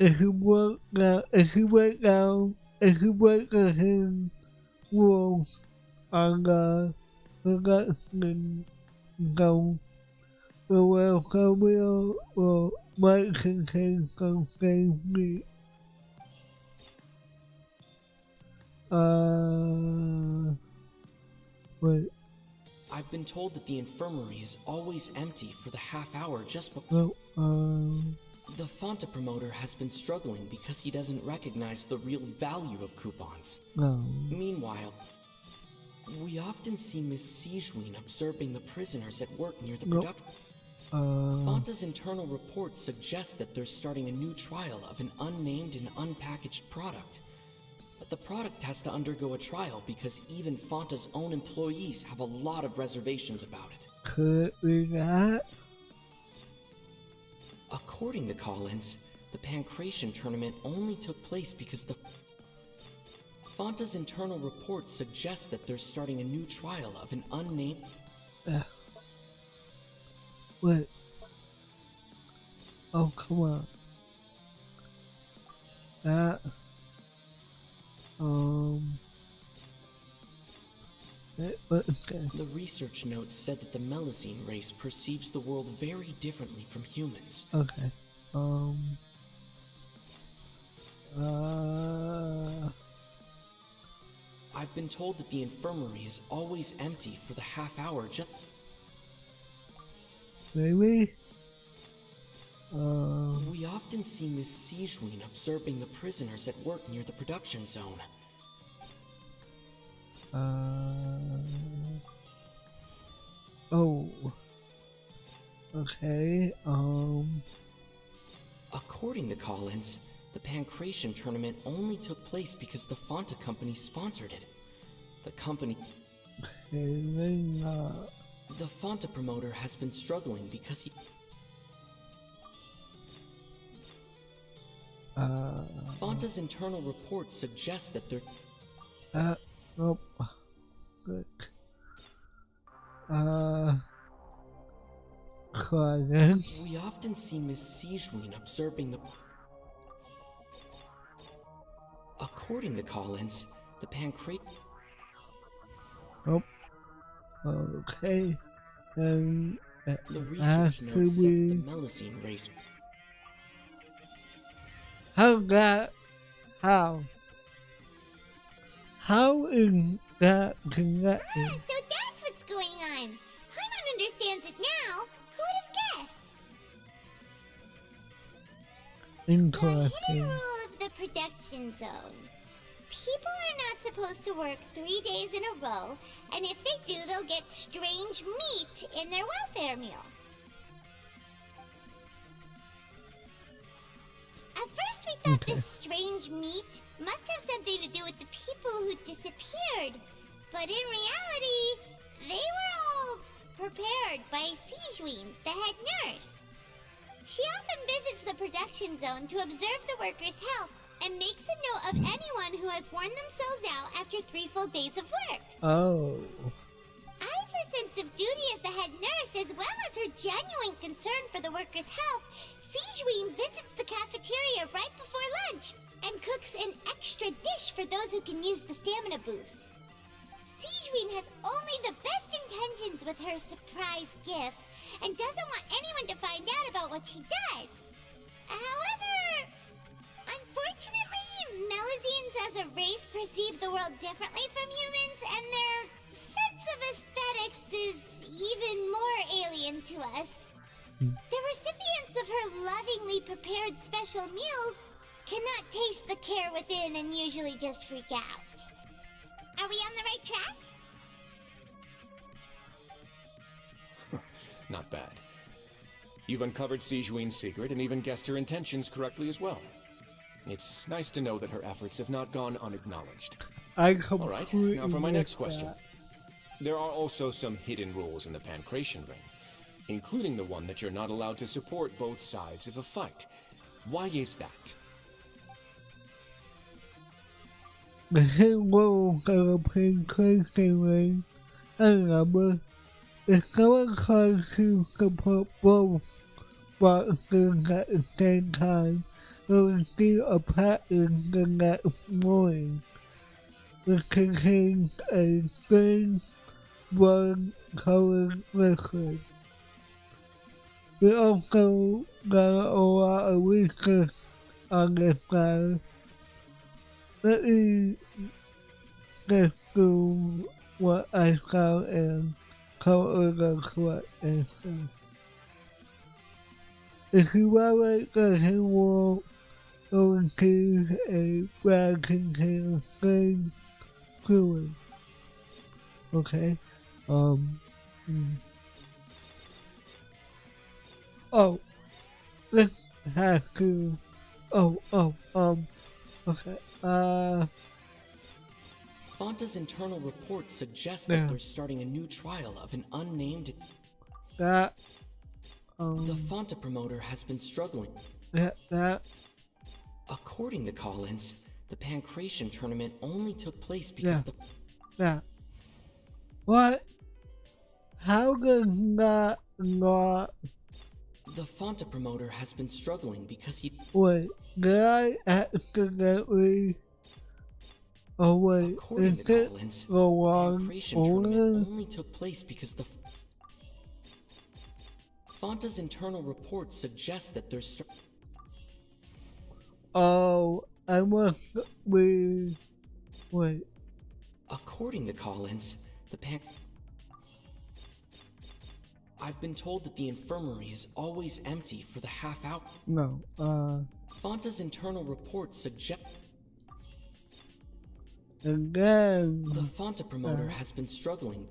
If you break the hidden rules on the production zone, the welfare meal might contain some slave meat. Wait. I've been told that the infirmary is always empty for the half hour just before. The Fonta promoter has been struggling because he doesn't recognize the real value of coupons. Meanwhile, we often see Miss Sigewin observing the prisoners at work near the production. Fonta's internal reports suggest that they're starting a new trial of an unnamed and unpackaged product. But the product has to undergo a trial because even Fonta's own employees have a lot of reservations about it. Could it be that? According to Collins, the Pancration tournament only took place because Fonta's internal reports suggest that they're starting a new trial of an unnamed... Wait. Oh, come on. What's this? The research notes said that the Melusine race perceives the world very differently from humans. Okay. I've been told that the infirmary is always empty for the half hour just... Maybe? We often see Miss Sigewin observing the prisoners at work near the production zone. Oh. Okay, According to Collins, the Pancration tournament only took place because the Fonta company sponsored it. The company... The Fonta promoter has been struggling because he... Fonta's internal reports suggest that they're... Nope. Good. We often see Miss Sigewin observing the... According to Collins, the Pancration... Oh. Okay. Then the research notes said the Melusine race... How is that connected? So that's what's going on. Paimon understands it now. Who would have guessed? Interesting. The hidden rule of the production zone. People are not supposed to work 3 days in a row, and if they do, they'll get strange meat in their welfare meal. At first we thought this strange meat must have something to do with the people who disappeared, but in reality, they were all prepared by Sijween, the head nurse. She often visits the production zone to observe the workers' health and makes a note of anyone who has worn themselves out after 3 full days of work. Oh. Out of her sense of duty as the head nurse, as well as her genuine concern for the workers' health, Sijween visits the cafeteria right before lunch and cooks an extra dish for those who can use the stamina boost. Sijween has only the best intentions with her surprise gift and doesn't want anyone to find out about what she does. However, unfortunately, Melusines as a race perceive the world differently from humans, and their sense of aesthetics is even more alien to us. The recipients of her lovingly prepared special meals cannot taste the care within and usually just freak out. Are we on the right track? Not bad. You've uncovered Sijween's secret and even guessed her intentions correctly as well. It's nice to know that her efforts have not gone unacknowledged. All right, now for my next question. There are also some hidden rules in the Pancration Ring, including the one that you're not allowed to support both sides of a fight. Why is that? The hidden rules of the Pancration Ring are number. If someone tries to support both boxes at the same time, they'll receive a package the next morning, which contains a strange blood-colored liquid. We also got a lot of research on this matter. Let me just do what I found and come with the correct answer. If you violate the hidden rule, you'll receive a bag containing strange fluid. Okay. Oh, this has to. Okay. Fonta's internal report suggests that they're starting a new trial of an unnamed. The Fonta promoter has been struggling. According to Collins, the Pancration tournament only took place because What? How does that not? The Fonta promoter has been struggling because he. Wait, did I accidentally? Oh wait, is it the wrong order? Only took place because the Fonta's internal report suggests that there's. Oh, I must be. Wait. According to Collins, I've been told that the infirmary is always empty for the half hour. No, Fonta's internal report suggests. Again. The Fonta promoter has been struggling.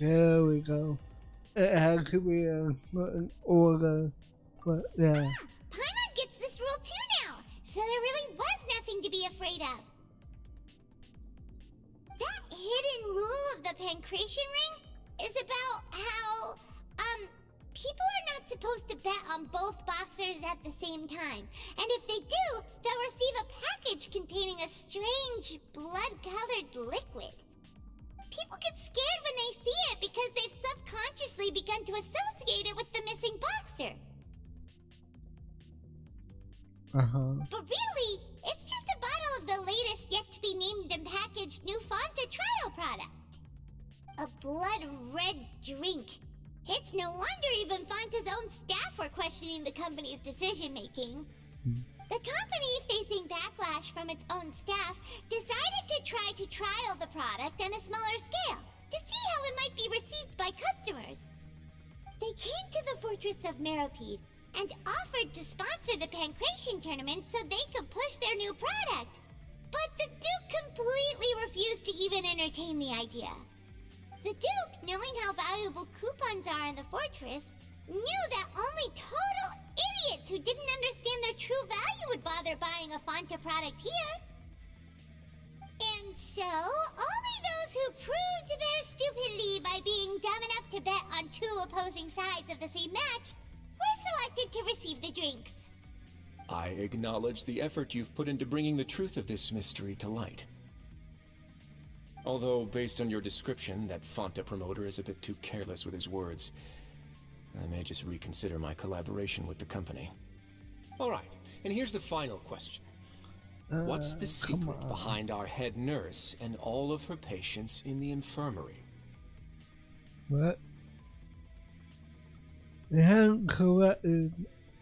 There we go. It had to be a certain order, but yeah. Paimon gets this rule too now, so there really was nothing to be afraid of. That hidden rule of the Pancration Ring is about how, people are not supposed to bet on both boxers at the same time. And if they do, they'll receive a package containing a strange blood-colored liquid. People get scared when they see it because they've subconsciously begun to associate it with the missing boxer. But really, it's just a bottle of the latest yet-to-be-named and packaged new Fonta trial product. A blood-red drink. It's no wonder even Fonta's own staff were questioning the company's decision-making. The company, facing backlash from its own staff, decided to try to trial the product on a smaller scale to see how it might be received by customers. They came to the fortress of Meropide and offered to sponsor the Pancration tournament so they could push their new product. But the Duke completely refused to even entertain the idea. The Duke, knowing how valuable coupons are in the fortress, knew that only total idiots who didn't understand their true value would bother buying a Fanta product here. And so, only those who proved their stupidity by being dumb enough to bet on two opposing sides of the same match were selected to receive the drinks. I acknowledge the effort you've put into bringing the truth of this mystery to light. Although, based on your description, that Fanta promoter is a bit too careless with his words. I may just reconsider my collaboration with the company. Alright, and here's the final question. What's the secret behind our head nurse and all of her patients in the infirmary? What? They haven't collected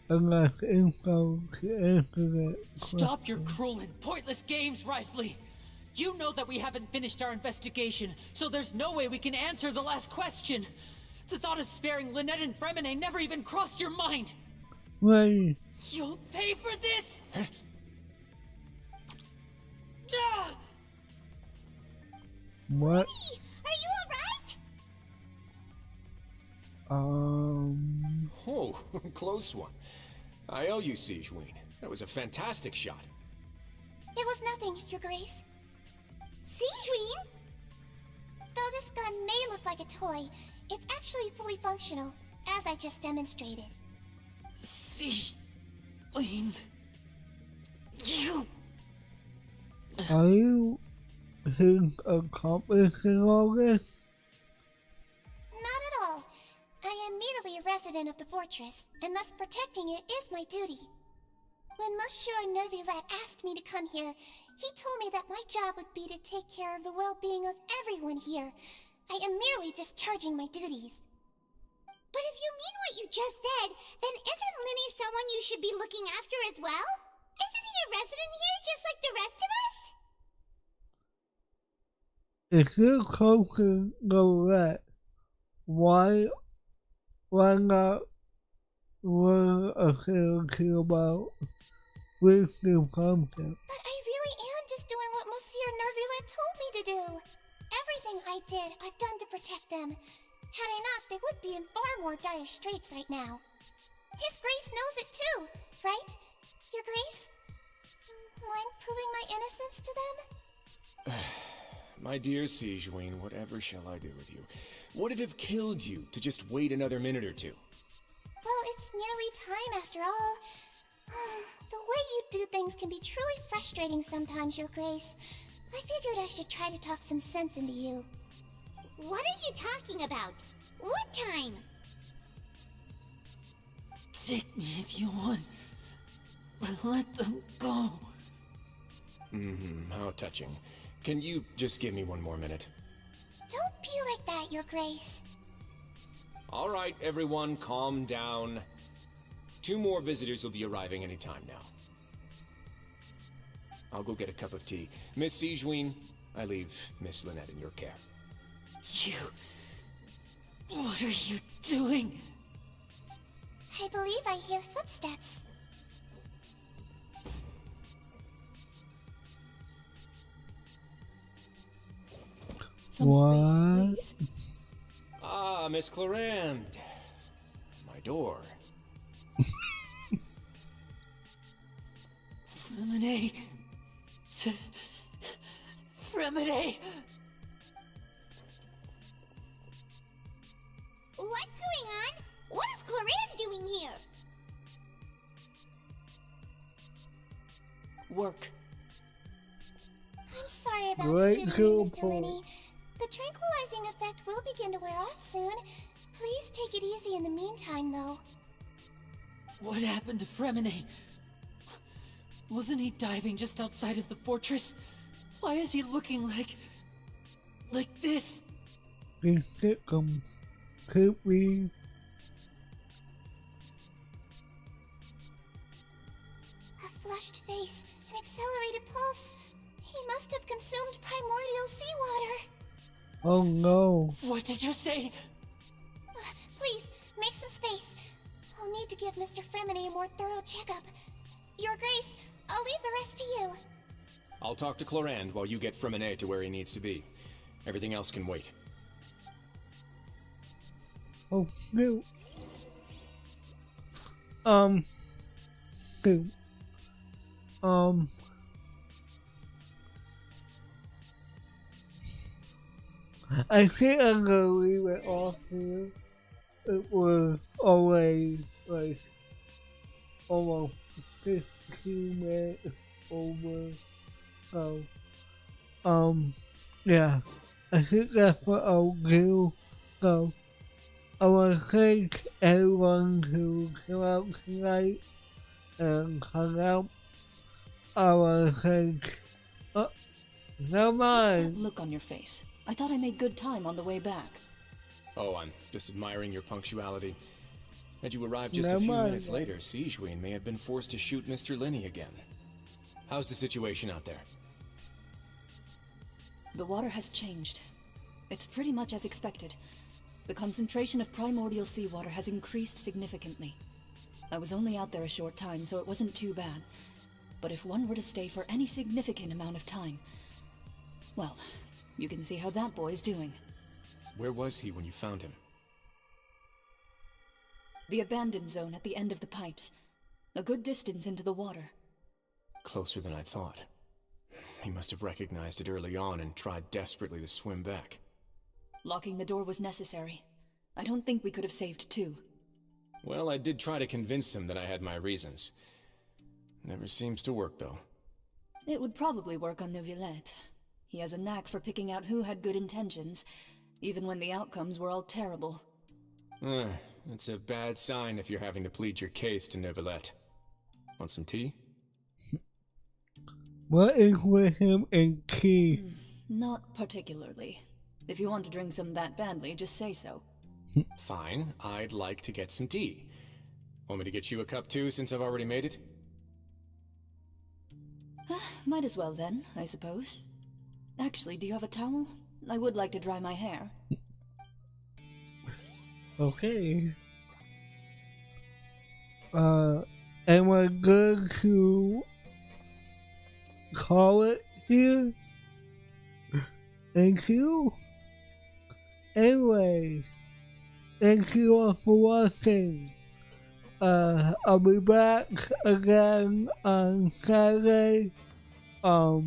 enough info to answer that question. Stop your cruel and pointless games, Risley! You know that we haven't finished our investigation, so there's no way we can answer the last question! The thought of sparing Lynette and Fremine never even crossed your mind! Wait. You'll pay for this! What? Are you alright? Oh, close one. I owe you, Sigewinne. That was a fantastic shot. It was nothing, Your Grace. Sigewinne? Though this gun may look like a toy, it's actually fully functional, as I just demonstrated. Sigewinne... You... Are you his accomplice in all this? Not at all. I am merely a resident of the fortress, and thus protecting it is my duty. When Monsieur Nervulette asked me to come here, he told me that my job would be to take care of the well-being of everyone here. I am merely discharging my duties. But if you mean what you just said, then isn't Linny someone you should be looking after as well? Isn't he a resident here just like the rest of us? If you're close to Lorette, why not learn a thing or two about wisdom concept? But I really am just doing what Monsieur Nervulette told me to do. Everything I did, I've done to protect them. Had I not, they would be in far more dire straits right now. His Grace knows it too, right? Your Grace? Mind proving my innocence to them? My dear Sigewinne, whatever shall I do with you? Would it have killed you to just wait another minute or two? Well, it's nearly time after all. The way you do things can be truly frustrating sometimes, Your Grace. I figured I should try to talk some sense into you. What are you talking about? What time? Take me if you want, but let them go. How touching. Can you just give me one more minute? Don't be like that, Your Grace. All right, everyone, calm down. 2 more visitors will be arriving any time now. I'll go get a cup of tea. Miss Sigewinne, I leave Miss Lynette in your care. You... What are you doing? I believe I hear footsteps. What? Ah, Miss Clarande. My door. Fremine... Fremine... What's going on? What is Clarande doing here? Work. I'm sorry about Right shooting to you, the Mr. point. Lenny. The tranquilizing effect will begin to wear off soon. Please take it easy in the meantime, though. What happened to Fremine? Wasn't he diving just outside of the fortress? Why is he looking like this? These sitcoms could be. A flushed face, an accelerated pulse. He must have consumed primordial seawater. Oh no. What did you say? Please, make some space. I'll need to give Mr. Fremine a more thorough checkup. Your Grace, I'll leave the rest to you. I'll talk to Clorand while you get Fremine to where he needs to be. Everything else can wait. Oh, shoot. Shoot. I think I'm gonna leave it off here. It was already like almost 15 minutes over. So, yeah, I think that's what I'll do. So, I want to thank everyone who came out tonight and hung out. I want to thank. Never mind. What's that look on your face? I thought I made good time on the way back. Oh, I'm just admiring your punctuality. Had you arrived just a few minutes later, Sigewinne may have been forced to shoot Mr. Linney again. How's the situation out there? The water has changed. It's pretty much as expected. The concentration of primordial seawater has increased significantly. I was only out there a short time, so it wasn't too bad. But if one were to stay for any significant amount of time, well, you can see how that boy's doing. Where was he when you found him? The abandoned zone at the end of the pipes. A good distance into the water. Closer than I thought. He must have recognized it early on and tried desperately to swim back. Locking the door was necessary. I don't think we could have saved two. Well, I did try to convince him that I had my reasons. Never seems to work, though. It would probably work on Neuvillette. He has a knack for picking out who had good intentions, even when the outcomes were all terrible. That's a bad sign if you're having to plead your case to Neuvillette. Want some tea? What is with him and tea? Not particularly. If you want to drink some that badly, just say so. Fine, I'd like to get some tea. Want me to get you a cup too, since I've already made it? Might as well then, I suppose. Actually, do you have a towel? I would like to dry my hair. Okay. Am I good to call it here? Thank you. Anyway, thank you all for watching. I'll be back again on Saturday. We're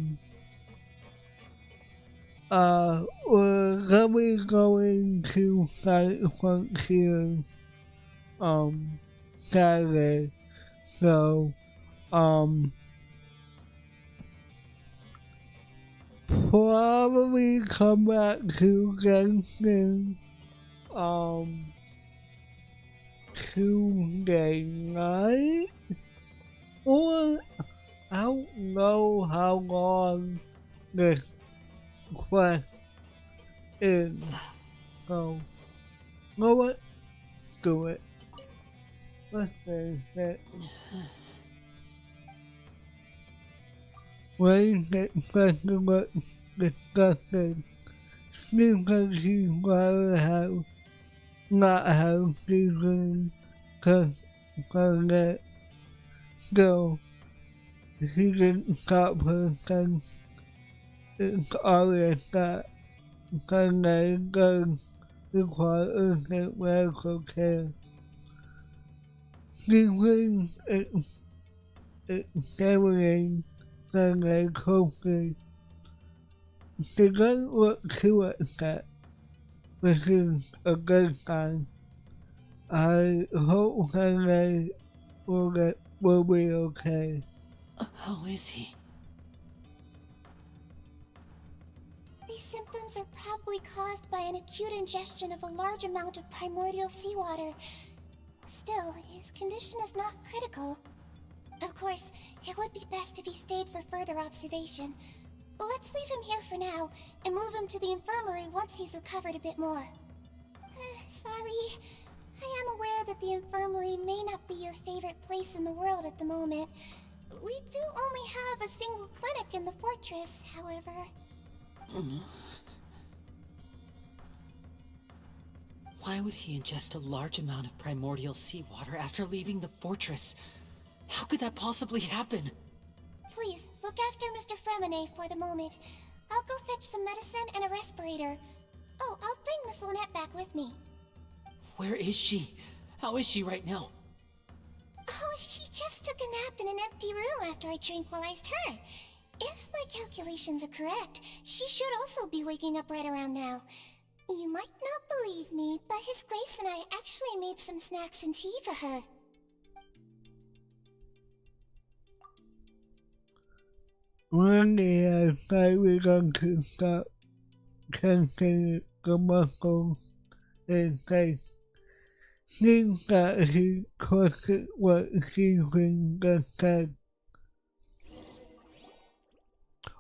gonna be going to Sonic Frontiers, Saturday. So, probably come back to Genshin, Tuesday night, or I don't know how long this quest is. So, you know what? Let's do it. Let's finish it. Raising session was disgusting. Seems like he's rather not have season because that still he didn't stop her since it's obvious that Sunday does require urgent medical care. Seasons it's examining Sunday closely. She doesn't look too upset, which is a good sign. I hope Sunday will be okay. How is he? These symptoms are probably caused by an acute ingestion of a large amount of primordial seawater. Still, his condition is not critical. Of course, it would be best if he stayed for further observation. Let's leave him here for now, and move him to the infirmary once he's recovered a bit more. Sorry. I am aware that the infirmary may not be your favorite place in the world at the moment. We do only have a single clinic in the fortress, however. Why would he ingest a large amount of primordial seawater after leaving the fortress? How could that possibly happen? Please, look look after Mr. Fremine for the moment. I'll go fetch some medicine and a respirator. Oh, I'll bring Miss Lynette back with me. Where is she? How is she right now? Oh, she just took a nap in an empty room after I tranquilized her. If my calculations are correct, she should also be waking up right around now. You might not believe me, but His Grace and I actually made some snacks and tea for her. One day I finally got to stop tensing the muscles in his face. Seems that he questioned what Season just said.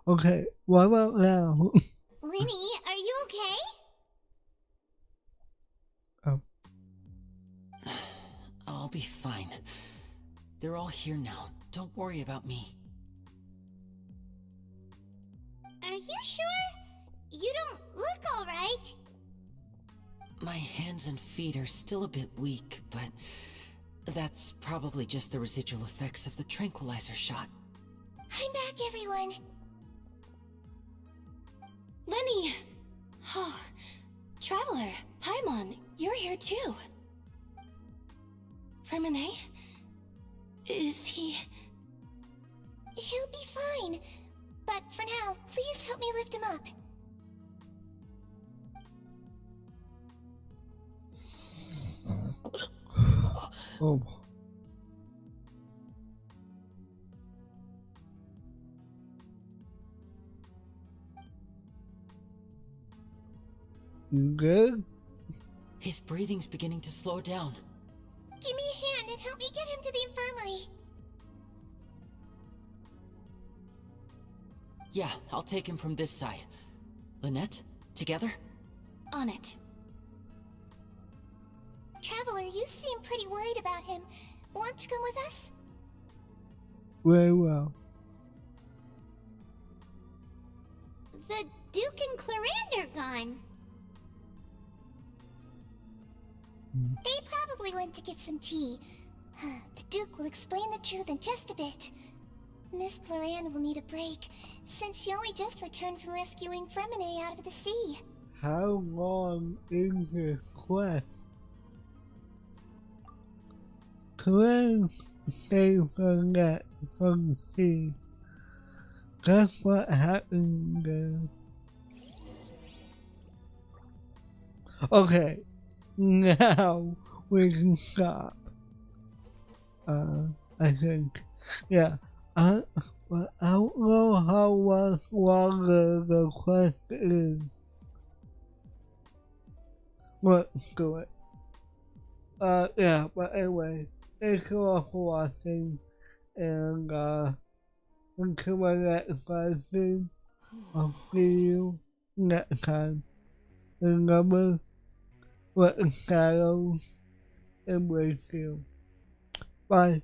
Okay, what about now? Linny, are you okay? I'll be fine. They're all here now. Don't worry about me. Are you sure? You don't look alright. My hands and feet are still a bit weak, but that's probably just the residual effects of the tranquilizer shot. I'm back, everyone. Lenny! Oh, Traveler, Paimon, you're here too. Fremine? Is he... He'll be fine. But for now, please help me lift him up. Oh. You good? His breathing's beginning to slow down. Give me a hand and help me get him to the infirmary. Yeah, I'll take him from this side. Lynette, together? On it. Traveler, you seem pretty worried about him. Want to come with us? Very well. The Duke and Clarande are gone. They probably went to get some tea. The Duke will explain the truth in just a bit. Miss Clarande will need a break, since she only just returned from rescuing Fremine out of the sea. How long is this quest? Clarence saved Lynette from the sea. That's what happened there. Okay, now we can stop. I think. Yeah. I don't know how much longer the quest is. Let's do it. Yeah, but anyway, thank you all for watching, and until my next live stream, I'll see you next time. Remember, let the shadows embrace you. Bye.